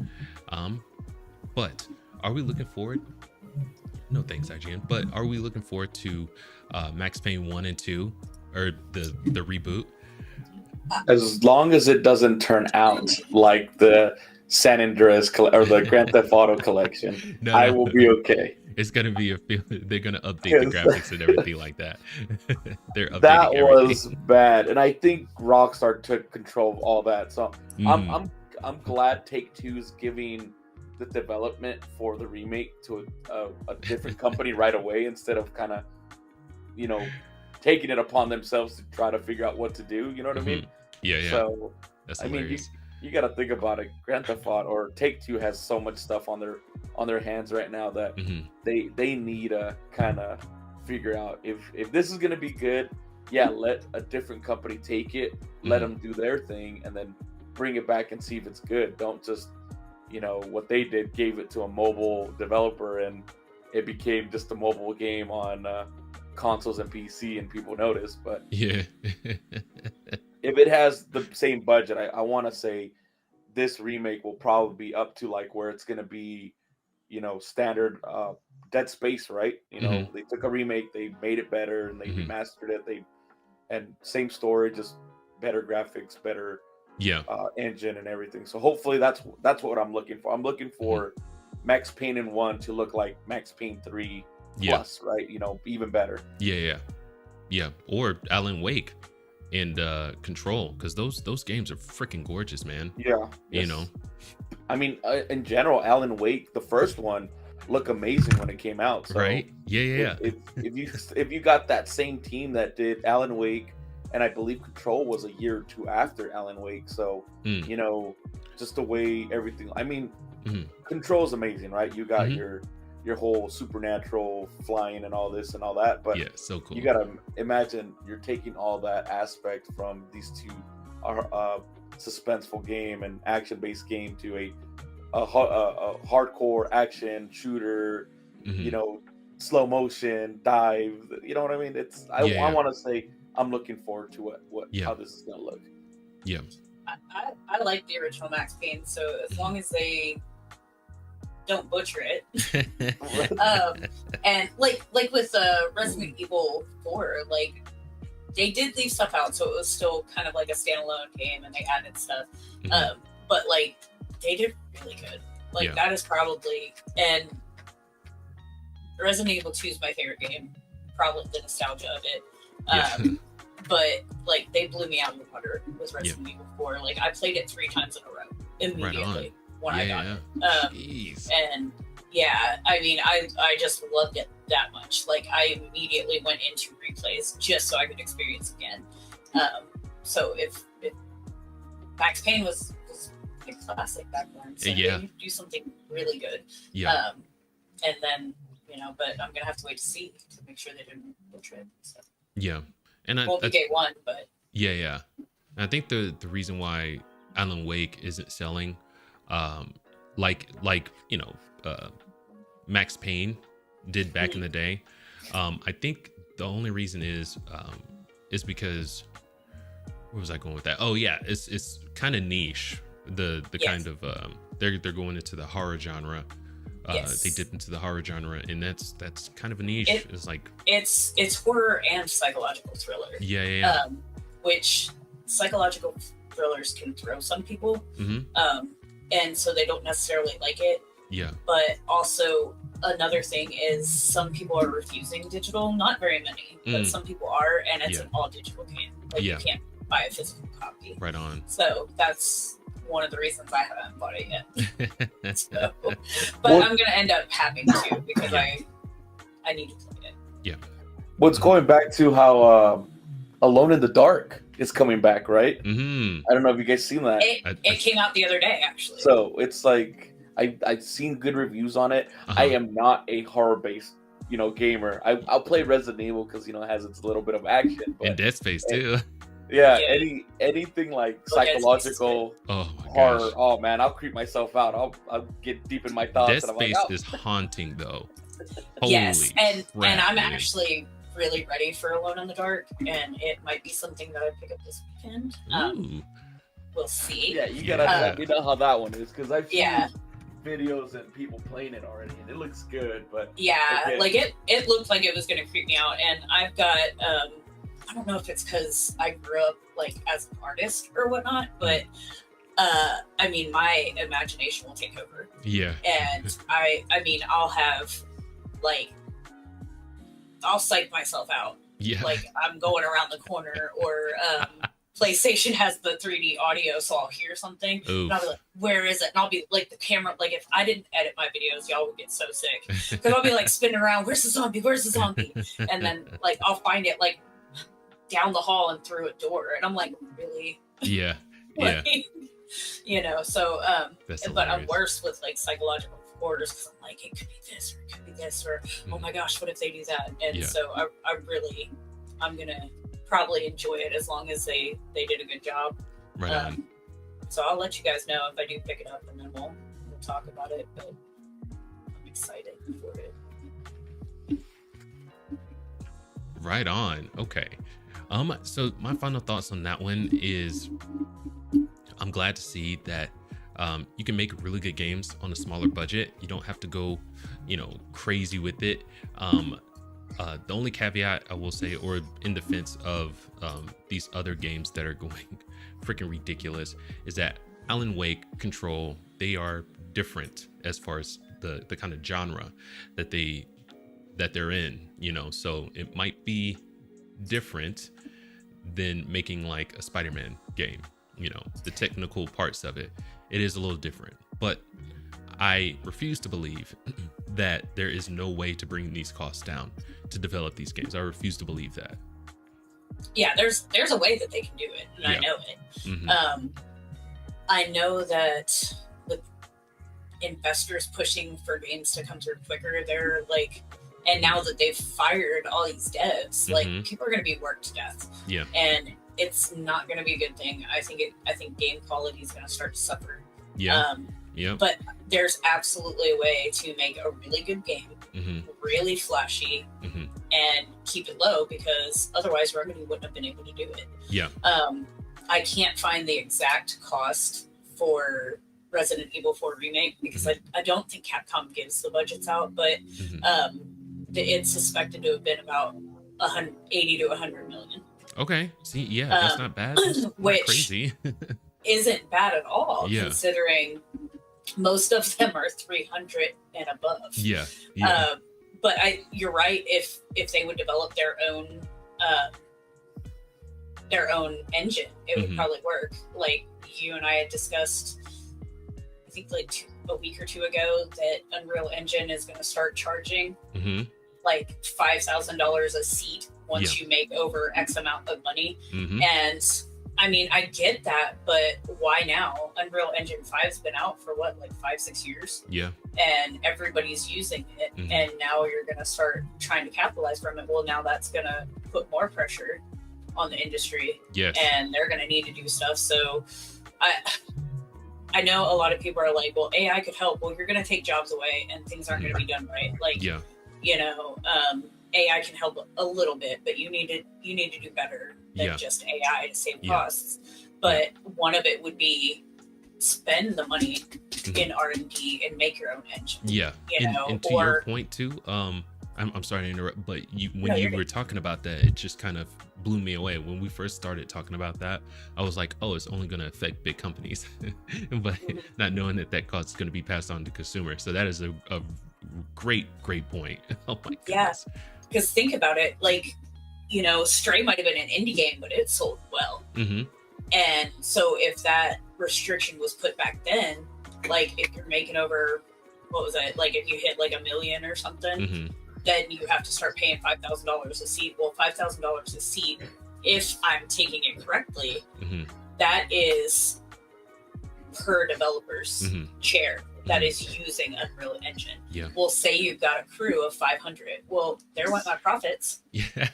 But are we looking forward? No thanks, IGN. But are we looking forward to Max Payne 1 and 2, or the reboot? As long as it doesn't turn out like the San Andreas or the Grand Theft Auto collection, I will be okay. It's gonna be they're gonna update the graphics and everything like that. They're updating That everything. was bad, and I think Rockstar took control of all that. So I'm glad Take-Two's giving the development for the remake to a different company right away, instead of kind of, taking it upon themselves to try to figure out what to do. You know what I mean? Yeah. So That's I mean, hilarious. you got to think about it. Grand Theft Auto or Take-Two has so much stuff on their hands right now that they need to kind of figure out if this is going to be good. Yeah, let a different company take it, let them do their thing, and then bring it back and see if it's good. Don't just, what they did, gave it to a mobile developer and it became just a mobile game on consoles and PC, and people notice. But Yeah. if it has the same budget, I want to say this remake will probably be up to like where it's going to be, standard Dead Space, right? They took a remake, they made it better, and they remastered it. And same story, just better graphics, better engine and everything. So hopefully that's what I'm looking for. I'm looking for Max Payne 1 to look like Max Payne 3 plus, right? Even better. Yeah. Or Alan Wake and Control, because those games are freaking gorgeous, man. Yeah. Yes. I mean, in general, Alan Wake, the first one, looked amazing when it came out. So right? Yeah. If you got that same team that did Alan Wake, and I believe Control was a year or two after Alan Wake, so just the way everything. I mean, Control is amazing, right? You got your whole supernatural flying and all this and all that, but so cool. You gotta imagine you're taking all that aspect from these two suspenseful game and action-based game to a hardcore action shooter, slow motion dive. You know what I mean? I want to say I'm looking forward to how this is gonna look. Yeah, I like the original Max Payne, so as long as they don't butcher it, and like with Resident Evil 4, like they did leave stuff out, so it was still kind of like a standalone game, and they added stuff. But like they did really good. Like that is probably, and Resident Evil 2 is my favorite game. Probably the nostalgia of it. But like they blew me out of the water with Resident Evil 4. Like I played it 3 times in a row immediately when I got it. And I mean, I just loved it that much. Like I immediately went into replays just so I could experience again. So if Max Payne was a classic back then, so they do something really good. And then but I'm gonna have to wait to see to make sure they didn't butcher it. So. And won't be day one, but and I think the reason why Alan Wake isn't selling like Max Payne did back in the day, I think the only reason is because where was I going with that? It's kind of niche, the kind of they're going into the horror genre. They dip into the horror genre, and that's kind of a niche. It's like it's horror and psychological thriller. Which psychological thrillers can throw some people, and so they don't necessarily like it. But also another thing is some people are refusing digital. Not very many, but some people are, and it's an all digital game. Like you can't buy a physical copy. Right on. So that's one of the reasons I haven't bought it yet. So, but I'm gonna end up having to because I need to play it. What's going back to how Alone in the Dark is coming back, right? I don't know if you guys seen that. It came out the other day, actually. So it's like I've seen good reviews on it. I am not a horror based gamer. I'll play Resident Evil because it has its little bit of action. But, and Dead Space too. Anything like psychological horror. Oh man, I'll creep myself out. I'll get deep in my thoughts. Dead Space is haunting though. Holy and I'm dude. Actually really ready for Alone in the Dark, and it might be something that I pick up this weekend. We'll see. Yeah, you gotta let me know how that one is, because I've seen videos and people playing it already, and it looks good. But like it looked like it was gonna creep me out, and I've got I don't know if it's because I grew up like as an artist or whatnot, but I mean, my imagination will take over. And I mean, I'll have like I'll psych myself out. Yeah. Like I'm going around the corner, or PlayStation has the 3D audio, so I'll hear something. Oof. And I'll be like, where is it? And I'll be like, the camera, like if I didn't edit my videos, y'all would get so sick. Because I'll be like spinning around, where's the zombie? Where's the zombie? And then like I'll find it like down the hall and through a door. And I'm like, really? Yeah. Like, Yeah. You know, so That's but I'm hilarious. worse with like psychological orders, because I'm like, it could be this or it could be this, or oh my gosh, what if they do that? And Yeah. so I'm gonna probably enjoy it as long as they did a good job. Right on. So I'll let you guys know if I do pick it up, and then we'll talk about it. But I'm excited for it. Right on. Okay. So my final thoughts on that one is, I'm glad to see that you can make really good games on a smaller budget. You don't have to go, crazy with it. The only caveat I will say, or in defense of these other games that are going freaking ridiculous, is that Alan Wake, Control, they are different as far as the kind of genre that they're in, so it might be different than making like a Spider-Man game. The technical parts of it is a little different, but I refuse to believe that there is no way to bring these costs down to develop these games. I refuse to believe that. Yeah, there's a way that they can do it, and I know it. Mm-hmm. I know that with investors pushing for games to come through quicker, they're like, and now that they've fired all these devs, like people are going to be worked to death. Yeah, and it's not going to be a good thing. I think game quality is going to start to suffer. Yeah. But there's absolutely a way to make a really good game, really flashy, and keep it low, because otherwise Remedy wouldn't have been able to do it. Yeah. I can't find the exact cost for Resident Evil 4 Remake, because I don't think Capcom gives the budgets out, but it's suspected to have been about 80 to 100 million. Okay. See, yeah, that's not bad. That's which not crazy. isn't bad at all, Yeah. considering most of them are 300 and above. Yeah. But you're right. If they would develop their own engine, it would probably work. Like you and I had discussed, I think like a week or two ago, that Unreal Engine is going to start charging like $5,000 a seat once you make over X amount of money. And I mean, I get that, but why now? Unreal Engine 5's been out for what, like 5-6 years? Yeah. And everybody's using it, and now you're going to start trying to capitalize from it. Well, now that's going to put more pressure on the industry. Yes. And they're going to need to do stuff. So I know a lot of people are like, well, AI could help. Well, you're going to take jobs away and things aren't going to be done right. Like, AI can help a little bit, but you need to do better than just AI to save costs. But one of it would be spend the money in R&D and make your own engine. Yeah. And to your point too, I'm sorry to interrupt, but when you were talking about that, it just kind of blew me away. When we first started talking about that, I was like, oh, it's only going to affect big companies, but not knowing that cost is going to be passed on to consumers. So that is a great point. Oh my goodness. Yeah, because think about it, like, Stray might have been an indie game, but it sold well. And so if that restriction was put back then, like if you're making over, what was it, like if you hit like 1 million or something, then you have to start paying $5,000 a seat. Well, $5,000 a seat, if I'm taking it correctly, that is per developer's chair that is using Unreal Engine. Yeah. We'll say you've got a crew of 500. Well, there went my profits. Yeah.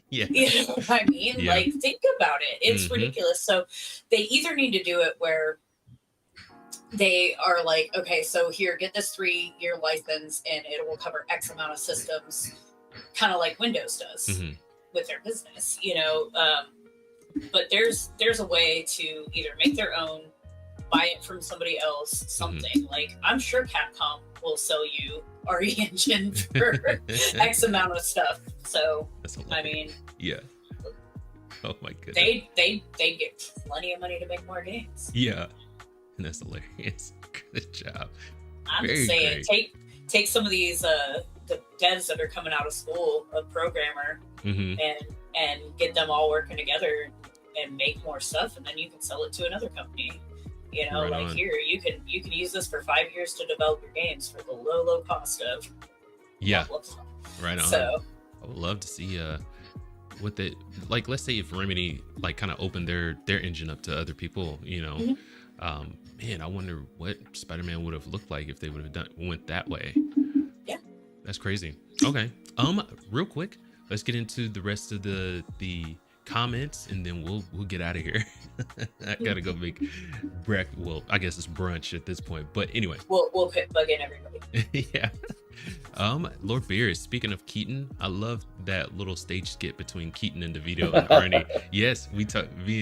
You know what I mean? Yeah. Like, think about it. It's ridiculous. So they either need to do it where they are like, okay, so here, get this 3-year license and it will cover X amount of systems, kind of like Windows does with their business, but there's a way to either make their own, buy it from somebody else, something. Like, I'm sure Capcom will sell you RE Engine for X amount of stuff. So, I mean, yeah. Oh my goodness. They get plenty of money to make more games. Yeah. And that's hilarious. Good job. I'm just saying, take some of these the devs that are coming out of school, a programmer, and get them all working together and make more stuff, and then you can sell it to another company. You know, Right on. here you can use this for 5 years to develop your games for the low cost of Yeah, blah, blah, blah. right on. So I would love to see what they like. Let's say if Remedy like kind of opened their engine up to other people, you know. Man, I wonder what Spider-Man would have looked like if they would have went that way. Yeah, that's crazy. Okay, real quick, let's get into the rest of the comments, and then we'll get out of here. I gotta go make breakfast. Well, I guess it's brunch at this point, but anyway, we'll quit bugging everybody. yeah. Lord Beers, speaking of Keaton, I love that little stage skit between Keaton and DeVito and Arnie. Yes, me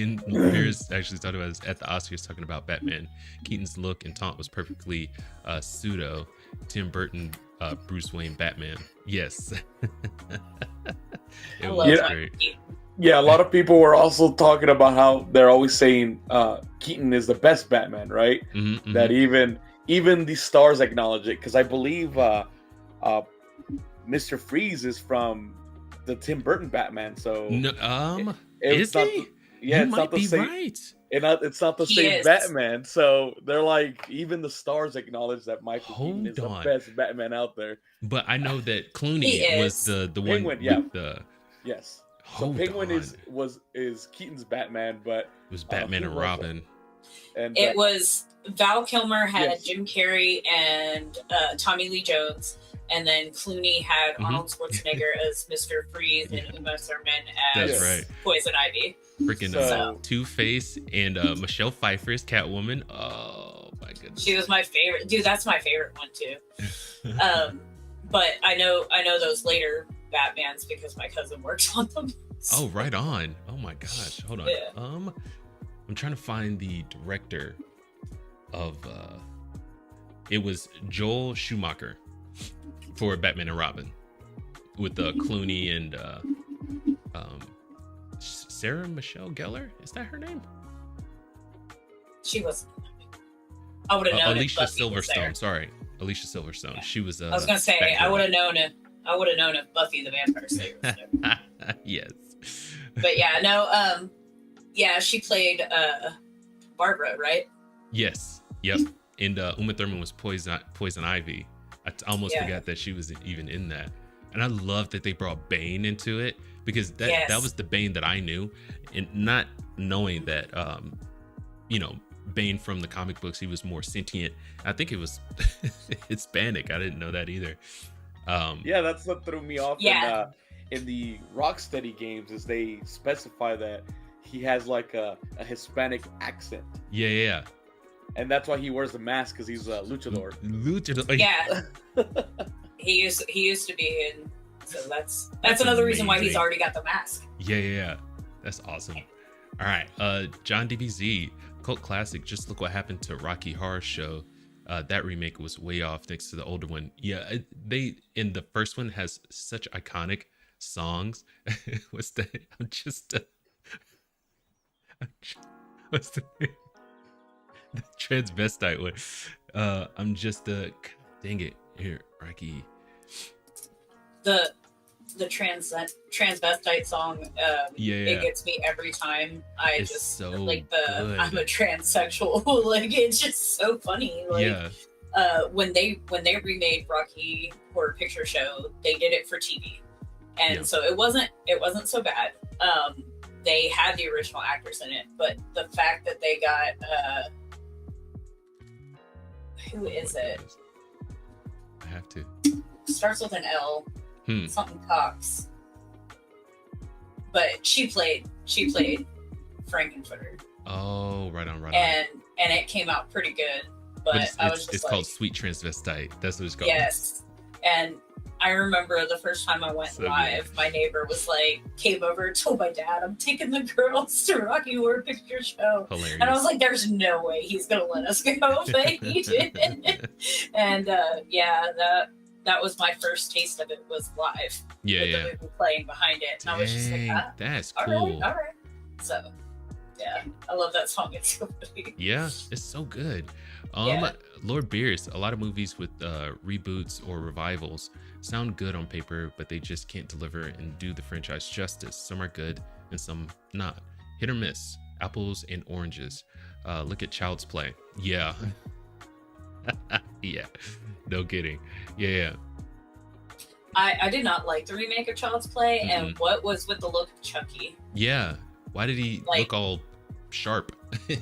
and Beers actually talked about this at the Oscars, talking about Batman. Keaton's look and taunt was perfectly pseudo Tim Burton Bruce Wayne Batman. Yes. It was great. Yeah, a lot of people were also talking about how they're always saying Keaton is the best Batman, right? That even the stars acknowledge it, because I believe Mr. Freeze is from the Tim Burton Batman. So no, it's is not he? Yeah, you it's might not the be same. right. It's not the same Batman. So they're like, even the stars acknowledge that Michael Keaton is the best Batman out there. But I know that Clooney was the one with the yes. So Penguin is Keaton's Batman, but it was Batman and Robin. And it was Val Kilmer had Jim Carrey and Tommy Lee Jones, and then Clooney had Arnold Schwarzenegger as Mr. Freeze and Uma Thurman as Poison Ivy. Freaking Two-Face and Michelle Pfeiffer as Catwoman. Oh my goodness, she was my favorite. Dude, that's my favorite one too. But I know those later Batmans because my cousin works on them. So. Oh, right on. Oh my gosh, hold on. Yeah. I'm trying to find the director of it was Joel Schumacher for Batman and Robin with Clooney and Sarah Michelle Gellar. Is that her name? She was. I would have known. Alicia Silverstone. Sorry, Alicia Silverstone. Yeah. She was. I was gonna say I would have known if Buffy the Vampire Slayer was there. Yes. But yeah, no. Yeah, she played Barbara, right? Yes. Yep. And Uma Thurman was Poison Ivy. I almost forgot that she was even in that. And I love that they brought Bane into it, because that was the Bane that I knew, and not knowing that Bane from the comic books, he was more sentient. I think it was Hispanic. I didn't know that either. That's what threw me off in the Rocksteady games, is they specify that he has like a Hispanic accent. Yeah. And that's why he wears the mask, because he's a luchador. Yeah. he used to be in, so that's another reason why he's already got the mask. Yeah. That's awesome. All right, John DBZ, cult classic. Just look what happened to Rocky Horror Show. That remake was way off next to the older one. Yeah, they in the first one has such iconic songs. What's that? What's the name? The transvestite one. I'm just dang it. Here, Rocky. The transvestite song, it gets me every time. It's just so like good. I'm a transsexual. Like, it's just so funny. Like, when they remade Rocky Horror Picture Show, they did it for TV, and so it wasn't so bad. They had the original actors in it, but the fact that they got who is it? I have to. Starts with an L. Something Cox. But she played Frankenfurter. Oh, right on. And it came out pretty good. But I was just it's called Sweet Transvestite. That's what it's called. Yes. And I remember the first time I went live, my neighbor was like, came over and told my dad, I'm taking the girls to Rocky Horror Picture Show. Hilarious. And I was like, there's no way he's going to let us go. But he did. And that was my first taste of it, was live. Yeah. The movie playing behind it. And I was just like, that's cool. All right. So, yeah, I love that song. It's so funny. Yeah, it's so good. Lord Beers, a lot of movies with reboots or revivals. sound good on paper, but they just can't deliver and do the franchise justice. Some are good and some not. Hit or miss, apples and oranges. Look at Child's Play. Yeah. Yeah, no kidding. Yeah. I did not like the remake of Child's Play, and what was with the look of Chucky? Yeah, why did he look all sharp?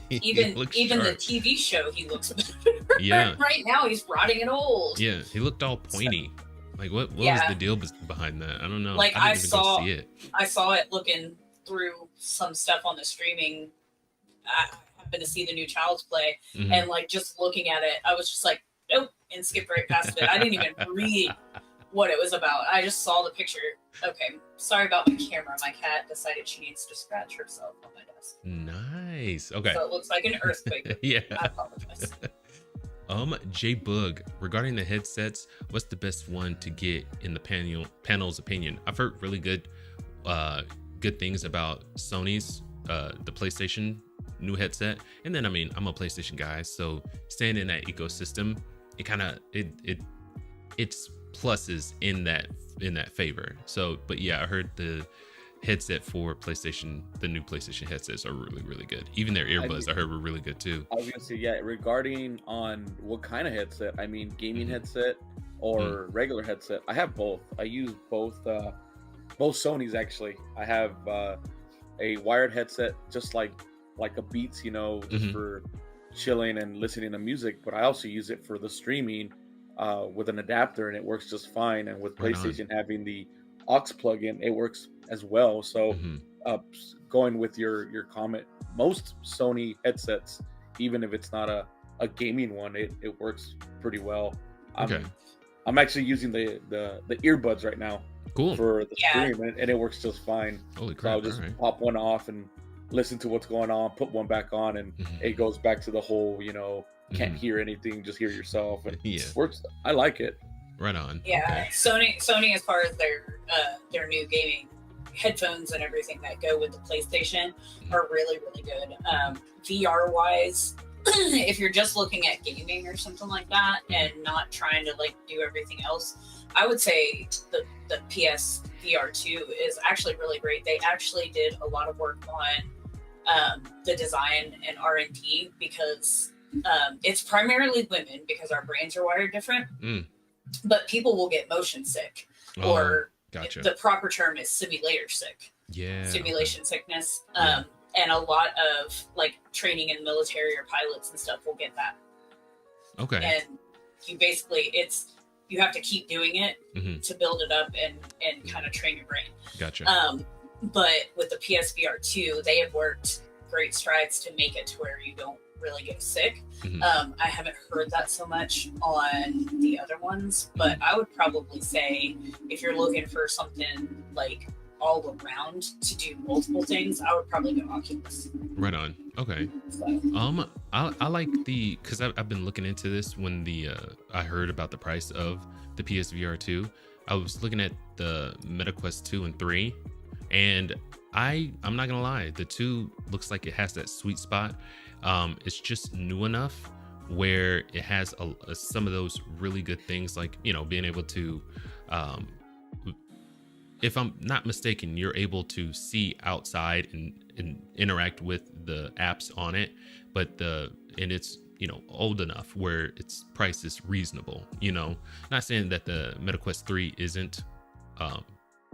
Even sharp. The TV show, he looks better. Yeah. Right now, he's rotting and old. Yeah, he looked all pointy. Like, what was the deal behind that? I don't know. Like, I didn't even go see it. I saw it looking through some stuff on the streaming. I happened to see the new Child's Play, and like just looking at it, I was just like, nope, and skipped right past it. I didn't even read what it was about. I just saw the picture. Okay, sorry about my camera. My cat decided she needs to scratch herself on my desk. Nice. Okay. So it looks like an earthquake. Yeah. I apologize. J Bug, regarding the headsets, what's the best one to get in the panel's opinion? I've heard really good things about Sony's the PlayStation new headset, and then I mean, I'm a PlayStation guy, so staying in that ecosystem, it kind of it's pluses in that favor. So, but yeah, I heard the headset for PlayStation, the new PlayStation headsets are really, really good. Even their earbuds I heard were really good too. I was gonna say, yeah, regarding on what kind of headset, I mean gaming headset or regular headset. I have both. I use both Sonys actually. I have a wired headset just like a Beats, just for chilling and listening to music, but I also use it for the streaming with an adapter, and it works just fine. And with PlayStation having the aux plug-in, it works as well. So going with your comment, most Sony headsets, even if it's not a gaming one, it works pretty well. I'm actually using the earbuds right now for the stream, and it works just fine. Holy crap. So I'll just pop one off and listen to what's going on, put one back on, and it goes back to the whole, can't hear anything, just hear yourself. And works. I like it. Right on. Yeah, okay. Sony, as far as their new gaming headphones and everything that go with the PlayStation, are really, really good. VR wise, if you're just looking at gaming or something like that and not trying to like do everything else, I would say the PS VR 2 is actually really great. They actually did a lot of work on the design and R&D, because it's primarily women, because our brains are wired different. But people will get motion sick, or the proper term is simulator sick. Yeah. Simulation sickness. And a lot of like training in the military or pilots and stuff will get that. Okay. And you basically, you have to keep doing it to build it up and kind of train your brain. Gotcha. But with the PSVR 2, they have worked great strides to make it to where you don't really get sick. I haven't heard that so much on the other ones, but I would probably say if you're looking for something like all around to do multiple things, I would probably go Oculus. Right on. Okay. So. I like because I've been looking into this when I heard about the price of the PSVR 2. I was looking at the MetaQuest 2 and 3, and I'm not gonna lie, the 2 looks like it has that sweet spot. It's just new enough where it has some of those really good things, like, being able to, if I'm not mistaken, you're able to see outside and interact with the apps on it, but it's, old enough where its price is reasonable, not saying that the MetaQuest 3 isn't,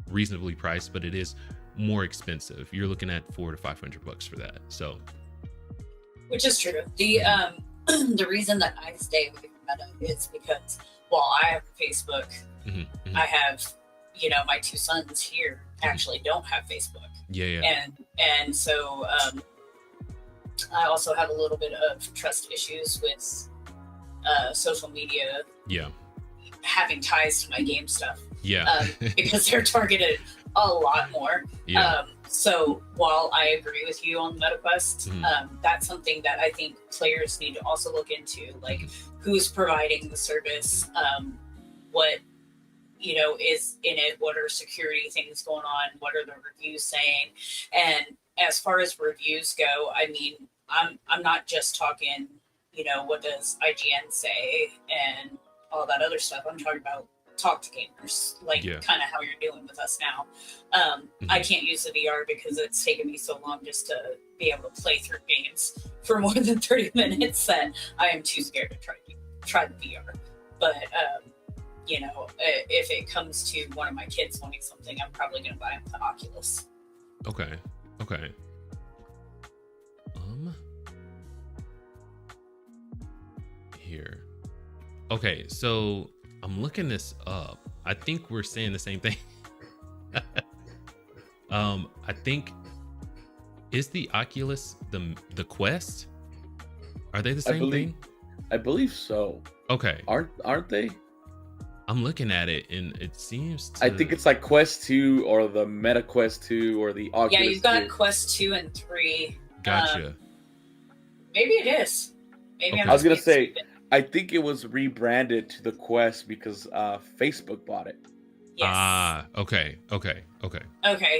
reasonably priced, but it is more expensive. You're looking at $400 to $500 for that. So, which is true. The reason that I stay away from Meta is because while I have Facebook, I have, my two sons here actually don't have Facebook. Yeah. And so I also have a little bit of trust issues with social media. Yeah. Having ties to my game stuff. Yeah. Because they're targeted a lot more. Yeah. So while I agree with you on MetaQuest, that's something that I think players need to also look into, like who's providing the service, what is in it, what are security things going on, what are the reviews saying. And as far as reviews go, I mean, I'm not just talking, what does IGN say and all that other stuff. I'm talking about talk to gamers, like kind of how you're doing with us now. I can't use the VR because it's taken me so long just to be able to play through games for more than 30 minutes that I am too scared to try the VR. But you know, if it comes to one of my kids wanting something, I'm probably going to buy him the Oculus. Okay. Here. Okay, so I'm looking this up. I think we're saying the same thing. I think, is the Oculus the Quest? Are they the same thing? I believe so. Okay. Aren't they? I'm looking at it and it seems to... I think it's like Quest 2 or the Meta Quest 2 or the Oculus. Yeah, you've got 2. Quest 2 and 3. Gotcha. Maybe it is. Maybe Okay. I'm I was gonna just say, stupid. I think it was rebranded to the Quest because Facebook bought it. Yes. Ah, okay. Okay,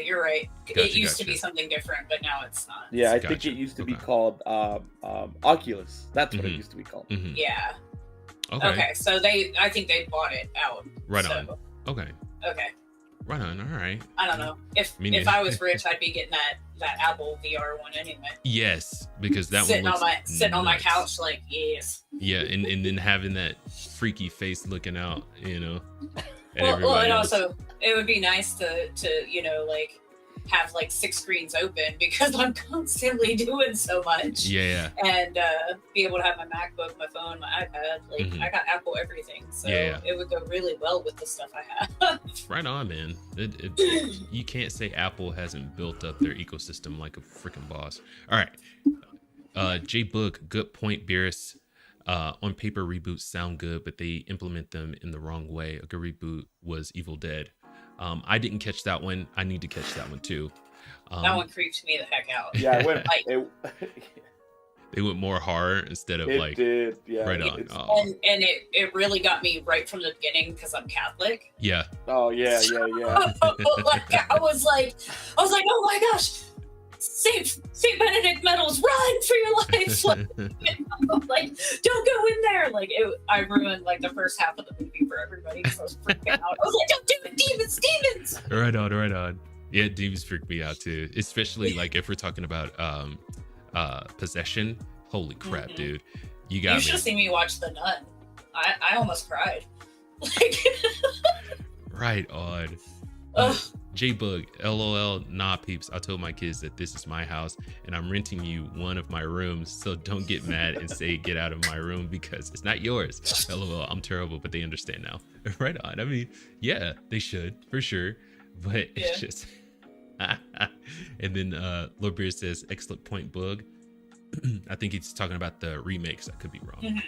you're right. Gotcha, it used to be gotcha. something different, but now it's not. Yeah, I Gotcha. think it used to be Okay. called Oculus. That's what it Mhm. used to be called. Mhm. Yeah. Okay. Okay, so I think they bought it out. Right so, on. Okay. Right on. All right. I don't know. If Me neither. if I was rich, I'd be getting that Apple VR one anyway. Yes, because that sitting one on looks my nuts. couch, like yes. Yeah, and then having that freaky face looking out, you know. at Well, everybody and else. also it would be nice to you know, like have like 6 screens open because I'm constantly doing so much. Yeah. And be able to have my MacBook, my phone, my iPad. Like Mhm. I got Apple everything, so Yeah. it would go really well with the stuff I have. Right on, man. You can't say Apple hasn't built up their ecosystem like a freaking boss. All right. J Book, good point, Beerus. On paper, reboots sound good, but they implement them in the wrong way. A good reboot was Evil Dead. I didn't catch that one. I need to catch that one too. That one creeped me the heck out. Yeah, it went. Like- They went more horror instead of it like did. Yeah. right on. It's- Oh, And it really got me right from the beginning because I'm Catholic. yeah. Oh yeah. Like I was like, oh my gosh, Saint Benedict medals, run for your life! Like, don't go in there. Like I ruined like the first half of the movie for everybody because I was freaking out. I was like, don't do it, demons! Right on. Yeah, demons freak me out too, especially like if we're talking about possession. Holy crap, Mhm. dude! You got You should me. have seen me watch The Nun. I almost cried. Like, Right on. ugh. J-Bug, LOL, nah peeps. I told my kids that this is my house and I'm renting you one of my rooms, so don't get mad and say get out of my room because it's not yours. LOL, I'm terrible, but they understand now. Right on. I mean, yeah, they should, for sure. But it's just... And then Lord Beer says, excellent point, Bug. I think he's talking about the remakes. I could be wrong. Mhm.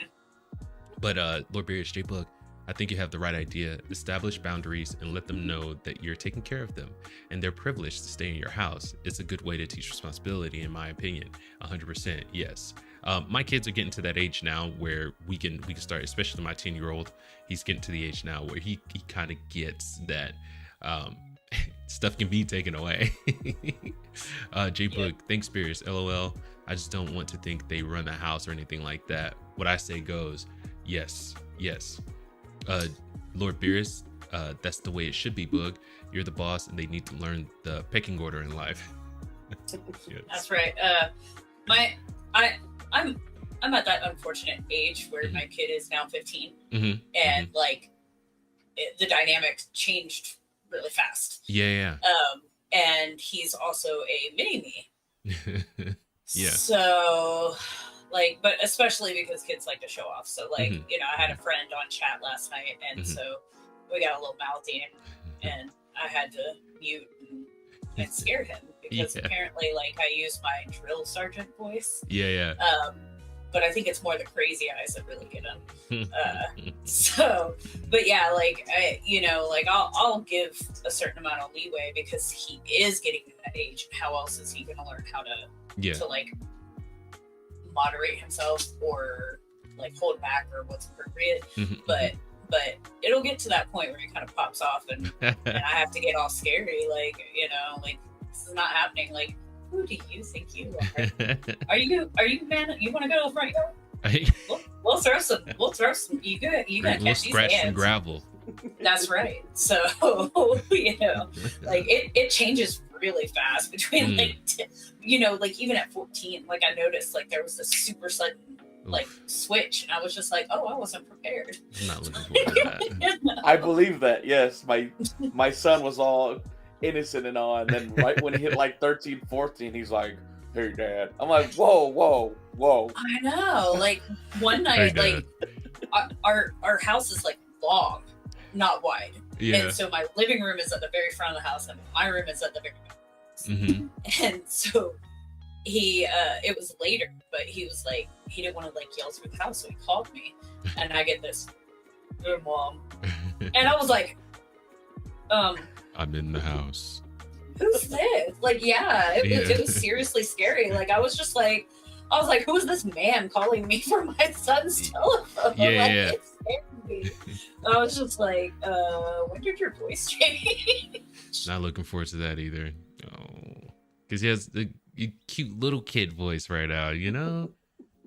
But Lord Beer, J-Bug, I think you have the right idea. Establish boundaries and let them know that you're taking care of them and they're privileged to stay in your house. It's a good way to teach responsibility, in my opinion. 100%, yes. My kids are getting to that age now where we can start, especially my 10-year-old. He's getting to the age now where he kind of gets that stuff can be taken away. J-Book, thanks, Spears. LOL. I just don't want to think they run the house or anything like that. What I say goes. Yes. Lord Beerus, that's the way it should be, Boog. You're the boss and they need to learn the pecking order in life. Yes. That's right. I'm at that unfortunate age where my kid is now 15, and like the dynamic changed really fast. Yeah. And he's also a mini me. Yeah. So, like, but especially because kids like to show off. So, like, Mhm. you know, I had a friend on chat last night, and Mhm. so we got a little mouthy, and I had to mute and scare him because Yeah. apparently, like, I used my drill sergeant voice. Yeah. But I think it's more the crazy eyes that really get him. So, but yeah, like I'll give a certain amount of leeway because he is getting to that age. How else is he going to learn how to like moderate himself or like hold back or what's appropriate? But it'll get to that point where he kind of pops off and I have to get all scary. Like, you know, like this is not happening. Like, who do you think you are? Are you man? You want to go to the front yard? We'll throw some. You got We'll catch these scratch some hands. gravel. That's right. So, you know, like it changes really fast between like, you know, like even at 14, like I noticed like there was this super sudden like switch, and I was just like, oh, I wasn't prepared. I'm not looking forward to that. I believe that. Yes, my son was all innocent and all, and then right when he hit like 13, 14, he's like, "Hey, Dad." I'm like, "Whoa, whoa, whoa." I know. Like one night, like our house is like long, not wide. Yeah. And so my living room is at the very front of the house, and my room is at the very back. And so he it was later, but he was like, he didn't want to like yell through the house, so he called me, and I get this, "Hey, Mom," and I was like, I'm in the house. Who's this? Like, yeah, it was seriously scary. Like, I was like, who is this man calling me from my son's telephone? Yeah. It scared me. I was just like, when did your voice change? Not looking forward to that either. Oh, because he has the cute little kid voice right now, you know?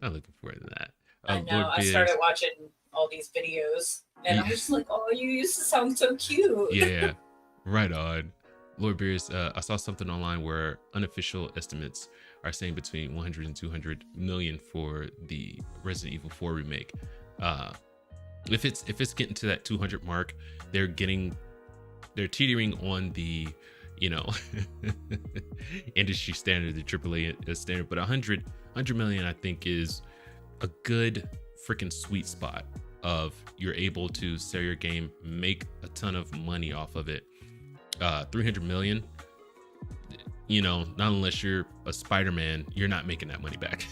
Not looking forward to that. I know. I started watching all these videos, and I was just like, oh, you used to sound so cute. Yeah, right on. Lord Beerus, I saw something online where unofficial estimates are saying between 100 and 200 million for the Resident Evil 4 remake. If it's getting to that 200 mark, they're teetering on the, you know, industry standard, the AAA standard. But 100 million, I think, is a good freaking sweet spot of you're able to sell your game, make a ton of money off of it. 300 million, you know, not unless you're a Spider-Man, you're not making that money back.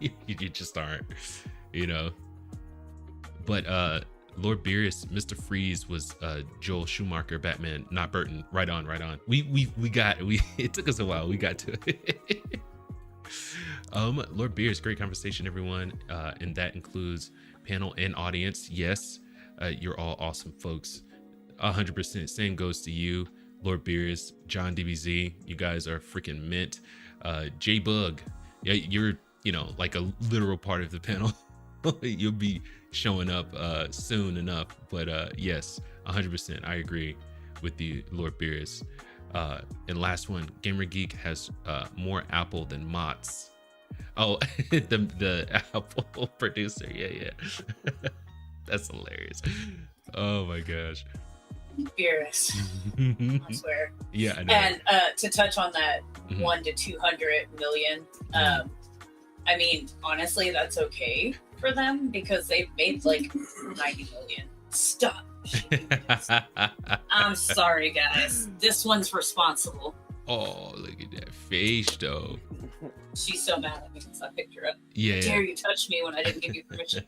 you just aren't, you know. But Lord Beerus, Mr. Freeze was Joel Schumacher, Batman, not Burton. Right on. We it took us a while. We got to it. Lord Beerus, great conversation, everyone. And that includes panel and audience. Yes, you're all awesome folks. 100%. Same goes to you, Lord Beerus, John DBZ. You guys are freaking mint. J Bug, yeah, you're, you know, like a literal part of the panel. You'll be showing up soon enough. But yes, 100%. I agree with you, Lord Beerus. And last one, Gamer Geek has more Apple than Mott's. Oh, the Apple producer. Yeah. That's hilarious. Oh my gosh. Beerus, I swear. Yeah, I know. And to touch on that 1 to 200 million, I mean, honestly, that's okay for them because they've made like 90 million. Stop. I'm sorry, guys. This one's responsible. Oh, look at that face, though. She's so mad at me because I picked her up. Yeah. How dare you touch me when I didn't give you permission?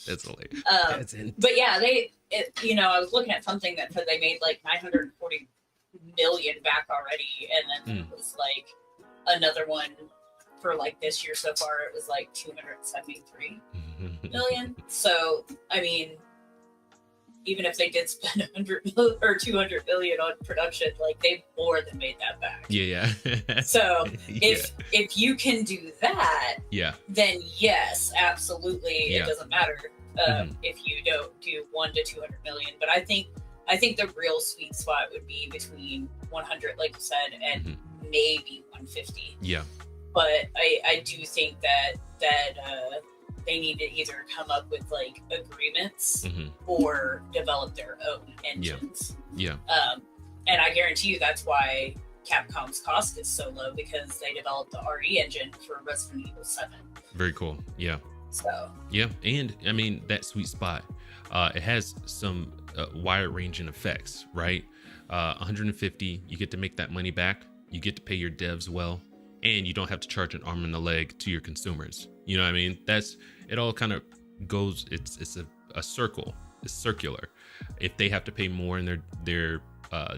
That's hilarious. But yeah, you know, I was looking at something that said they made like 940 million back already, and then it was like another one for like this year so far. It was like 273 million. So I mean, even if they did spend 100 or 200 million on production, like they've more than made that back. Yeah. So if you can do that, then yes, absolutely, it doesn't matter if you don't do 1 to 200 million. But I think the real sweet spot would be between 100, like you said, and maybe 150. Yeah. But I do think that they need to either come up with like agreements or develop their own engines. Yeah. And I guarantee you that's why Capcom's cost is so low, because they developed the RE engine for Resident Evil 7. Very cool. Yeah. So. Yeah, and I mean that sweet spot. It has some wide-ranging effects, right? 150, you get to make that money back. You get to pay your devs well, and you don't have to charge an arm and a leg to your consumers. You know what I mean? It all kind of goes, it's a circle. It's circular. If they have to pay more in their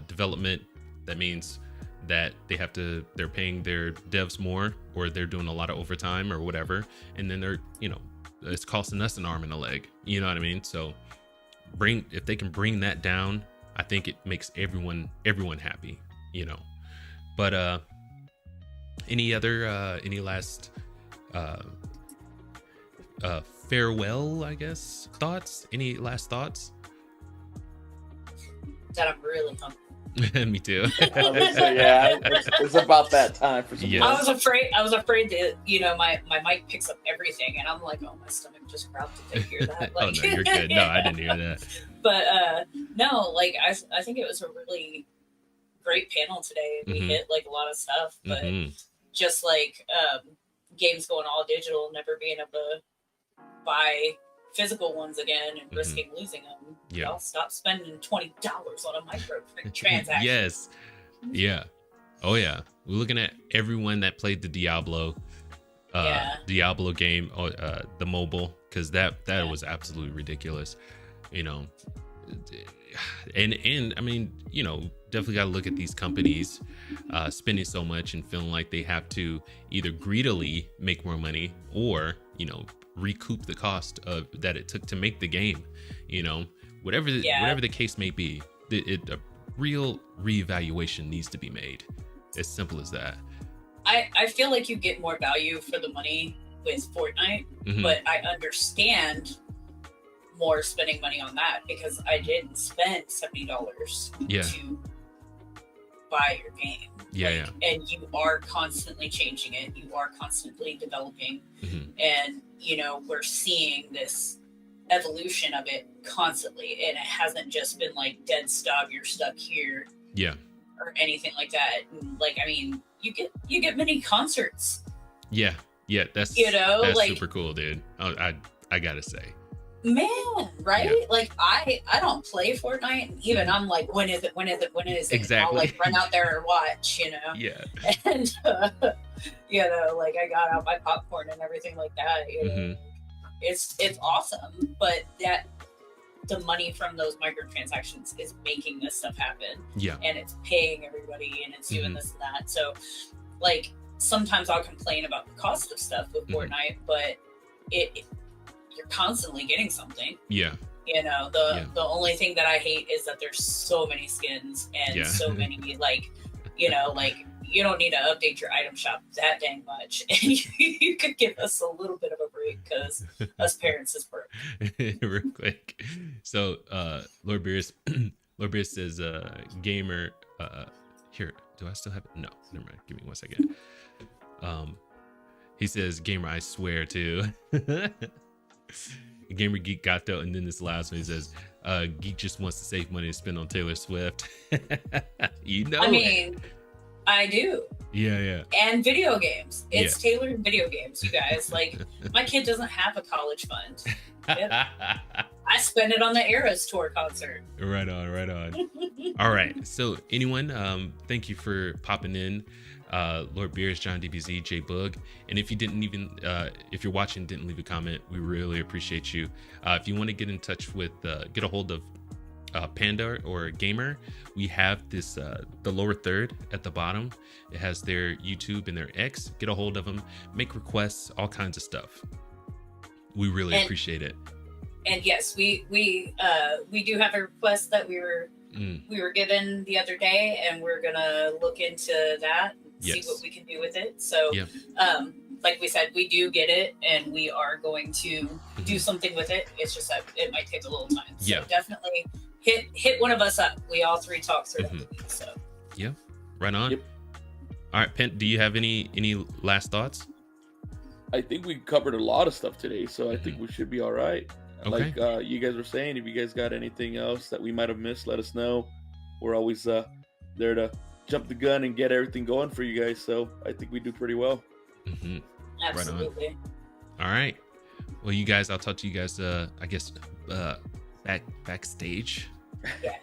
development, that means that they're paying their devs more, or they're doing a lot of overtime or whatever. And then they're, you know, it's costing us an arm and a leg. You know what I mean? So if they can bring that down, I think it makes everyone happy, you know. But any last farewell, I guess, thoughts? Any last thoughts? that I'm really hungry. Me too. Yeah, it's about that time for some. Yes. I was afraid that, you know, my mic picks up everything, and I'm like, oh, my stomach just growled. Did they hear that? Like, Oh no, you're good. No, I didn't hear that. But no, like I think it was a really great panel today. We hit like a lot of stuff, but just like games going all digital, never being able to buy physical ones again and risking losing them. Yeah. Y'all stop spending $20 on a microtransaction. Yes. Yeah. Oh yeah. We're looking at everyone that played the Diablo game, the mobile, because that was absolutely ridiculous. You know, and I mean, you know, definitely got to look at these companies spending so much and feeling like they have to either greedily make more money or, you know, recoup the cost of that it took to make the game. You know, whatever the case may be, a real reevaluation needs to be made. As simple as that. I feel like you get more value for the money with Fortnite, but I understand more spending money on that because I didn't spend $70 to buy your game. Yeah. And you are constantly changing it. You are constantly developing. And, you know, we're seeing this evolution of it constantly. And it hasn't just been like dead stop, you're stuck here. Yeah. Or anything like that. Like, I mean, you get mini concerts. Yeah. That's, you know, that's like, super cool, dude. I gotta say. Man, right? Yeah. Like I don't play Fortnite, and even I'm like, when is it? Exactly. And I'll like run out there and watch, you know. Yeah. And you know, like I got out my popcorn and everything like that. You know, it's awesome, but that the money from those microtransactions is making this stuff happen. Yeah. And it's paying everybody, and it's doing this and that. So, like sometimes I'll complain about the cost of stuff with Fortnite, but you're constantly getting something. Yeah. You know, the only thing that I hate is that there's so many skins and so many, like, you know, like you don't need to update your item shop that dang much. And you could give us a little bit of a break because us parents is broke. Real quick. So Lord Beerus says gamer here, do I still have it? No, never mind. Give me 1 second. He says gamer, I swear to. Gamer Geek got though, and then this last one he says Geek just wants to save money to spend on Taylor Swift. You know, I mean, I do. Yeah. And video games. It's tailored video games, you guys. Like, my kid doesn't have a college fund. I spend it on the Eras Tour concert. Right on. All right. So anyone, thank you for popping in. Lord Beers, John DBZ, J Boog, and if you didn't even if you're watching, didn't leave a comment, we really appreciate you. If you want to get in touch with get a hold of Panda or Gamer, we have this the lower third at the bottom. It has their YouTube and their X. Get a hold of them, make requests, all kinds of stuff. We really appreciate it. And yes, we do have a request that we were given the other day, and we're gonna look into that. See what we can do with it. So, like we said, we do get it, and we are going to do something with it. It's just that it might take a little time. So definitely hit one of us up. We all three talk through it. So right on. All right, Pent, do you have any last thoughts? I think we covered a lot of stuff today, so I think we should be all right. Okay. Like you guys were saying, if you guys got anything else that we might have missed, let us know. We're always there to jump the gun and get everything going for you guys. So I think we do pretty well. Absolutely. Right on. All right. Well, you guys, I'll talk to you guys. I guess backstage. Yeah.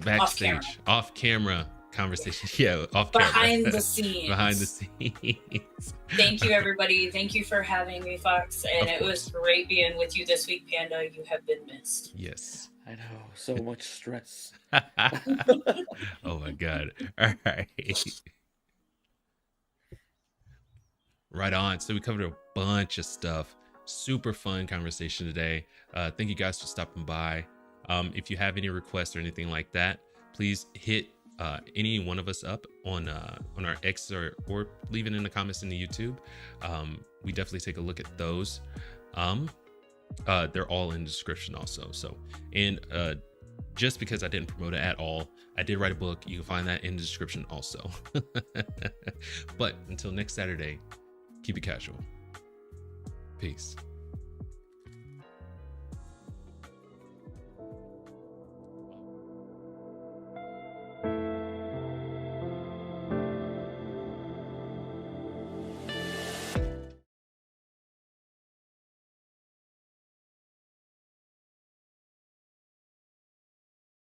Backstage, off camera conversation. Yeah, off behind camera. The scenes. Behind the scenes. Thank you, everybody. Thank you for having me, Fox. And it was great being with you this week, Panda. You have been missed. Yes. I know, so much stress. Oh my God. All right. Right on. So we covered a bunch of stuff. Super fun conversation today. Thank you guys for stopping by. If you have any requests or anything like that, please hit any one of us up on our X or leave it in the comments in the YouTube. We definitely take a look at those. They're all in the description also. So, and just because I didn't promote it at all. I did write a book. You can find that in the description also. But until next Saturday, keep it casual. Peace.